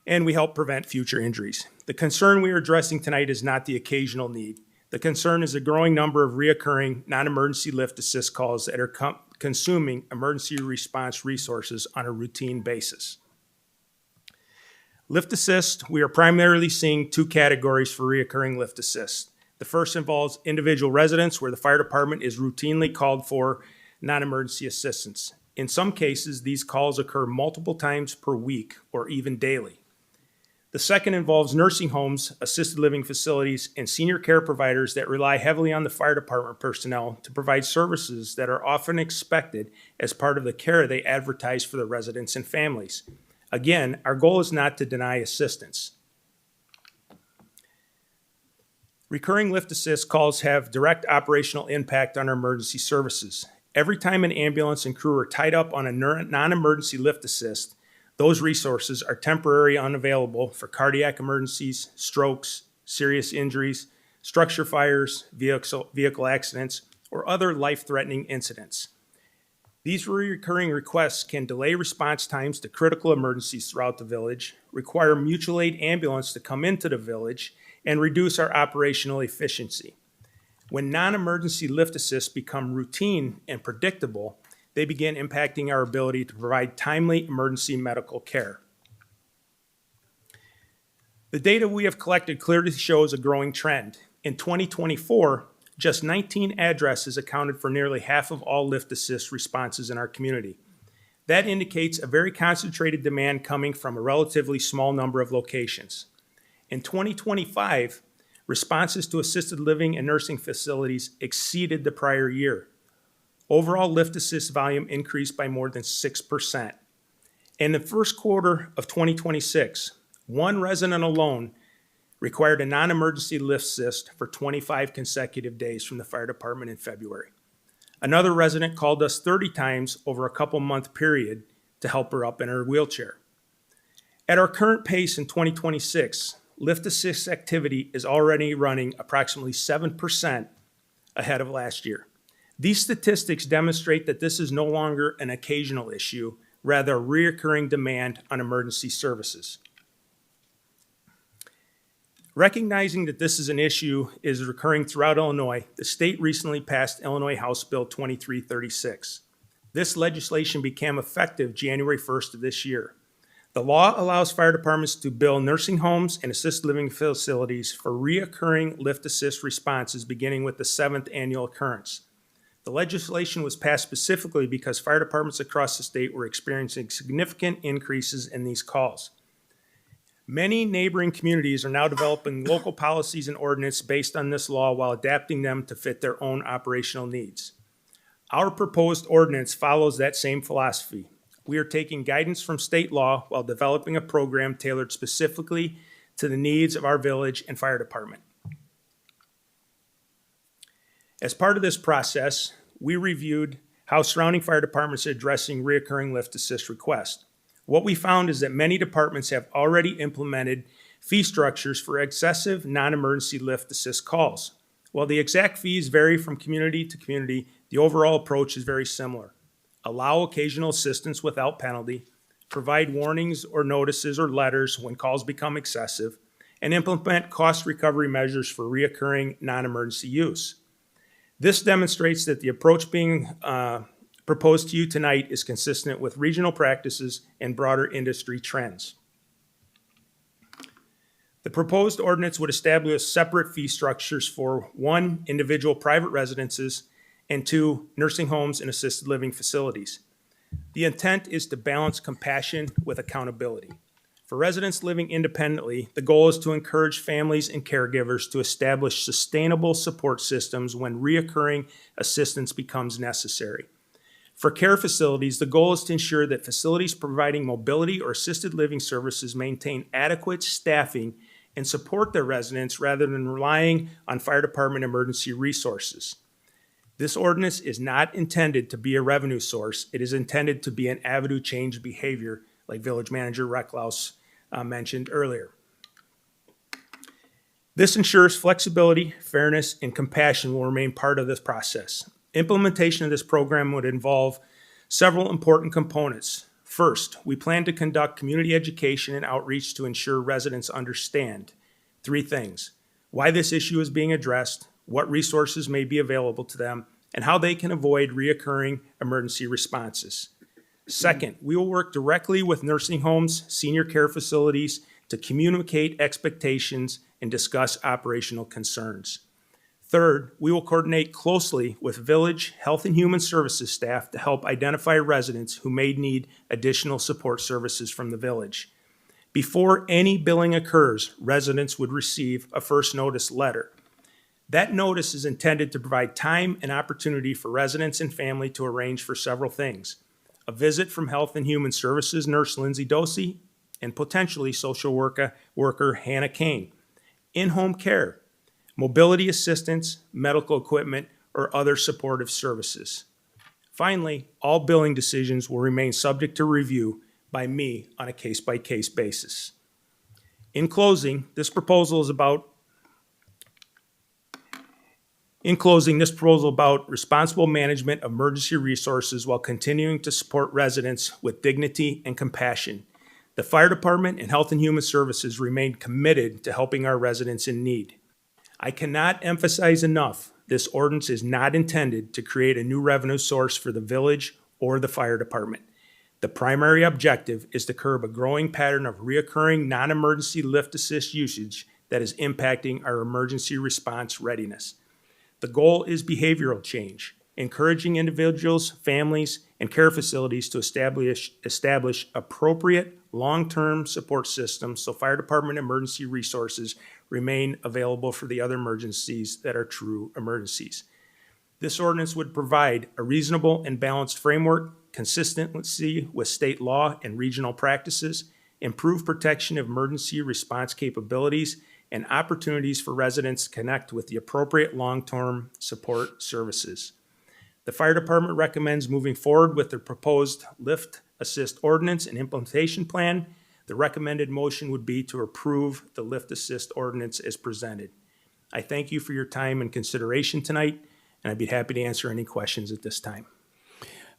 And we help prevent future injuries. The concern we are addressing tonight is not the occasional need. The concern is a growing number of reoccurring non-emergency lift assist calls that are consuming emergency response resources on a routine basis. Lift assist, we are primarily seeing two categories for reoccurring lift assist. The first involves individual residents where the fire department is routinely called for non-emergency assistance. In some cases, these calls occur multiple times per week or even daily. The second involves nursing homes, assisted living facilities, and senior care providers that rely heavily on the fire department personnel to provide services that are often expected as part of the care they advertise for the residents and families. Again, our goal is not to deny assistance. Recurring lift assist calls have direct operational impact on our emergency services. Every time an ambulance and crew are tied up on a non-emergency lift assist, those resources are temporarily unavailable for cardiac emergencies, strokes, serious injuries, structure fires, vehicle accidents, or other life-threatening incidents. These recurring requests can delay response times to critical emergencies throughout the village, require mutual aid ambulance to come into the village, and reduce our operational efficiency. When non-emergency lift assists become routine and predictable, they begin impacting our ability to provide timely emergency medical care. The data we have collected clearly shows a growing trend. In 2024, just 19 addresses accounted for nearly half of all lift assist responses in our community. That indicates a very concentrated demand coming from a relatively small number of locations. In 2025, responses to assisted living and nursing facilities exceeded the prior year. Overall lift assist volume increased by more than 6%. In the first quarter of 2026, one resident alone required a non-emergency lift assist for 25 consecutive days from the fire department in February. Another resident called us 30 times over a couple-month period to help her up in her wheelchair. At our current pace in 2026, lift assist activity is already running approximately 7% ahead of last year. These statistics demonstrate that this is no longer an occasional issue, rather a recurring demand on emergency services. Recognizing that this is an issue is recurring throughout Illinois, the state recently passed Illinois House Bill 2336. This legislation became effective January 1st of this year. The law allows fire departments to bill nursing homes and assisted living facilities for reoccurring lift assist responses beginning with the 7th annual occurrence. The legislation was passed specifically because fire departments across the state were experiencing significant increases in these calls. Many neighboring communities are now developing local policies and ordinance based on this law while adapting them to fit their own operational needs. Our proposed ordinance follows that same philosophy. We are taking guidance from state law while developing a program tailored specifically to the needs of our village and fire department. As part of this process, we reviewed how surrounding fire departments are addressing reoccurring lift assist requests. What we found is that many departments have already implemented fee structures for excessive non-emergency lift assist calls. While the exact fees vary from community to community, the overall approach is very similar. Allow occasional assistance without penalty, provide warnings or notices or letters when calls become excessive, and implement cost recovery measures for reoccurring non-emergency use. This demonstrates that the approach being proposed to you tonight is consistent with regional practices and broader industry trends. The proposed ordinance would establish separate fee structures for 1, individual private residences, and 2, nursing homes and assisted living facilities. The intent is to balance compassion with accountability. For residents living independently, the goal is to encourage families and caregivers to establish sustainable support systems when reoccurring assistance becomes necessary. For care facilities, the goal is to ensure that facilities providing mobility or assisted living services maintain adequate staffing and support their residents rather than relying on fire department emergency resources. This ordinance is not intended to be a revenue source. It is intended to be an avenue to change behavior, like Village Manager Recklaus mentioned earlier. This ensures flexibility, fairness, and compassion will remain part of this process. Implementation of this program would involve several important components. First, we plan to conduct community education and outreach to ensure residents understand 3 things: why this issue is being addressed, what resources may be available to them, and how they can avoid reoccurring emergency responses. Second, we will work directly with nursing homes, senior care facilities to communicate expectations and discuss operational concerns. Third, we will coordinate closely with Village Health and Human Services staff to help identify residents who may need additional support services from the village. Before any billing occurs, residents would receive a first notice letter. That notice is intended to provide time and opportunity for residents and family to arrange for several things: a visit from Health and Human Services nurse Lindsay Dosey and potentially social worker Hannah Kane, in-home care, mobility assistance, medical equipment, or other supportive services. Finally, all billing decisions will remain subject to review by me on a case-by-case basis. In closing, this proposal is about responsible management of emergency resources while continuing to support residents with dignity and compassion. The Fire Department and Health and Human Services remain committed to helping our residents in need. I cannot emphasize enough, this ordinance is not intended to create a new revenue source for the village or the fire department. The primary objective is to curb a growing pattern of reoccurring non-emergency lift assist usage that is impacting our emergency response readiness. The goal is behavioral change, encouraging individuals, families, and care facilities to establish appropriate long-term support systems so fire department emergency resources remain available for the other emergencies that are true emergencies. This ordinance would provide a reasonable and balanced framework, consistency with state law and regional practices, improved protection of emergency response capabilities, and opportunities for residents to connect with the appropriate long-term support services. The fire department recommends moving forward with the proposed lift assist ordinance and implementation plan. The recommended motion would be to approve the lift assist ordinance as presented. I thank you for your time and consideration tonight, and I'd be happy to answer any questions at this time.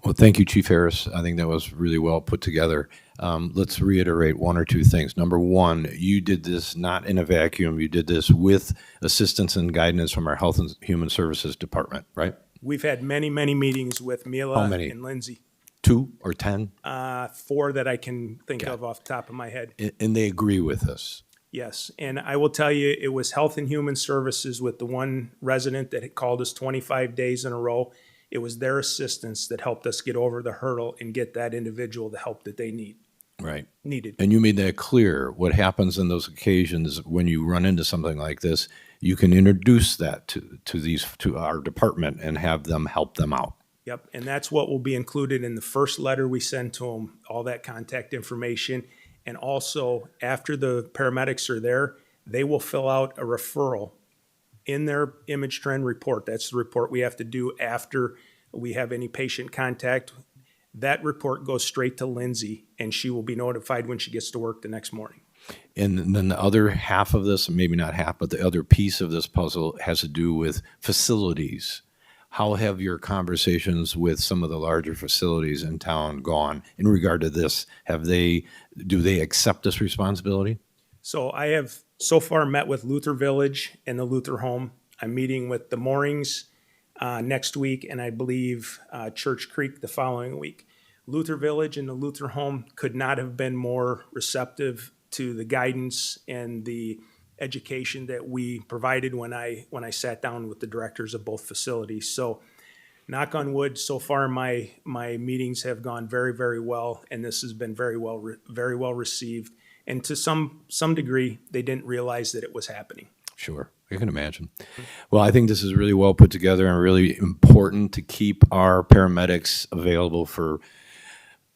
Well, thank you, Chief Harris. I think that was really well put together. Let's reiterate one or two things. Number one, you did this not in a vacuum. You did this with assistance and guidance from our Health and Human Services Department, right? We've had many, many meetings with Mila How many? and Lindsay. 2 or 10? 4 that I can think of off the top of my head. And they agree with us. Yes, and I will tell you, it was Health and Human Services with the one resident that had called us 25 days in a row. It was their assistance that helped us get over the hurdle and get that individual the help that they needed. And you made that clear. What happens in those occasions when you run into something like this, you can introduce that to our department and have them help them out. Yep, and that's what will be included in the first letter we send to them, all that contact information. And also, after the paramedics are there, they will fill out a referral in their image trend report. That's the report we have to do after we have any patient contact. That report goes straight to Lindsay, and she will be notified when she gets to work the next morning. And then the other half of this, maybe not half, but the other piece of this puzzle has to do with facilities. How have your conversations with some of the larger facilities in town gone in regard to this? Do they accept this responsibility? So I have so far met with Luther Village and the Luther Home. I'm meeting with the Moorings next week, and I believe Church Creek the following week. Luther Village and the Luther Home could not have been more receptive to the guidance and the education that we provided when I sat down with the directors of both facilities. So knock on wood, so far my meetings have gone very, very well, and this has been very well received. And to some degree, they didn't realize that it was happening. Sure, I can imagine. Well, I think this is really well put together and really important to keep our paramedics available for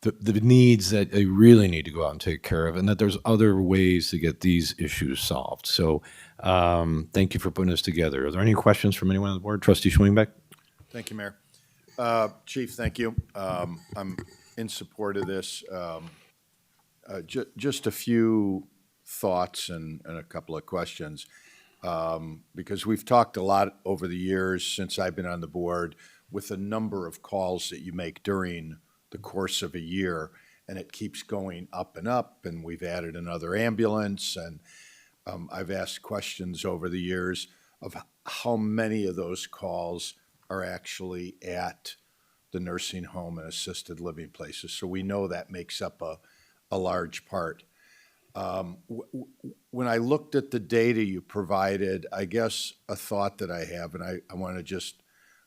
the needs that they really need to go out and take care of, and that there's other ways to get these issues solved. So thank you for putting this together. Are there any questions from anyone on the board? Trustee Schwingbeck? Thank you, Mayor. Chief, thank you. I'm in support of this. Just a few thoughts and a couple of questions. Because we've talked a lot over the years since I've been on the board with the number of calls that you make during the course of a year, and it keeps going up, and we've added another ambulance, and I've asked questions over the years of how many of those calls are actually at the nursing home and assisted living places. So we know that makes up a large part. When I looked at the data you provided, I guess a thought that I have, and I want to just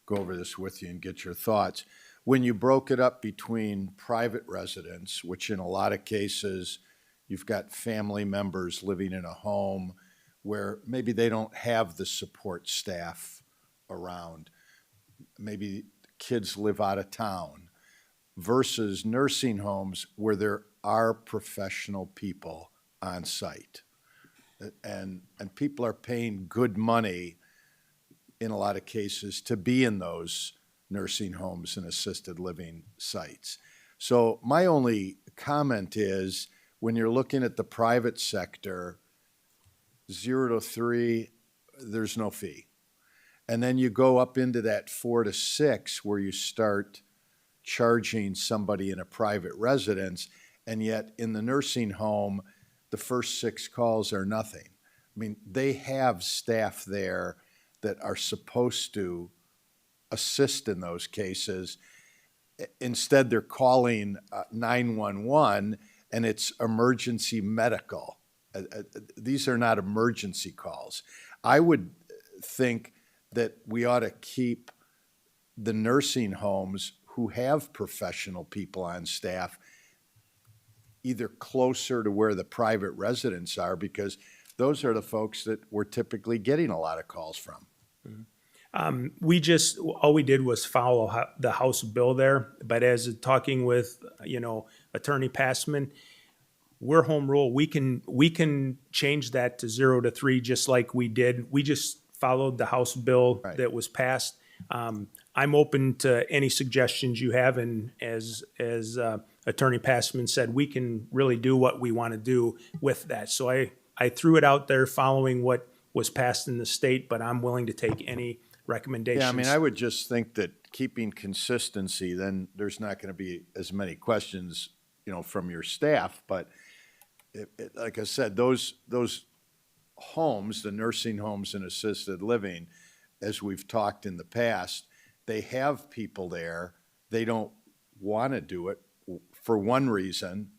go over this with you and get your thoughts. When you broke it up between private residents, which in a lot of cases, you've got family members living in a home where maybe they don't have the support staff around. Maybe kids live out of town, versus nursing homes where there are professional people on site. And people are paying good money in a lot of cases to be in those nursing homes and assisted living sites. So my only comment is, when you're looking at the private sector, 0 to 3, there's no fee. And then you go up into that 4 to 6 where you start charging somebody in a private residence, and yet in the nursing home, the first 6 calls are nothing. I mean, they have staff there that are supposed to assist in those cases. Instead, they're calling 911, and it's emergency medical. These are not emergency calls. I would think that we ought to keep the nursing homes who have professional people on staff either closer to where the private residents are, because those are the folks that we're typically getting a lot of calls from. All we did was follow the House bill there, but as talking with, Attorney Passman, we're home rule. We can change that to 0 to 3 just like we did. We just followed the House bill that was passed. I'm open to any suggestions you have, and as Attorney Passman said, we can really do what we want to do with that. So I threw it out there following what was passed in the state, but I'm willing to take any recommendations. Yeah, I mean, I would just think that keeping consistency, then there's not going to be as many questions, from your staff. But like I said, those homes, the nursing homes and assisted living, as we've talked in the past, they have people there. They don't want to do it for one reason.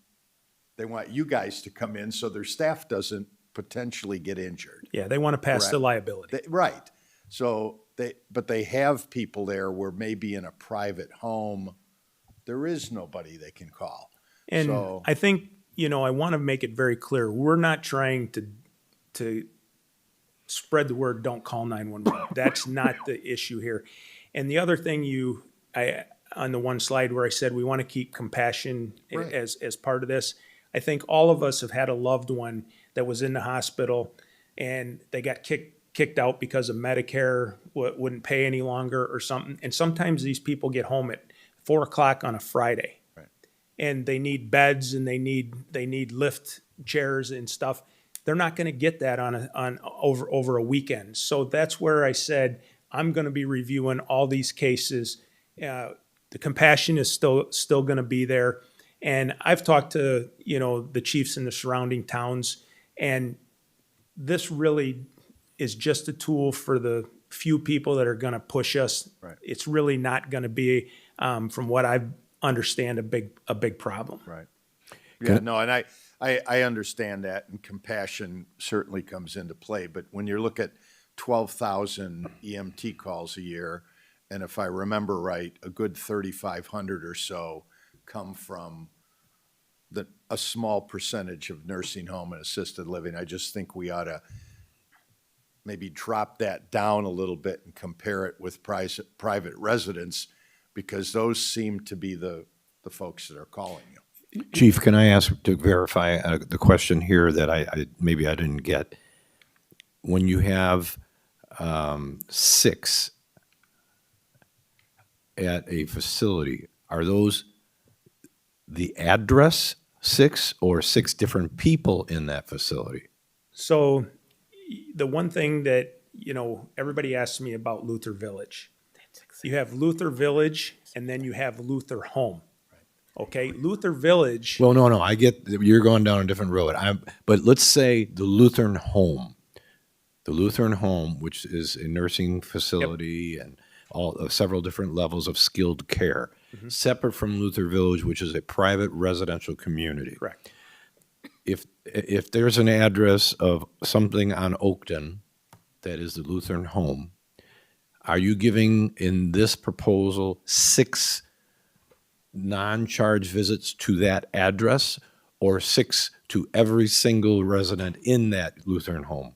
They want you guys to come in so their staff doesn't potentially get injured. Yeah, they want to pass the Correct. liability. Right. So but they have people there where maybe in a private home, there is nobody they can call. And So- I think, I want to make it very clear, we're not trying to spread the word, don't call 911. That's not the issue here. And the other thing on the one slide where I said we want to keep compassion Right. as part of this, I think all of us have had a loved one that was in the hospital and they got kicked out because of Medicare wouldn't pay any longer or something. And sometimes these people get home at 4:00 on a Friday. Right. And they need beds and they need lift chairs and stuff. They're not going to get that over a weekend. So that's where I said I'm going to be reviewing all these cases. The compassion is still going to be there. And I've talked to, the chiefs in the surrounding towns, and this really is just a tool for the few people that are going to push us. Right. It's really not going to be, from what I understand, a big problem. Right. Yeah, no, and I understand that, and compassion certainly comes into play. But when you look at 12,000 EMT calls a year, and if I remember right, a good 3,500 or so come from a small percentage of nursing home and assisted living, I just think we ought to maybe drop that down a little bit and compare it with private residents, because those seem to be the folks that are calling you. Chief, can I ask to verify the question here that I maybe I didn't get? When you have 6 at a facility, are those the address 6 or 6 different people in that facility? So the one thing that, everybody asks me about Luther Village. You have Luther Village and then you have Luther Home. Okay, Luther Village. Well, no, I get that you're going down a different road. But let's say the Lutheran Home, which is a nursing facility and several different levels of skilled care, separate from Luther Village, which is a private residential community. Correct. If there's an address of something on Oakton that is the Lutheran Home, are you giving in this proposal 6 non-charge visits to that address, or 6 to every single resident in that Lutheran Home?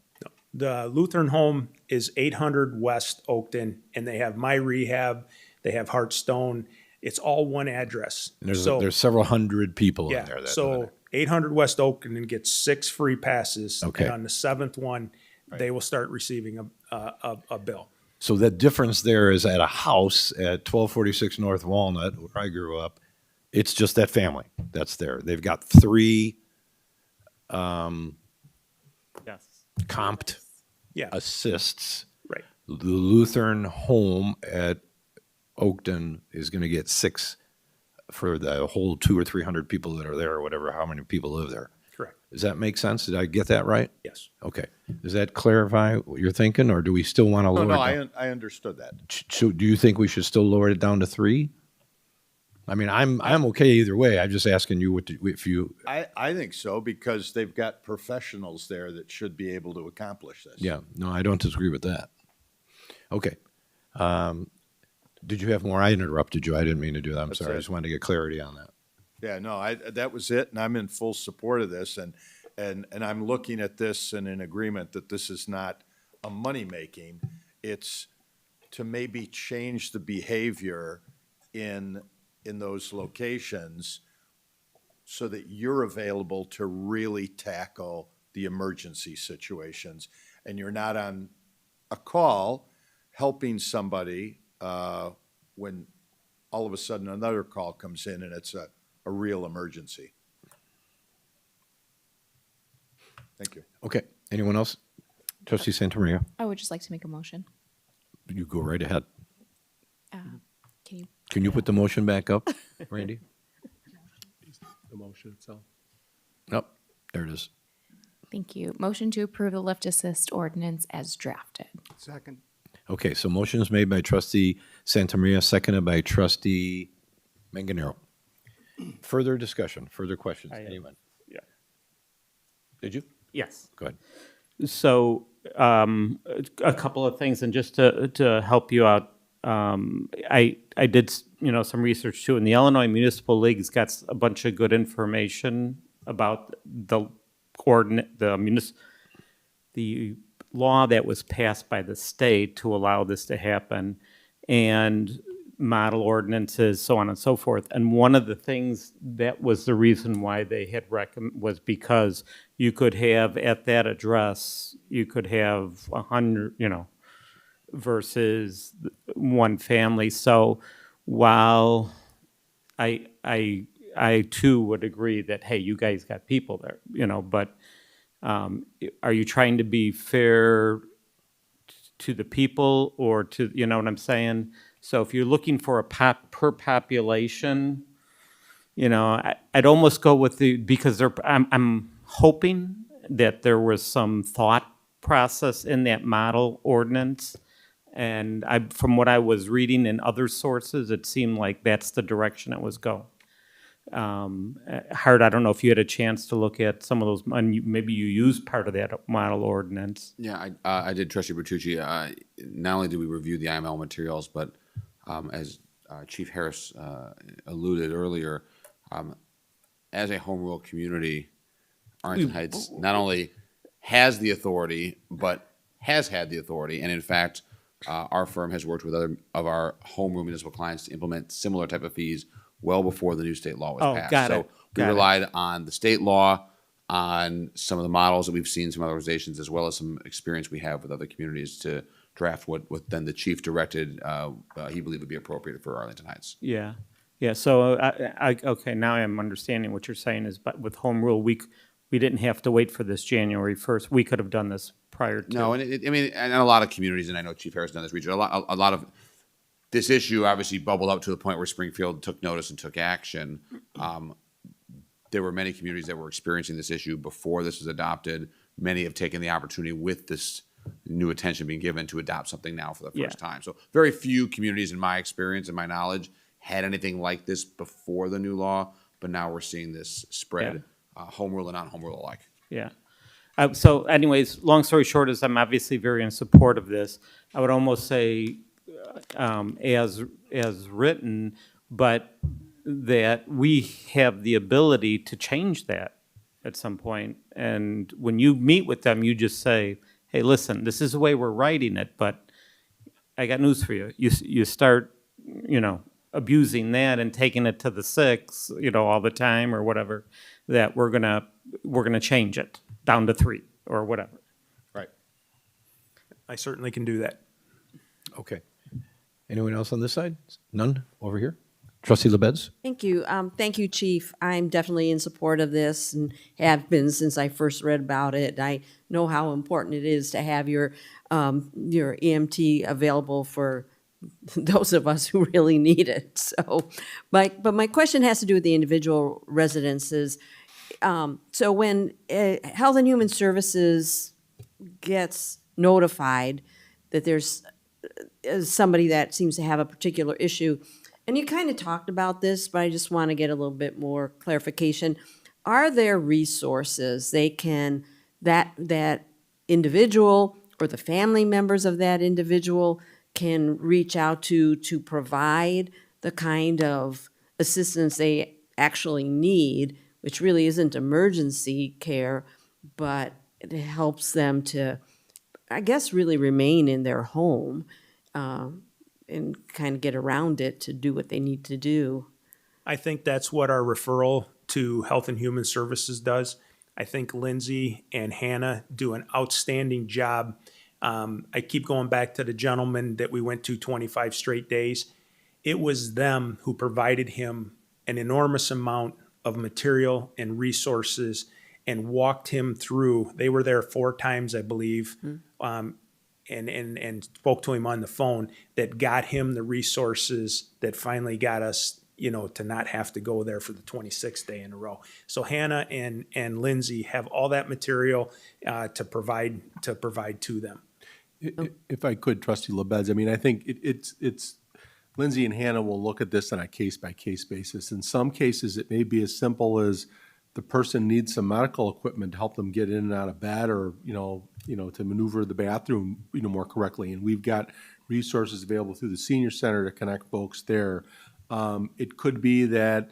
The Lutheran Home is 800 West Oakton, and they have My Rehab, they have Heartstone. It's all one address. And there's several hundred people Yeah, in there. so 800 West Oakton gets 6 free passes. Okay. And on the 7th one, they will start receiving a bill. So the difference there is at a house at 1246 North Walnut, where I grew up, it's just that family that's there. They've got 3 Yes. comped Yeah. assists. Right. The Lutheran Home at Oakton is going to get 6 for the whole 200 or 300 people that are there, or whatever, how many people live there. Correct. Does that make sense? Did I get that right? Yes. Okay. Does that clarify what you're thinking, or do we still want to lower No, it down? I understood that. So do you think we should still lower it down to 3? I mean, I'm okay either way. I'm just asking you if you. I think so, because they've got professionals there that should be able to accomplish this. Yeah, no, I don't disagree with that. Okay. Did you have more? I interrupted you. I didn't mean to do that. I'm That's sorry. I it. just wanted to get clarity on that. Yeah, no, that was it, and I'm in full support of this, and I'm looking at this and in agreement that this is not a money-making. It's to maybe change the behavior in those locations so that you're available to really tackle the emergency situations, and you're not on a call helping somebody when all of a sudden another call comes in and it's a real emergency. Thank you. Okay. Anyone else? Trustee Santamaria, I would just like to make a motion. you go right ahead. Can you put the motion back up, Randy? The motion itself. Nope, there it is. Thank you. Motion to approve the lift assist ordinance as drafted. Second. Okay, so motion is made by trustee Santamaria, seconded by trustee Manganaro. Further discussion, further questions, anyone? Yeah. Did you? Yes. Go ahead. So, a couple of things, and just to help you out, I did, some research too, and the Illinois Municipal League's got a bunch of good information about the the law that was passed by the state to allow this to happen, and model ordinances, so on and so forth. And one of the things that was the reason why they had was because you could have at that address, you could have 100, versus one family. So while I too would agree that, hey, you guys got people there, but are you trying to be fair to the people or to, you know what I'm saying? So if you're looking for a per population, I'd almost go with because I'm hoping that there was some thought process in that model ordinance. And from what I was reading in other sources, it seemed like that's the direction it was going. Hart, I don't know if you had a chance to look at some of those, and maybe you used part of that model ordinance. Yeah, I did, Trustee Bertucci. Not only did we review the IML materials, but as Chief Harris alluded earlier, as a home rule community, Arlington Heights not only has the authority, but has had the authority, and in fact, our firm has worked with other of our home rule municipal clients to implement similar type of fees well before the new state law was passed. Got it. We relied on the state law, on some of the models that we've seen from other organizations, as well as some experience we have with other communities to draft what then the chief directed he believed would be appropriate for Arlington Heights. Yeah. So okay, now I'm understanding what you're saying is, but with home rule, we didn't have to wait for this January 1st. We could have done this prior to. No, and a lot of communities, and I know Chief Harris done this region, a lot of this issue obviously bubbled up to the point where Springfield took notice and took action. There were many communities that were experiencing this issue before this was adopted. Many have taken the opportunity with this new attention being given to adopt something now for the first time. So very few communities, in my experience and my knowledge, had anything like this before the new law, but now we're seeing this spread, home rule and non-home rule alike. Yeah. So anyways, long story short is I'm obviously very in support of this. I would almost say as written, but that we have the ability to change that at some point. And when you meet with them, you just say, hey, listen, this is the way we're writing it, but I got news for you. You start, abusing that and taking it to the 6, all the time or whatever, that we're gonna change it down to 3 or whatever. Right. I certainly can do that. Okay. Anyone else on this side? None over here? Trustee LaBedz? Thank you. Thank you, Chief. I'm definitely in support of this and have been since I first read about it. I know how important it is to have your EMT available for those of us who really need it. So, but my question has to do with the individual residences. So when Health and Human Services gets notified that there's somebody that seems to have a particular issue, and you kind of talked about this, but I just want to get a little bit more clarification. Are there resources that individual or the family members of that individual can reach out to provide the kind of assistance they actually need, which really isn't emergency care, but it helps them to, I guess, really remain in their home and kind of get around it to do what they need to do? I think that's what our referral to Health and Human Services does. I think Lindsay and Hannah do an outstanding job. I keep going back to the gentleman that we went to 25 straight days. It was them who provided him an enormous amount of material and resources and walked him through. They were there 4 times, I believe, and spoke to him on the phone that got him the resources that finally got us, to not have to go there for the 26th day in a row. So Hannah and Lindsay have all that material to provide to them. If I could, Trustee LaBedz, I mean, I think it's Lindsay and Hannah will look at this on a case-by-case basis. In some cases, it may be as simple as the person needs some medical equipment to help them get in and out of bed, or, to maneuver the bathroom, more correctly. And we've got resources available through the senior center to connect folks there. It could be that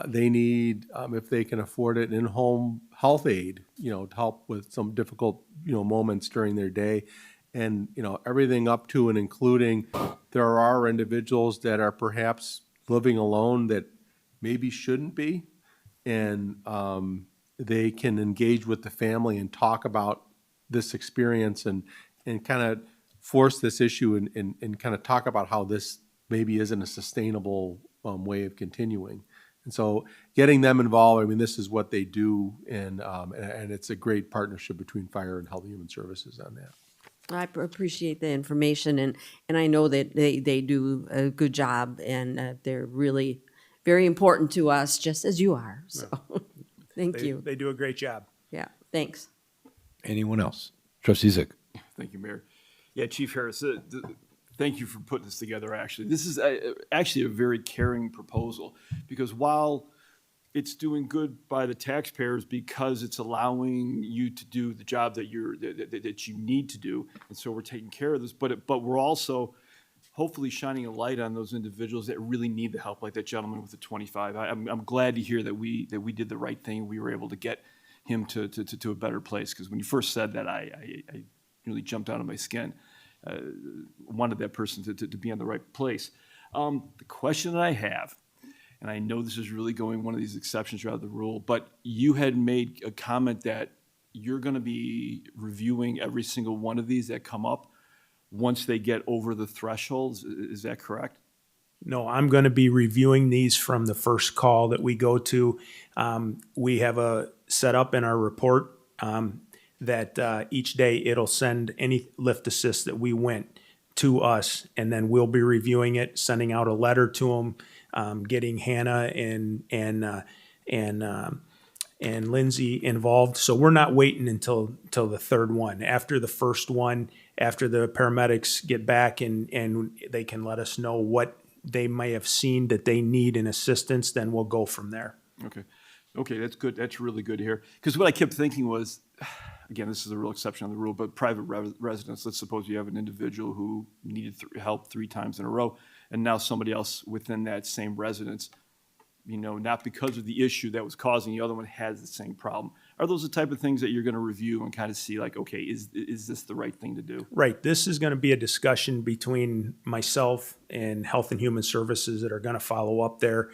they need, if they can afford it, an in-home health aide, to help with some difficult, moments during their day. And, everything up to and including, there are individuals that are perhaps living alone that maybe shouldn't be. And they can engage with the family and talk about this experience and kind of force this issue and kind of talk about how this maybe isn't a sustainable way of continuing. And so getting them involved, I mean, this is what they do, and it's a great partnership between Fire and Health and Human Services on that. I appreciate the information, and I know that they do a good job, and they're really very important to us, just as you are. So, thank you. They do a great job. Yeah, thanks. Anyone else? Trustee Zyck. Thank you, Mayor. Yeah, Chief Harris, thank you for putting this together, actually. This is actually a very caring proposal, because while it's doing good by the taxpayers because it's allowing you to do the job that that you need to do, and so we're taking care of this, but we're also hopefully shining a light on those individuals that really need the help, like that gentleman with the 25. I'm glad to hear that we did the right thing. We were able to get him to a better place, because when you first said that, I really jumped out of my skin. Wanted that person to be in the right place. The question that I have, and I know this is really going one of these exceptions rather than the rule, but you had made a comment that you're going to be reviewing every single one of these that come up once they get over the thresholds. Is that correct? No, I'm going to be reviewing these from the first call that we go to. We have a set up in our report that each day it'll send any lift assist that we went to us, and then we'll be reviewing it, sending out a letter to them, getting Hannah and Lindsay involved. So we're not waiting until the third one. After the first one, after the paramedics get back and they can let us know what they may have seen that they need in assistance, then we'll go from there. Okay, that's good. That's really good to hear. Because what I kept thinking was, again, this is a real exception on the rule, but private residence, let's suppose you have an individual who needed help 3 times in a row, and now somebody else within that same residence, not because of the issue that was causing the other one, has the same problem. Are those the type of things that you're going to review and kind of see, like, okay, is this the right thing to do? Right. This is going to be a discussion between myself and Health and Human Services that are going to follow up there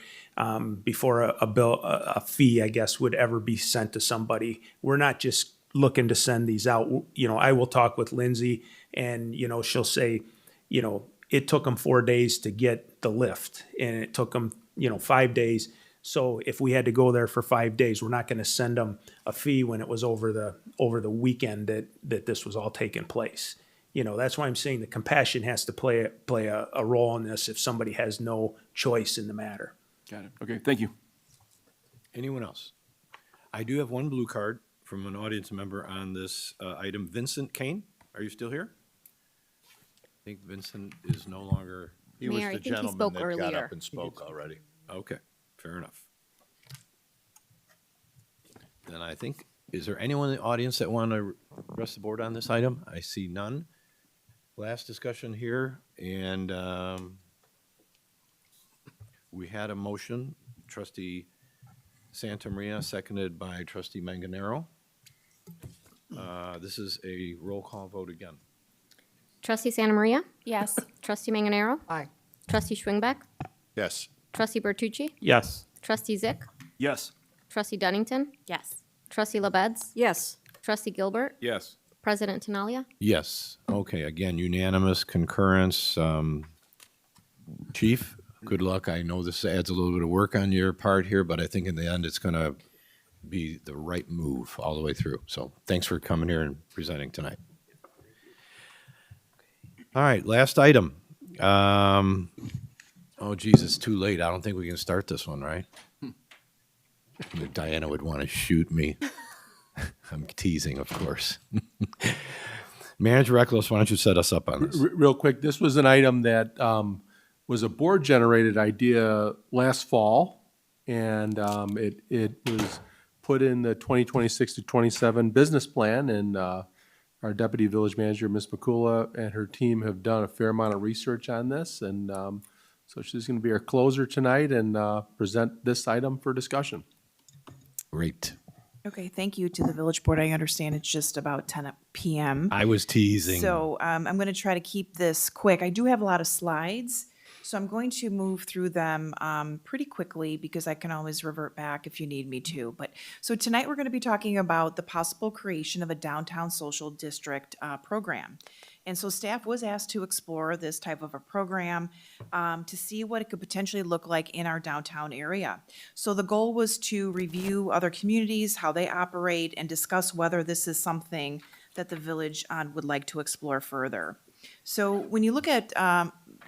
before a fee, I guess, would ever be sent to somebody. We're not just looking to send these out. I will talk with Lindsay, and, she'll say, it took them 4 days to get the lift, and it took them, 5 days. So if we had to go there for 5 days, we're not going to send them a fee when it was over the weekend that this was all taking place. That's why I'm saying the compassion has to play a role in this if somebody has no choice in the matter. Got it. Okay, thank you. Anyone else? I do have one blue card from an audience member on this item. Vincent Kane, are you still here? I think Vincent is no longer. He was the gentleman that got up and spoke already. Okay, fair enough. Then I think, is there anyone in the audience that want to address the board on this item? I see none. Last discussion here, and we had a motion, Trustee Santamaria, seconded by Trustee Manganaro. This is a roll call vote again. Trustee Santamaria? Yes. Trustee Manganaro? Aye. Trustee Schwingbeck? Yes. Trustee Bertucci? Yes. Trustee Zyck? Yes. Trustee Dunnington? Yes. Trustee LaBedz? Yes. Trustee Gilbert? Yes. President Tinaglia? Yes. Okay, again, unanimous concurrence. Chief, good luck. I know this adds a little bit of work on your part here, but I think in the end, it's going to be the right move all the way through. So thanks for coming here and presenting tonight. All right, last item. Oh, geez, it's too late. I don't think we can start this one, right? Diana would want to shoot me. I'm teasing, of course. Manager Recklos, why don't you set us up on this? Real quick, this was an item that was a board-generated idea last fall, and it was put in the 2026 to 27 business plan, and our deputy village manager, Ms. McCullough, and her team have done a fair amount of research on this, and so she's going to be our closer tonight and present this item for discussion. Great. Okay, thank you to the village board. I understand it's just about 10 p.m. I was teasing. So I'm going to try to keep this quick. I do have a lot of slides, so I'm going to move through them pretty quickly because I can always revert back if you need me to. But so tonight we're going to be talking about the possible creation of a downtown social district program. And so staff was asked to explore this type of a program to see what it could potentially look like in our downtown area. So the goal was to review other communities, how they operate, and discuss whether this is something that the village would like to explore further. So when you look at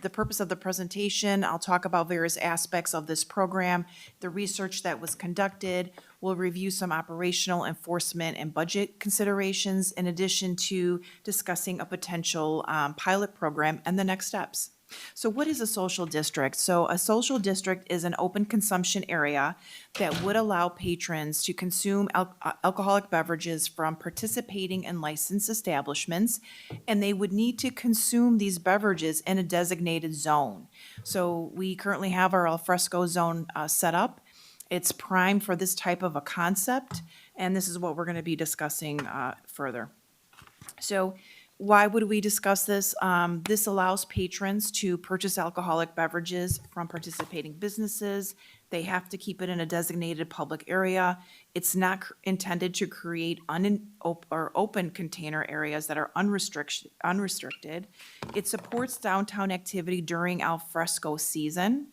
the purpose of the presentation, I'll talk about various aspects of this program, the research that was conducted. We'll review some operational, enforcement, and budget considerations, in addition to discussing a potential pilot program and the next steps. So what is a social district? So a social district is an open consumption area that would allow patrons to consume alcoholic beverages from participating in licensed establishments, and they would need to consume these beverages in a designated zone. So we currently have our alfresco zone set up. It's prime for this type of a concept, and this is what we're going to be discussing further. So why would we discuss this? This allows patrons to purchase alcoholic beverages from participating businesses. They have to keep it in a designated public area. It's not intended to create open container areas that are unrestricted. It supports downtown activity during alfresco season.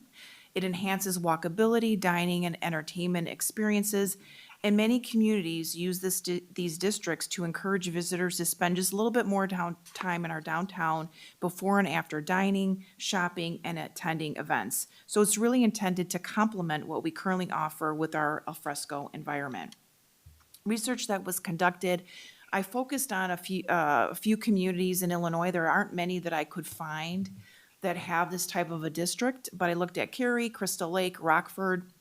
It enhances walkability, dining, and entertainment experiences. And many communities use these districts to encourage visitors to spend just a little bit more time in our downtown before and after dining, shopping, and attending events. So it's really intended to complement what we currently offer with our alfresco environment. Research that was conducted, I focused on a few communities in Illinois. There aren't many that I could find that have this type of a district, but I looked at Cary, Crystal Lake, Rockford,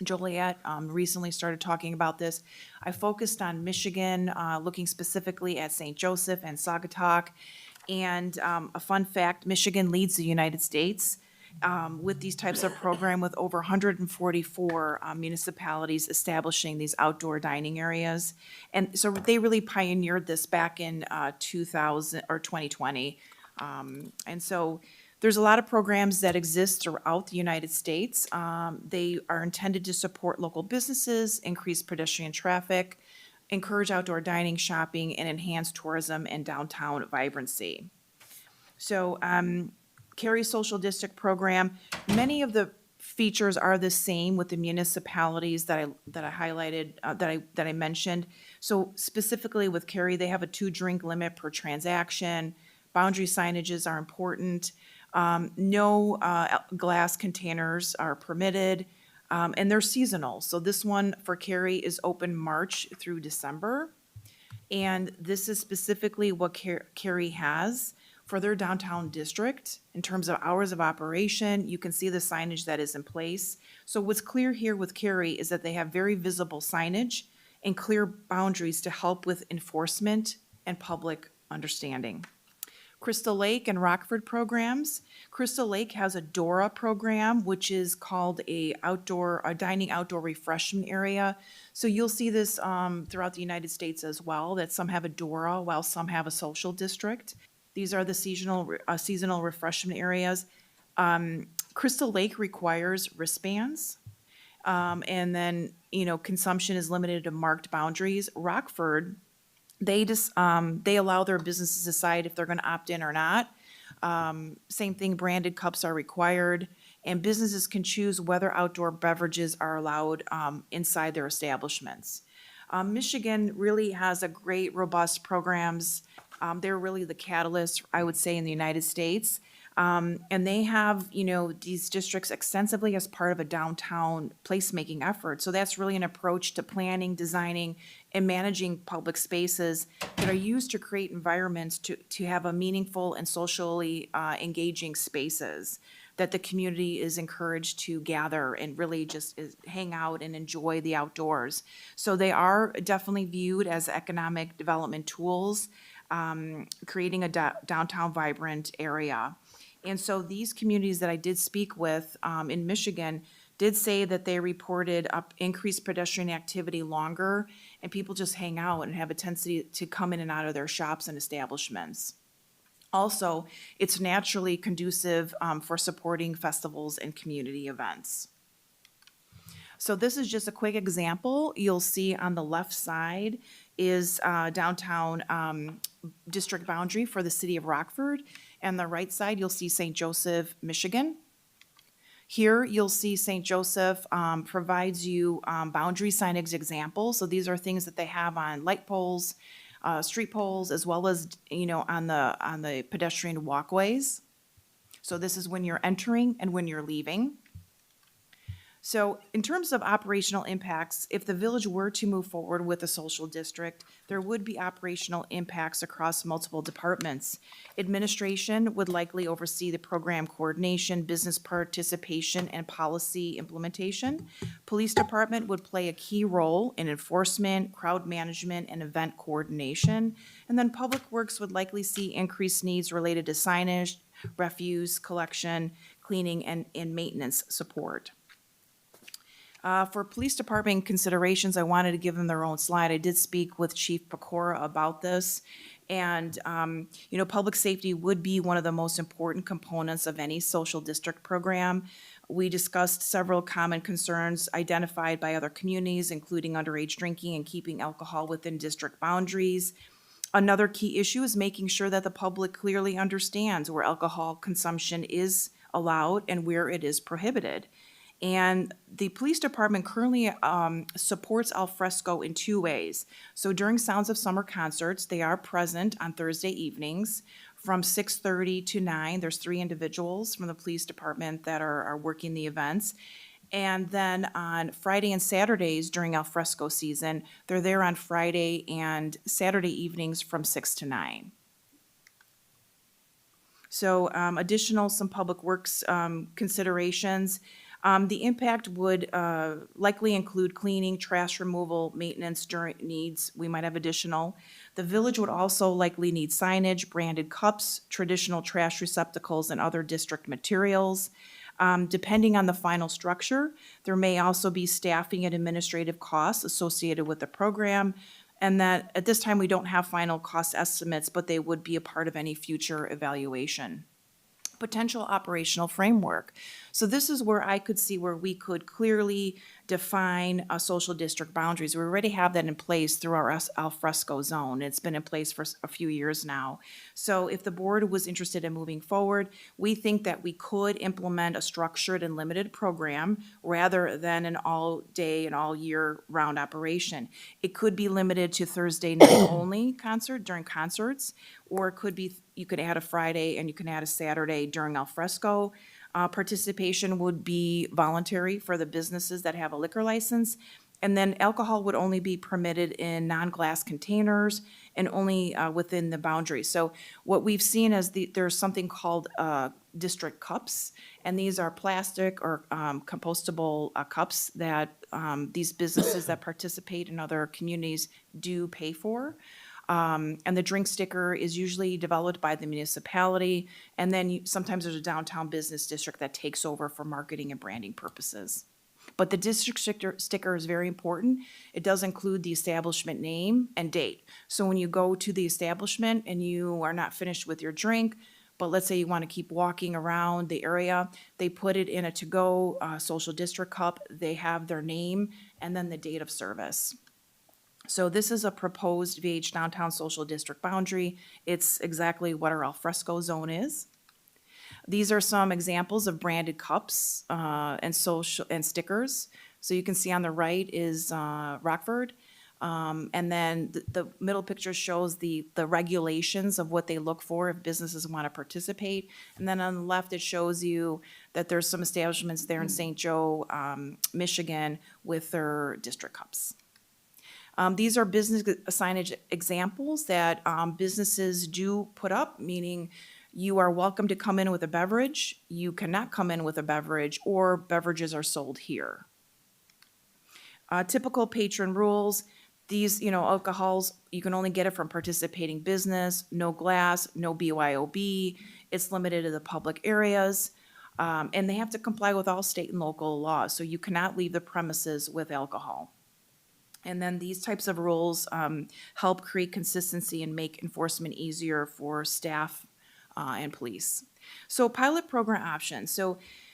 Joliet recently started talking about this. I focused on Michigan, looking specifically at St. Joseph and Saugatuck. And a fun fact, Michigan leads the United States with these types of program, with over 144 municipalities establishing these outdoor dining areas. And so they really pioneered this back in 2020. And so there's a lot of programs that exist throughout the United States. They are intended to support local businesses, increase pedestrian traffic, encourage outdoor dining, shopping, and enhance tourism and downtown vibrancy. So Cary Social District Program, many of the features are the same with the municipalities that I highlighted, that I mentioned. So specifically with Cary, they have a 2-drink limit per transaction. Boundary signages are important. No glass containers are permitted, and they're seasonal. So this one for Cary is open March through December. And this is specifically what Cary has for their downtown district in terms of hours of operation. You can see the signage that is in place. So what's clear here with Cary is that they have very visible signage and clear boundaries to help with enforcement and public understanding. Crystal Lake and Rockford programs. Crystal Lake has a DORA program, which is called a dining outdoor refreshment area. So you'll see this throughout the United States as well, that some have a DORA while some have a social district. These are the seasonal refreshment areas. Crystal Lake requires wristbands. And then, consumption is limited to marked boundaries. Rockford, they allow their businesses to decide if they're going to opt in or not. Same thing, branded cups are required, and businesses can choose whether outdoor beverages are allowed inside their establishments. Michigan really has a great, robust programs They're really the catalyst, I would say, in the United States. And they have, these districts extensively as part of a downtown placemaking effort. So that's really an approach to planning, designing, and managing public spaces that are used to create environments to have a meaningful and socially engaging spaces that the community is encouraged to gather and really just hang out and enjoy the outdoors. So they are definitely viewed as economic development tools, creating a downtown vibrant area. And so these communities that I did speak with in Michigan did say that they reported increased pedestrian activity longer, and people just hang out and have a tendency to come in and out of their shops and establishments. Also, it's naturally conducive for supporting festivals and community events. So this is just a quick example. You'll see on the left side is downtown district boundary for the city of Rockford. And the right side, you'll see St. Joseph, Michigan. Here, you'll see St. Joseph provides you boundary signage examples. So these are things that they have on light poles, street poles, as well as, on the pedestrian walkways. So this is when you're entering and when you're leaving. So in terms of operational impacts, if the village were to move forward with a social district, there would be operational impacts across multiple departments. Administration would likely oversee the program coordination, business participation, and policy implementation. Police department would play a key role in enforcement, crowd management, and event coordination. And then public works would likely see increased needs related to signage, refuse collection, cleaning, and maintenance support. For police department considerations, I wanted to give them their own slide. I did speak with Chief Pecora about this. And, public safety would be one of the most important components of any social district program. We discussed several common concerns identified by other communities, including underage drinking and keeping alcohol within district boundaries. Another key issue is making sure that the public clearly understands where alcohol consumption is allowed and where it is prohibited. And the police department currently supports al fresco in two ways. So during Sounds of Summer concerts, they are present on Thursday evenings from 6:30 to 9. There's 3 individuals from the police department that are working the events. And then on Friday and Saturdays during al fresco season, they're there on Friday and Saturday evenings from 6 to 9. So some public works considerations. The impact would likely include cleaning, trash removal, maintenance during needs. We might have additional. The village would also likely need signage, branded cups, traditional trash receptacles, and other district materials. Depending on the final structure, there may also be staffing and administrative costs associated with the program. And that at this time, we don't have final cost estimates, but they would be a part of any future evaluation. Potential operational framework. So this is where I could see where we could clearly define social district boundaries. We already have that in place through our al fresco zone. It's been in place for a few years now. So if the board was interested in moving forward, we think that we could implement a structured and limited program rather than an all-day and all-year-round operation. It could be limited to Thursday night only during concerts, or it could be, you could add a Friday and you can add a Saturday during al fresco. Participation would be voluntary for the businesses that have a liquor license. And then alcohol would only be permitted in non-glass containers and only within the boundaries. So what we've seen is there's something called district cups, and these are plastic or compostable cups that these businesses that participate in other communities do pay for. And the drink sticker is usually developed by the municipality, and then sometimes there's a downtown business district that takes over for marketing and branding purposes. But the district sticker is very important. It does include the establishment name and date. So when you go to the establishment and you are not finished with your drink, but let's say you want to keep walking around the area, they put it in a to-go social district cup. They have their name and then the date of service. So this is a proposed VH downtown social district boundary. It's exactly what our al fresco zone is. These are some examples of branded cups and stickers. So you can see on the right is Rockford. And then the middle picture shows the regulations of what they look for if businesses want to participate. And then on the left, it shows you that there's some establishments there in St. Joe, Michigan, with their district cups. These are business signage examples that businesses do put up, meaning you are welcome to come in with a beverage, you cannot come in with a beverage, or beverages are sold here. Typical patron rules. These, alcohols, you can only get it from participating business, no glass, no BYOB, it's limited to the public areas, and they have to comply with all state and local laws, so you cannot leave the premises with alcohol. And then these types of rules help create consistency and make enforcement easier for staff and police. So pilot program options.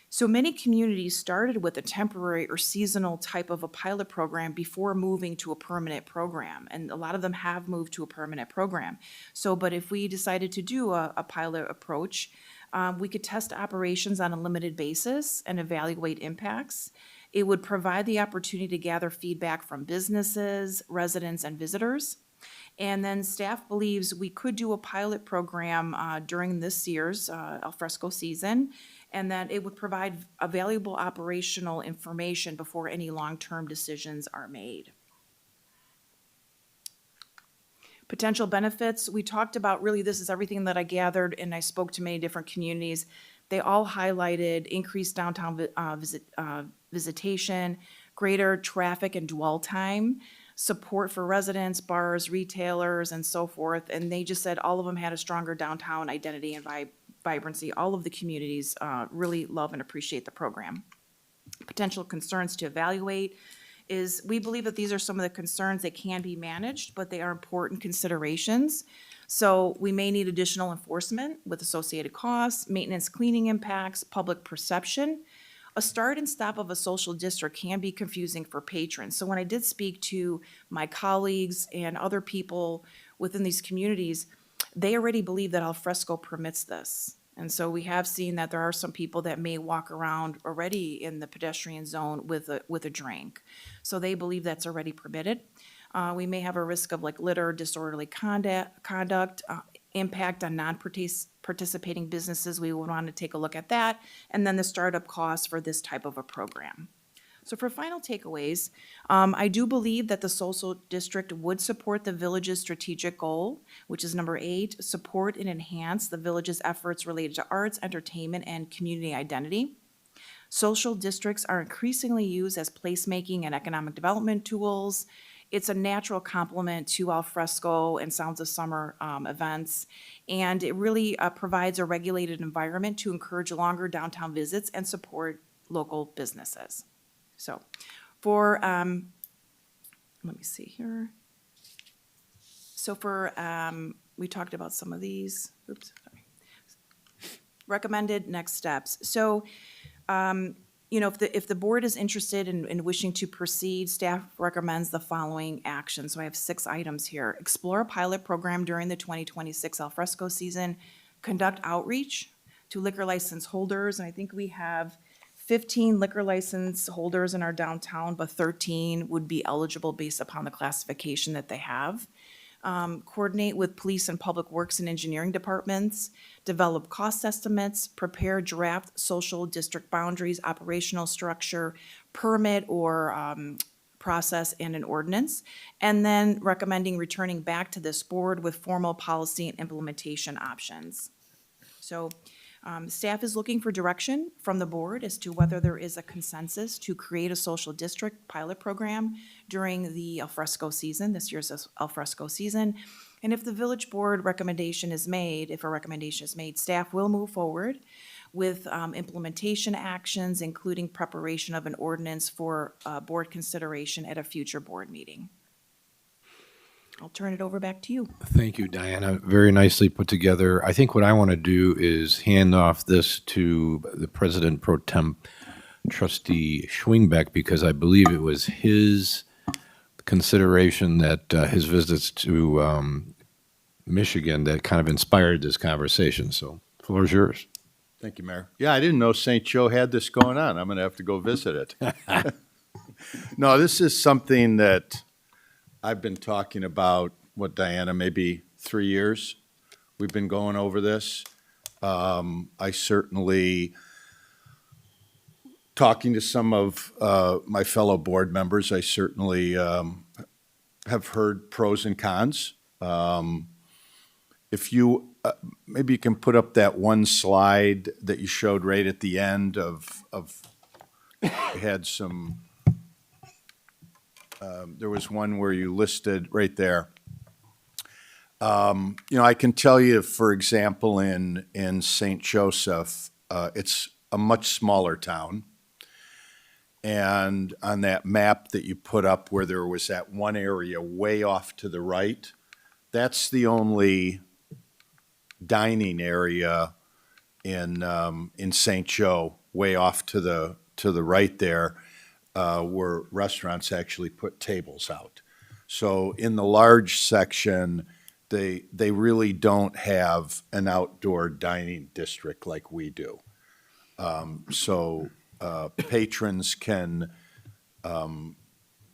So many communities started with a temporary or seasonal type of a pilot program before moving to a permanent program. And a lot of them have moved to a permanent program. But if we decided to do a pilot approach, we could test operations on a limited basis and evaluate impacts. It would provide the opportunity to gather feedback from businesses, residents, and visitors. And then staff believes we could do a pilot program during this year's alfresco season, and that it would provide a valuable operational information before any long-term decisions are made. Potential benefits, we talked about, really this is everything that I gathered, and I spoke to many different communities. They all highlighted increased downtown visitation, greater traffic and dwell time, support for residents, bars, retailers, and so forth. And they just said all of them had a stronger downtown identity and vibrancy. All of the communities really love and appreciate the program. Potential concerns to evaluate is we believe that these are some of the concerns that can be managed, but they are important considerations. So we may need additional enforcement with associated costs, maintenance, cleaning impacts, public perception. A start and stop of a social district can be confusing for patrons. So when I did speak to my colleagues and other people within these communities, they already believe that alfresco permits this. And so we have seen that there are some people that may walk around already in the pedestrian zone with a drink. So they believe that's already permitted. We may have a risk of like litter, disorderly conduct, impact on non-participating businesses. We would want to take a look at that. And then the startup costs for this type of a program. So for final takeaways, I do believe that the social district would support the village's strategic goal, which is number 8, support and enhance the village's efforts related to arts, entertainment, and community identity. Social districts are increasingly used as placemaking and economic development tools. It's a natural complement to alfresco and Sounds of Summer events, and it really provides a regulated environment to encourage longer downtown visits and support local businesses. So for, let me see here. So for, we talked about some of these, oops, sorry. Recommended next steps. So, if the board is interested in wishing to proceed, staff recommends the following actions. So I have 6 items here. Explore a pilot program during the 2026 alfresco season. Conduct outreach to liquor license holders, and I think we have 15 liquor license holders in our downtown, but 13 would be eligible based upon the classification that they have. Coordinate with police and public works and engineering departments, develop cost estimates, prepare draft social district boundaries, operational structure, permit or process, and an ordinance, and then recommending returning back to this board with formal policy and implementation options. So staff is looking for direction from the board as to whether there is a consensus to create a social district pilot program during the alfresco season, this year's alfresco season. And if the village board recommendation is made, if a recommendation is made, staff will move forward with implementation actions, including preparation of an ordinance for board consideration at a future board meeting. I'll turn it over back to you. Thank you, Diana. Very nicely put together. I think what I want to do is hand off this to the President Pro Tem Trustee Schwingbeck, because I believe it was his consideration that his visits to Michigan that kind of inspired this conversation. So the floor is yours. Thank you, Mayor. Yeah, I didn't know St. Joe had this going on. I'm going to have to go visit it. No, this is something that I've been talking about, what, Diana, maybe 3 years? We've been going over this. I certainly, talking to some of my fellow board members, I certainly have heard pros and cons. If you, maybe you can put up that one slide that you showed right at the end of had some, there was one where you listed right there. I can tell you, for example, in St. Joseph, it's a much smaller town. And on that map that you put up where there was that one area way off to the right, that's the only dining area in St. Joe, way off to the right there, where restaurants actually put tables out. So in the large section, they really don't have an outdoor dining district like we do. So patrons can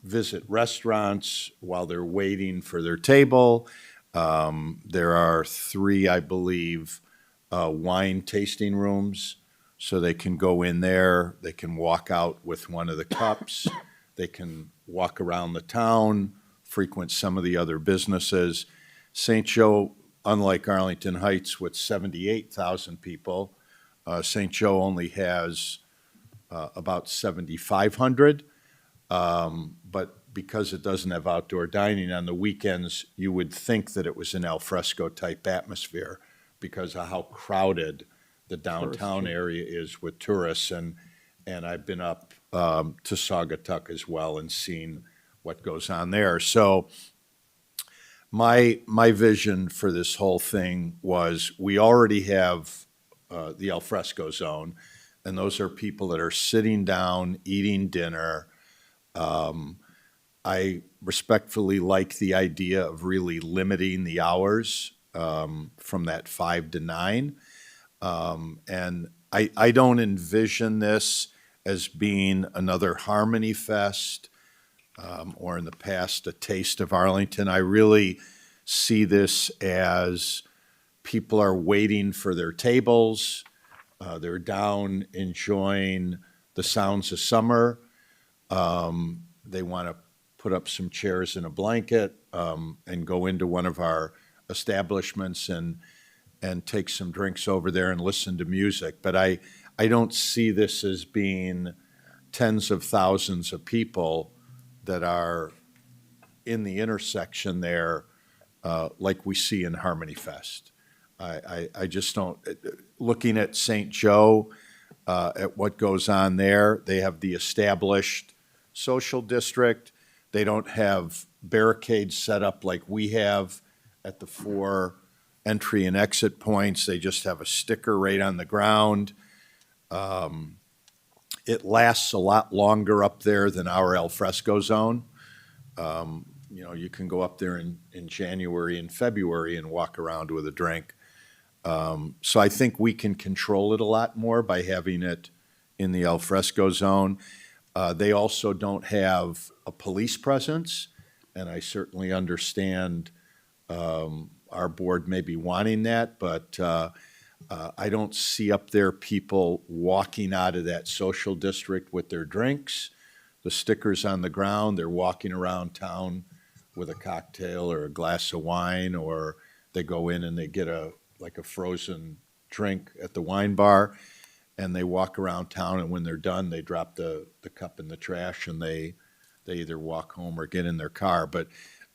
visit restaurants while they're waiting for their table. There are 3, I believe, wine tasting rooms, so they can go in there, they can walk out with one of the cups, they can walk around the town, frequent some of the other businesses. St. Joe, unlike Arlington Heights with 78,000 people, St. Joe only has about 7,500. But because it doesn't have outdoor dining on the weekends, you would think that it was an al fresco type atmosphere because of how crowded the downtown area is with tourists. And I've been up to Saugatuck as well and seen what goes on there. So my vision for this whole thing was we already have the al fresco zone, and those are people that are sitting down, eating dinner. I respectfully like the idea of really limiting the hours from that 5 to 9. And I don't envision this as being another Harmony Fest or in the past a Taste of Arlington. I really see this as people are waiting for their tables. They're down enjoying the sounds of summer. They want to put up some chairs and a blanket and go into one of our establishments and take some drinks over there and listen to music. But I don't see this as being tens of thousands of people that are in the intersection there like we see in Harmony Fest. I just don't, looking at St. Joe, at what goes on there, they have the established social district. They don't have barricades set up like we have at the 4 entry and exit points. They just have a sticker right on the ground. It lasts a lot longer up there than our al fresco zone. You can go up there in January and February and walk around with a drink. So I think we can control it a lot more by having it in the al fresco zone. They also don't have a police presence, and I certainly understand our board may be wanting that, but I don't see up there people walking out of that social district with their drinks, the stickers on the ground. They're walking around town with a cocktail or a glass of wine, or they go in and they get a frozen drink at the wine bar, and they walk around town, and when they're done, they drop the cup in the trash, and they either walk home or get in their car. But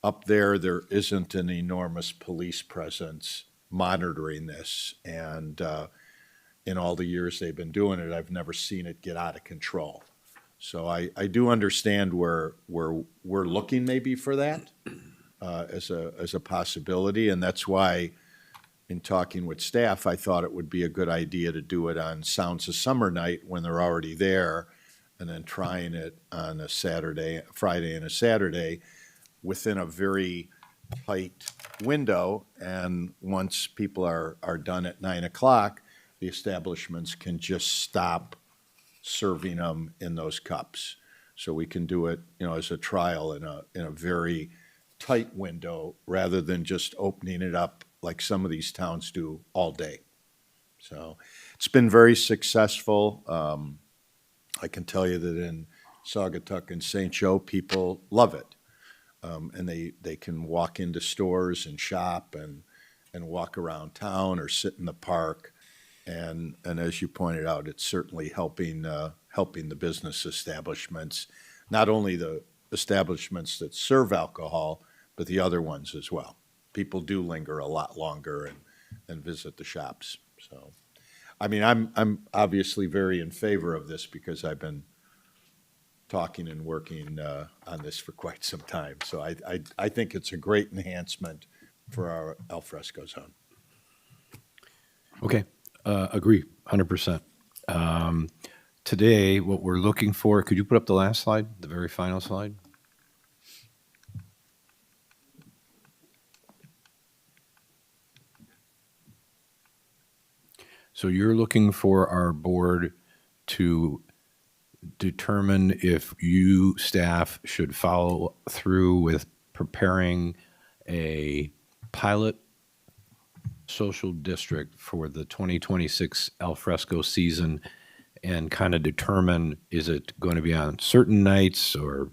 up there isn't an enormous police presence monitoring this, and in all the years they've been doing it, I've never seen it get out of control. So I do understand where we're looking maybe for that as a possibility, and that's why in talking with staff, I thought it would be a good idea to do it on Sounds of Summer night when they're already there, and then trying it on a Friday and a Saturday within a very tight window. And once people are done at 9 o'clock, the establishments can just stop serving them in those cups. So we can do it, as a trial in a very tight window rather than just opening it up like some of these towns do all day. So it's been very successful. I can tell you that in Saugatuck and St. Joe, people love it. And they can walk into stores and shop and walk around town or sit in the park. And as you pointed out, it's certainly helping the business establishments, not only the establishments that serve alcohol, but the other ones as well. People do linger a lot longer and visit the shops. So, I mean, I'm obviously very in favor of this because I've been talking and working on this for quite some time. So I think it's a great enhancement for our al fresco zone. Okay, agree, 100%. Today, what we're looking for, could you put up the last slide, the very final slide? So you're looking for our board to determine if you, staff, should follow through with preparing a pilot social district for the 2026 al fresco season and kind of determine, is it going to be on certain nights or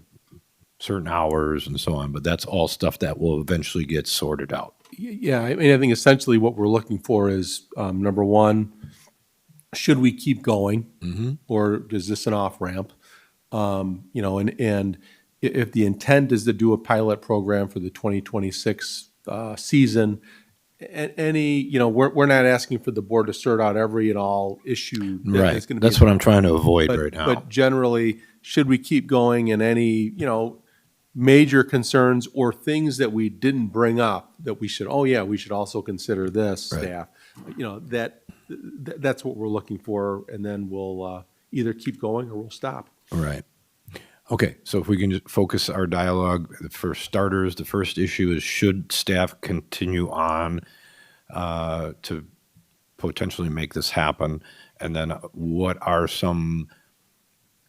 certain hours and so on, but that's all stuff that will eventually get sorted out. Yeah, I mean, I think essentially what we're looking for is, number one, should we keep going? Or is this an off-ramp? You know, and if the intent is to do a pilot program for the 2026 season, any, you know, we're not asking for the board to sort out every and all issue. Right, that's what I'm trying to avoid right now. But generally, should we keep going, and any, you know, major concerns or things that we didn't bring up that we should, oh yeah, we should also consider this, staff. You know, that's what we're looking for, and then we'll either keep going or we'll stop. Right. Okay, so if we can just focus our dialogue, for starters, the first issue is, should staff continue on to potentially make this happen? And then what are some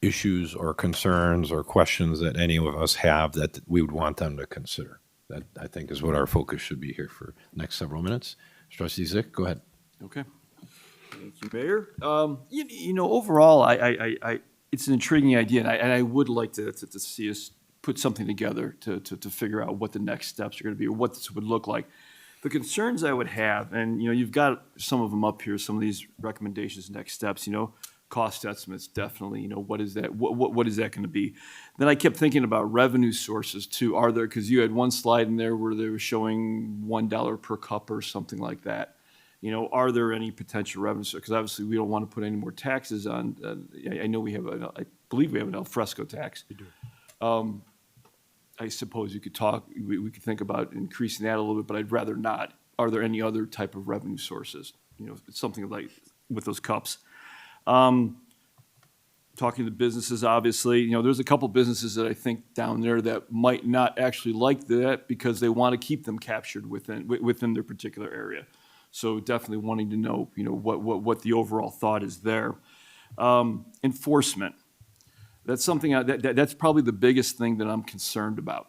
issues or concerns or questions that any of us have that we would want them to consider? That, I think, is what our focus should be here for the next several minutes. Trustee Zyck, go ahead. Okay. Thank you, Mayor. You know, overall, I it's an intriguing idea, and I would like to see us put something together to figure out what the next steps are going to be or what this would look like. The concerns I would have, and, you know, you've got some of them up here, some of these recommendations, next steps, you know, cost estimates, definitely, you know, what is that, what is that going to be? Then I kept thinking about revenue sources too. Are there, because you had one slide in there where they were showing $1 per cup or something like that. You know, are there any potential revenues? Because obviously we don't want to put any more taxes on. I know we have I believe we have an al fresco tax. We do. I suppose you could talk. We could think about increasing that a little bit, but I'd rather not. Are there any other type of revenue sources? You know, something like with those cups. Talking to businesses, obviously, you know, there's a couple businesses that I think down there that might not actually like that because they want to keep them captured within their particular area. So definitely wanting to know, you know, what the overall thought is there. Enforcement. That's something that's probably the biggest thing that I'm concerned about.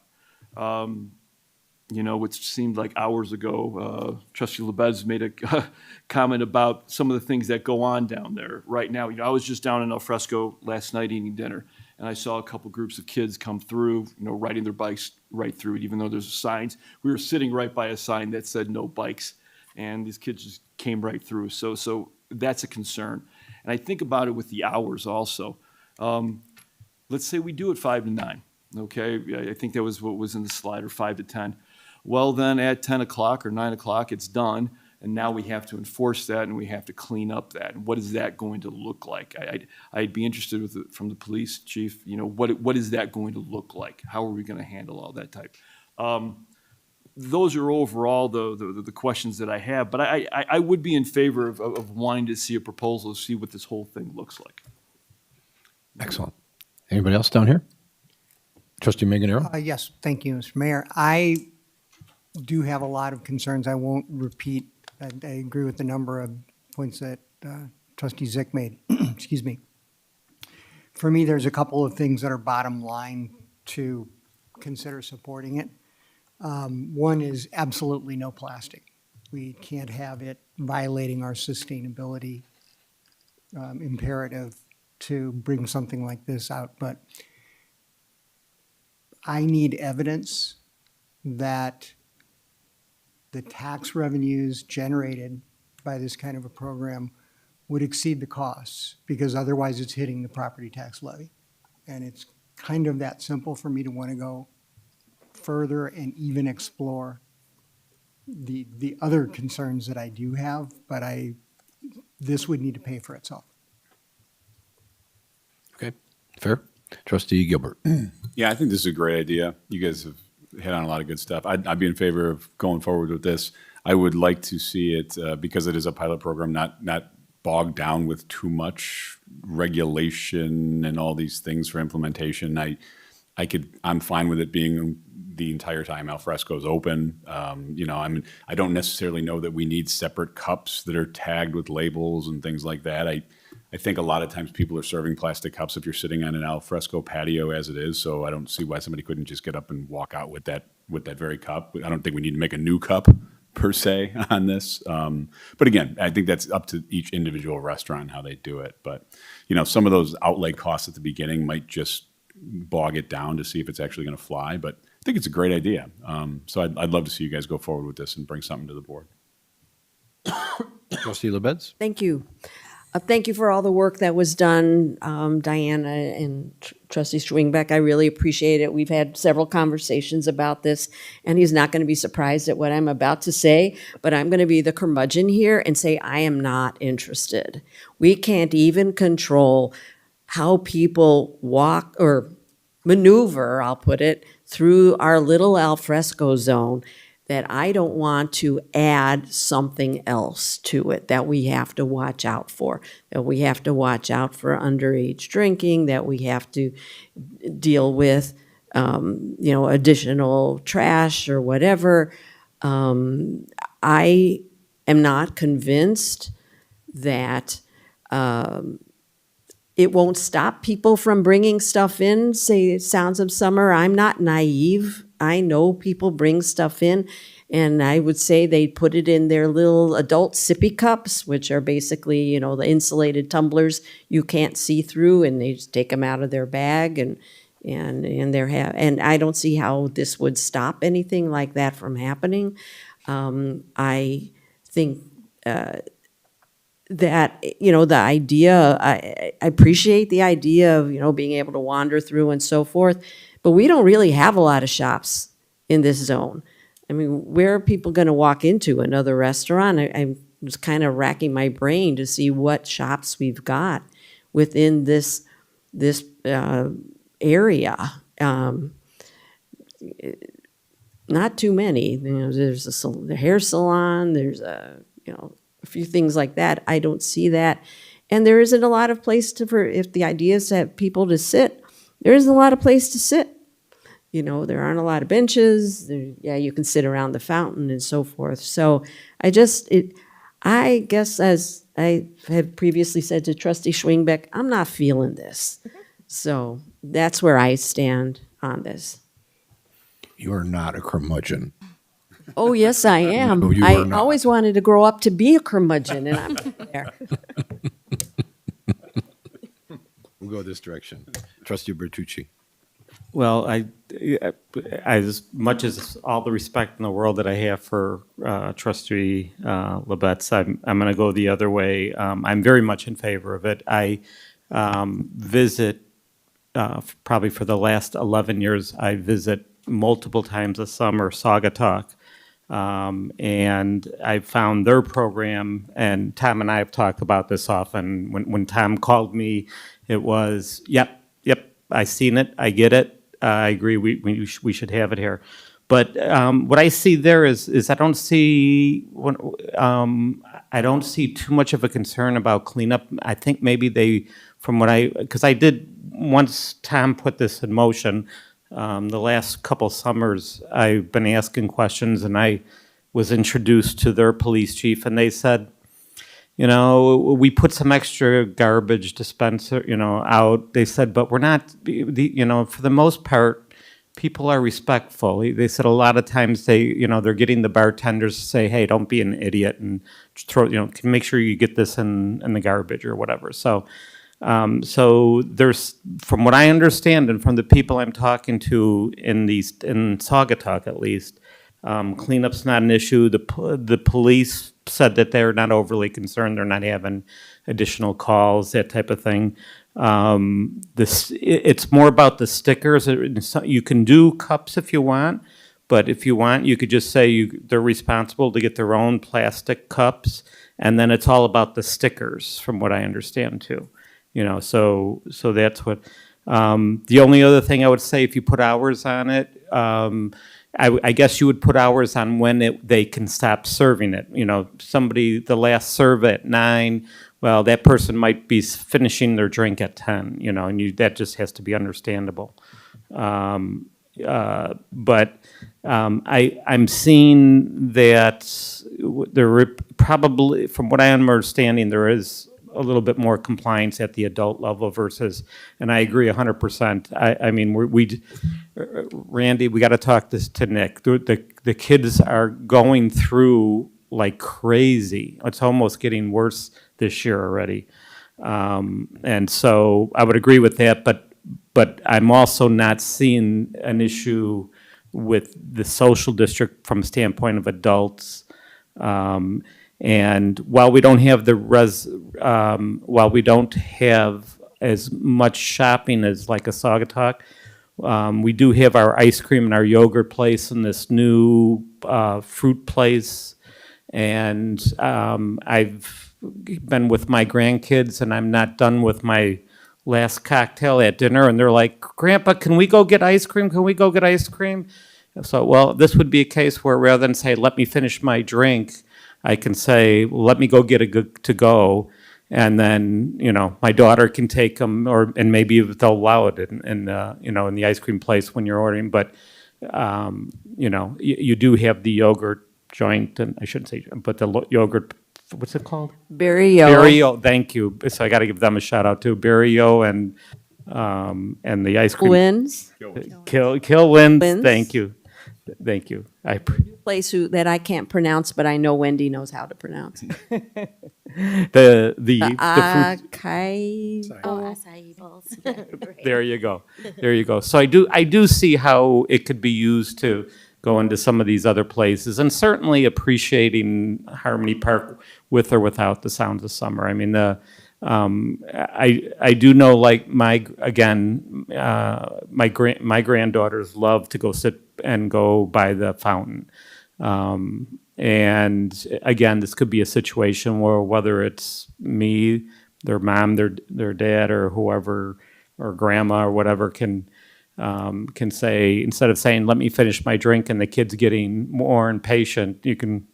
You know, which seemed like hours ago, Trustee LaBedz made a comment about some of the things that go on down there right now. You know, I was just down in al fresco last night eating dinner, and I saw a couple groups of kids come through, you know, riding their bikes right through it, even though there's signs. We were sitting right by a sign that said no bikes, and these kids just came right through. So that's a concern. And I think about it with the hours also. Let's say we do it 5 to 9, okay? I think that was what was in the slide, or 5 to 10. Well, then at 10 o'clock or 9 o'clock, it's done, and now we have to enforce that, and we have to clean up that. And what is that going to look like? I'd be interested from the police chief, you know, what is that going to look like? How are we going to handle all that type? Those are overall the questions that I have, but I would be in favor of wanting to see a proposal to see what this whole thing looks like. Excellent. Anybody else down here? Trustee Manganaro? Yes, thank you, Mr. Mayor. I do have a lot of concerns. I won't repeat. I agree with the number of points that Trustee Zyck made. Excuse me. For me, there's a couple of things that are bottom line to consider supporting it. One is absolutely no plastic. We can't have it violating our sustainability imperative to bring something like this out. But I need evidence that the tax revenues generated by this kind of a program would exceed the costs, because otherwise it's hitting the property tax levy. And it's kind of that simple for me to want to go further and even explore the other concerns that I do have, but this would need to pay for itself. Okay, fair. Trustee Gilbert. Yeah, I think this is a great idea. You guys have hit on a lot of good stuff. I'd be in favor of going forward with this. I would like to see it, because it is a pilot program, not bogged down with too much regulation and all these things for implementation. I'm fine with it being the entire time al fresco's open. I don't necessarily know that we need separate cups that are tagged with labels and things like that. I think a lot of times people are serving plastic cups if you're sitting on an al fresco patio as it is. So I don't see why somebody couldn't just get up and walk out with that very cup. I don't think we need to make a new cup per se on this. But again, I think that's up to each individual restaurant how they do it. But, some of those outlay costs at the beginning might just bog it down to see if it's actually going to fly. But I think it's a great idea. So I'd love to see you guys go forward with this and bring something to the board. Trustee LaBedz? Thank you. Thank you for all the work that was done, Diana and Trustee Schwingbeck. I really appreciate it. We've had several conversations about this, and he's not going to be surprised at what I'm about to say, but I'm going to be the curmudgeon here and say I am not interested. We can't even control how people walk or maneuver, I'll put it, through our little al fresco zone, that I don't want to add something else to it that we have to watch out for, that we have to watch out for underage drinking, that we have to deal with, additional trash or whatever. I am not convinced that it won't stop people from bringing stuff in, say Sounds of Summer. I'm not naive. I know people bring stuff in, and I would say they put it in their little adult sippy cups, which are basically, the insulated tumblers you can't see through, and they just take them out of their bag, and I don't see how this would stop anything like that from happening. I think that, the idea, I appreciate the idea of, being able to wander through and so forth, but we don't really have a lot of shops in this zone. I mean, where are people going to walk into another restaurant? I was kind of racking my brain to see what shops we've got within this area. Not too many. There's the hair salon. There's a few things like that. I don't see that, and there isn't a lot of place if the idea is to have people to sit. There isn't a lot of place to sit. There aren't a lot of benches. You can sit around the fountain and so forth. So I guess, as I have previously said to Trustee Schwingbeck, I'm not feeling this. So that's where I stand on this. You are not a curmudgeon. Oh, yes, I am. No, you I are not. always wanted to grow up to be a curmudgeon, and I'm not there. We'll go this direction. Trustee Bertucci. Well, I, as much as all the respect in the world that I have for Trustee LaBedz, I'm going to go the other way. I'm very much in favor of it. I visit, probably for the last 11 years, I visit multiple times a summer, Saugatuck, and I found their program, and Tom and I have talked about this often. When Tom called me, it was, yep, I seen it, I get it. I agree. We should have it here, but what I see there is I don't see too much of a concern about cleanup. I think maybe because I did once Tom put this in motion. The last couple summers, I've been asking questions, and I was introduced to their police chief, and they said, we put some extra garbage dispenser, out. They said, but we're not, for the most part, people are respectful. They said a lot of times they're getting the bartenders to say, hey, don't be an idiot and make sure you get this in the garbage or whatever. So there's, from what I understand and from the people I'm talking to in Saugatuck at least, cleanup's not an issue. The police said that they're not overly concerned. They're not having additional calls, that type of thing. It's more about the stickers. You can do cups if you want, but if you want, you could just say they're responsible to get their own plastic cups, and then it's all about the stickers, from what I understand too. So that's what. The only other thing I would say, if you put hours on it, I guess you would put hours on when they can stop serving it. Somebody, the last serve at 9, well, that person might be finishing their drink at 10, and that just has to be understandable. But I'm seeing that there probably, from what I am understanding, there is a little bit more compliance at the adult level versus, and I agree 100%. I mean, Randy, we got to talk this to Nick. The kids are going through like crazy. It's almost getting worse this year already. And so I would agree with that, but I'm also not seeing an issue with the social district from a standpoint of adults. And while we don't have while we don't have as much shopping as like a Saugatuck, we do have our ice cream and our yogurt place and this new fruit place. And I've been with my grandkids, and I'm not done with my last cocktail at dinner, and they're like, Grandpa, can we go get ice cream? Can we go get ice cream? So, well, this would be a case where rather than say, let me finish my drink, I can say, let me go get a good to go, and then my daughter can take them, and maybe they'll allow it in the ice cream place when you're ordering. But you do have the yogurt joint, and I shouldn't say, but the yogurt. What's it called? Berrio. Berrio. Thank you. So I got to give them a shout out too. Berrio and the ice cream. Wins. Kill wins. Thank you. Thank you. Place that I can't pronounce, but I know Wendy knows how to pronounce. the acai. Acai bowls. There you go. There you go. So I do see how it could be used to go into some of these other places, and certainly appreciating Harmony Park with or without the sounds of summer. I mean, I do know, like my granddaughters love to go sit and go by the fountain. And again, this could be a situation where whether it's me, their mom, their dad, or whoever, or grandma or whatever can say, instead of saying, let me finish my drink, and the kid's getting more impatient, you can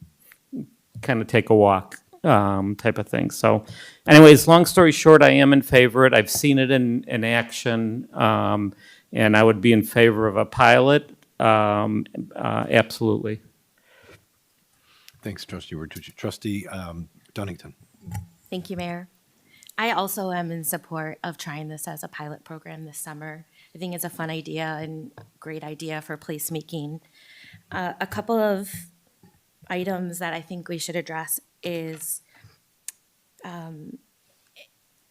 kind of take a walk, type of thing. So anyways, long story short, I am in favor of it. I've seen it in action, and I would be in favor of a pilot, absolutely. Thanks, Trustee Bertucci. Trustee Dunnington. Thank you, Mayor. I also am in support of trying this as a pilot program this summer. I think it's a fun idea and great idea for placemaking. A couple of items that I think we should address is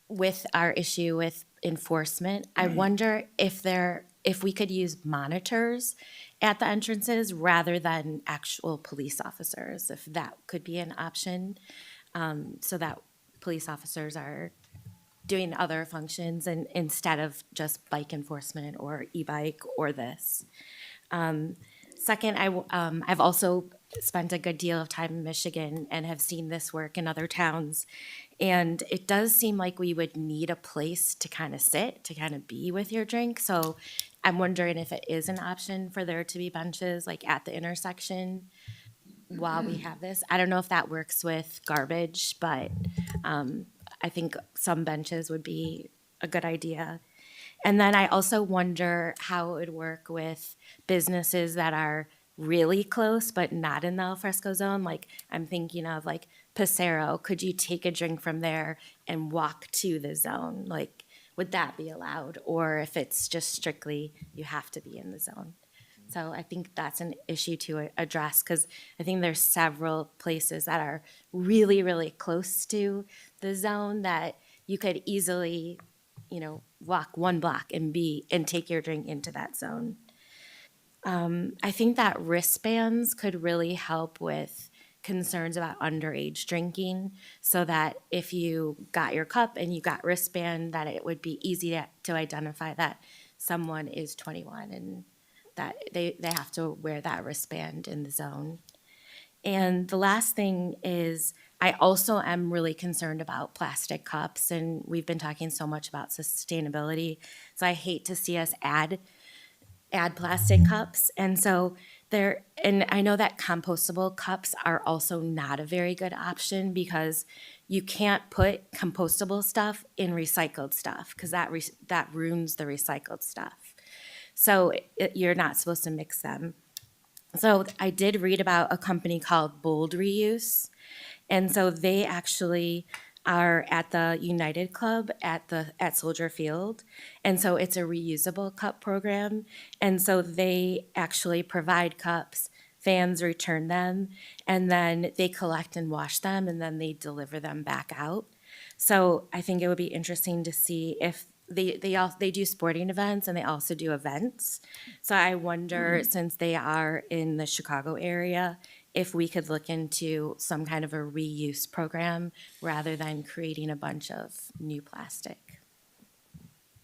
with our issue with enforcement. I wonder if we could use monitors at the entrances rather than actual police officers, if that could be an option, so that police officers are doing other functions and instead of just bike enforcement or e-bike or this. Second, I've also spent a good deal of time in Michigan and have seen this work in other towns. And it does seem like we would need a place to kind of sit, to kind of be with your drink. So I'm wondering if it is an option for there to be benches like at the intersection while we have this. I don't know if that works with garbage, but I think some benches would be a good idea. And then I also wonder how it would work with businesses that are really close but not in the al fresco zone. Like I'm thinking of like Passero. Could you take a drink from there and walk to the zone? Like, would that be allowed? Or if it's just strictly you have to be in the zone? So I think that's an issue to address, because I think there's several places that are really, really close to the zone that you could easily, walk one block and take your drink into that zone. I think that wristbands could really help with concerns about underage drinking, so that if you got your cup and you got wristband, that it would be easy to identify that someone is 21 and that they have to wear that wristband in the zone. And the last thing is, I also am really concerned about plastic cups, and we've been talking so much about sustainability, so I hate to see us add plastic cups. And so and I know that compostable cups are also not a very good option, because you can't put compostable stuff in recycled stuff, because that ruins the recycled stuff. So you're not supposed to mix them. So I did read about a company called Bold Reuse. And so they actually are at the United Club at Soldier Field. And so it's a reusable cup program. And so they actually provide cups, fans return them, and then they collect and wash them, and then they deliver them back out. So I think it would be interesting to see if they do sporting events, and they also do events. So I wonder, since they are in the Chicago area, if we could look into some kind of a reuse program rather than creating a bunch of new plastic.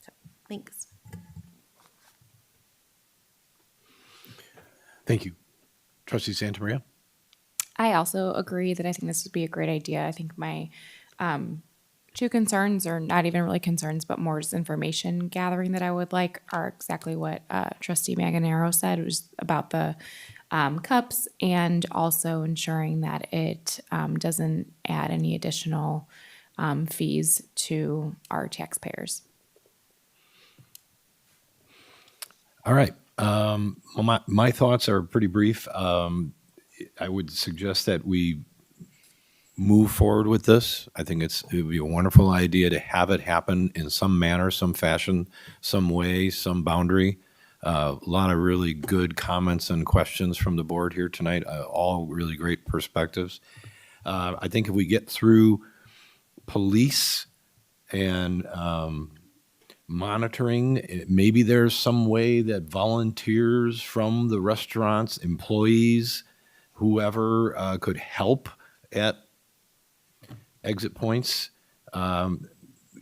So, thanks. Thank you. Trustee Santamaria? I also agree that I think this would be a great idea. I think my two concerns, or not even really concerns, but more just information gathering that I would like, are exactly what Trustee Manganaro said. It was about the cups, and also ensuring that it doesn't add any additional fees to our taxpayers. All right. Well, my thoughts are pretty brief. I would suggest that we move forward with this. I think it would be a wonderful idea to have it happen in some manner, some fashion, some way, some boundary. A lot of really good comments and questions from the board here tonight, all really great perspectives. I think if we get through police and monitoring, maybe there's some way that volunteers from the restaurants, employees, whoever could help at exit points.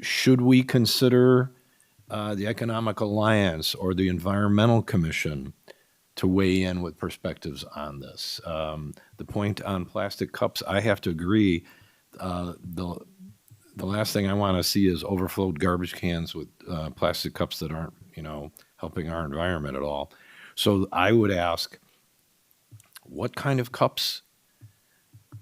Should we consider the Economic Alliance or the Environmental Commission to weigh in with perspectives on this? The point on plastic cups, I have to agree. The last thing I want to see is overflowed garbage cans with plastic cups that aren't, helping our environment at all. So I would ask, what kind of cups?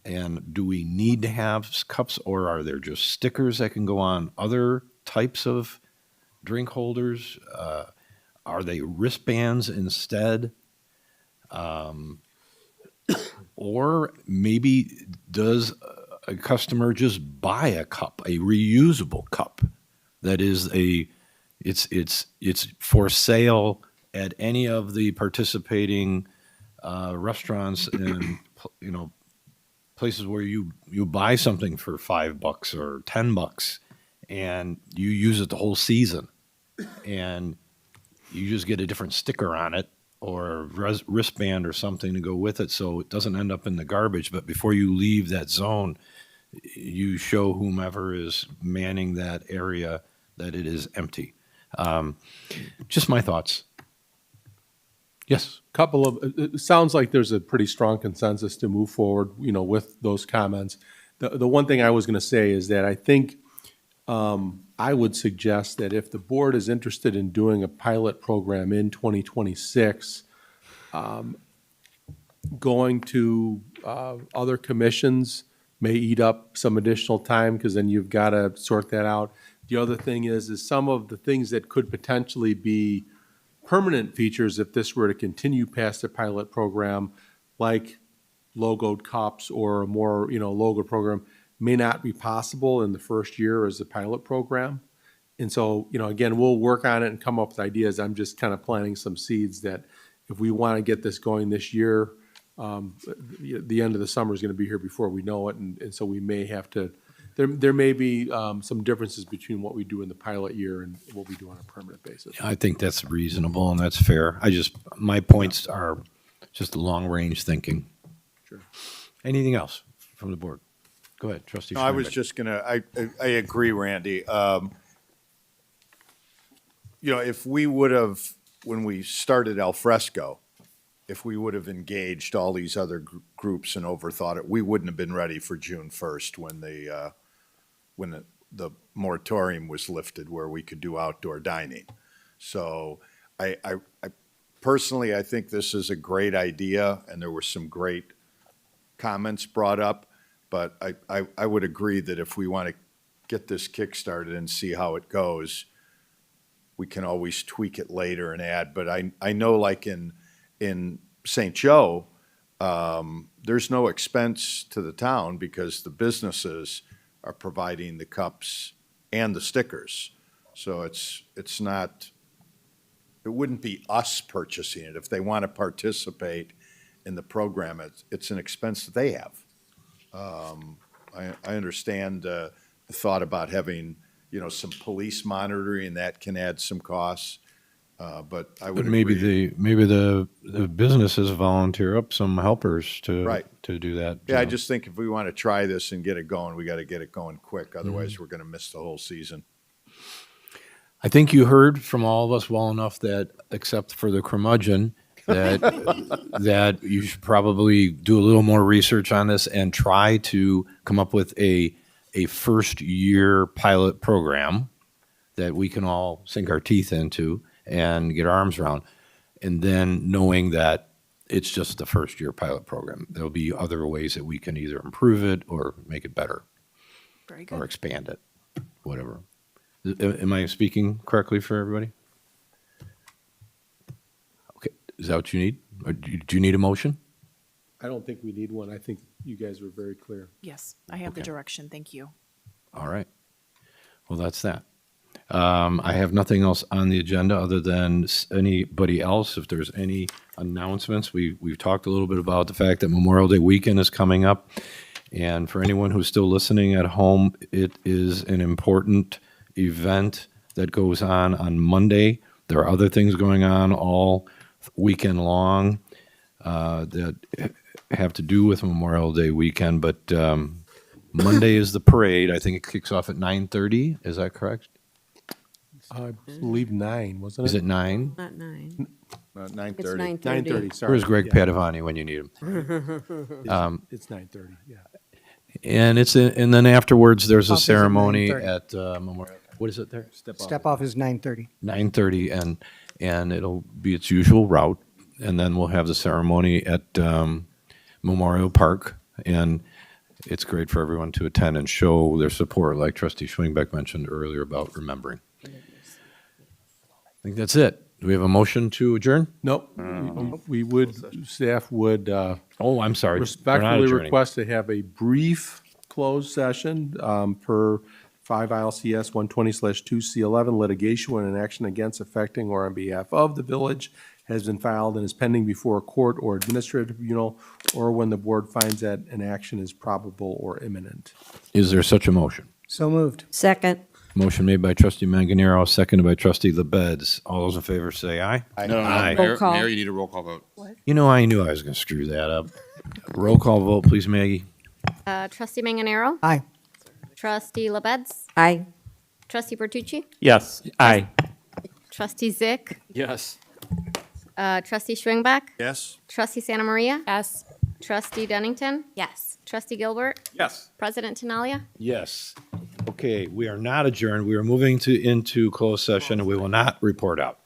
And do we need to have cups, or are there just stickers that can go on other types of drink holders? Are they wristbands instead? Or maybe does a customer just buy a cup, a reusable cup that is it's for sale at any of the participating restaurants and places where you buy something for $5 or $10 and you use it the whole season, and you just get a different sticker on it or wristband or something to go with it, so it doesn't end up in the garbage. But before you leave that zone, you show whomever is manning that area that it is empty. Just my thoughts. Yes. It sounds like there's a pretty strong consensus to move forward, with those comments. The one thing I was going to say is that I think I would suggest that if the board is interested in doing a pilot program in 2026, going to other commissions may eat up some additional time, because then you've got to sort that out. The other thing is some of the things that could potentially be permanent features if this were to continue past the pilot program, like logoed cups or a more logo program, may not be possible in the first year as a pilot program. And so, again, we'll work on it and come up with ideas. I'm just kind of planting some seeds that if we want to get this going this year, the end of the summer is going to be here before we know it, and so we may have to, there may be some differences between what we do in the pilot year and what we do on a permanent basis. I think that's reasonable and that's fair. My points are just long-range thinking. Sure. Anything else from the board? Go ahead, trustee. No, I was Schwingbeck. just I agree, Randy. If we would have, when we started Al Fresco, if we would have engaged all these other groups and overthought it, we wouldn't have been ready for June 1st when the moratorium was lifted where we could do outdoor dining. So I personally, I think this is a great idea, and there were some great comments brought up, but I would agree that if we want to get this kickstarted and see how it goes, we can always tweak it later and add. But I know, like in St. Joe, there's no expense to the town because the businesses are providing the cups and the stickers. So it's not, it wouldn't be us purchasing it. If they want to participate in the program, it's an expense that they have. I understand the thought about having, some police monitoring, that can add some costs. But I would But maybe agree. the businesses volunteer up some helpers to Right. to do that. Yeah, I just think if we want to try this and get it going, we got to get it going quick. Otherwise, Mm-hmm. we're going to miss the whole season. I think you heard from all of us well enough that, except for the curmudgeon, that that you should probably do a little more research on this and try to come up with a first year pilot program that we can all sink our teeth into and get our arms around. And then knowing that it's just the first year pilot program, there'll be other ways that we can either improve it or make it better. Very good. Or expand it, whatever. Am I speaking correctly for everybody? Okay, is that what you need? Or do you need a motion? I don't think we need one. I think you guys were very clear. Yes, I have the Okay. direction. Thank you. All right. Well, that's that. I have nothing else on the agenda other than anybody else, if there's any announcements. We've talked a little bit about the fact that Memorial Day weekend is coming up. And for anyone who's still listening at home, it is an important event that goes on Monday. There are other things going on all weekend long that have to do with Memorial Day weekend, but Monday is the parade. I think it kicks off at 9:30. Is that correct? I believe 9, wasn't it? Is it 9? Not 9. 9:30. 9:30, sorry. Where's Greg Yeah. Padavani when you need him? It's 9:30, yeah. And and then afterwards, there's a Off is at ceremony 9:30. at Memorial. What is it there? Step off is 9:30. 9:30, and it'll be its usual route, and then we'll have the ceremony at Memorial Park, and it's great for everyone to attend and show their support, like Trustee Schwingbeck mentioned earlier about remembering. I think that's it. Do we have a motion to adjourn? Nope. We would, staff would Oh, I'm sorry. We're not respectfully adjourning. request to have a brief closed session per 5 ILCS 120/2C11. Litigation when an action against, affecting, or on behalf of the village has been filed and is pending before a court or administrative tribunal, or when the board finds that an action is probable or imminent. Is there such a motion? So moved. Second. Motion made by Trustee Manganaro, seconded by Trustee LaBedz. All those in favor say aye. No, Aye. Mayor, Roll call. Mayor, you need a roll call vote. You know, I knew I was going to screw that up. Roll call vote, please, Maggie. Trustee Manganaro? Aye. Trustee LaBedz? Aye. Trustee Bertucci? Yes, aye. Trustee Zyck? Yes. Trustee Schwingbeck? Yes? Trustee Santa Maria? Yes. Trustee Dunnington? Yes. Trustee Gilbert? Yes. President Tinaglia? Yes. Okay, we are not adjourned. We are moving into closed session, and we will not report out.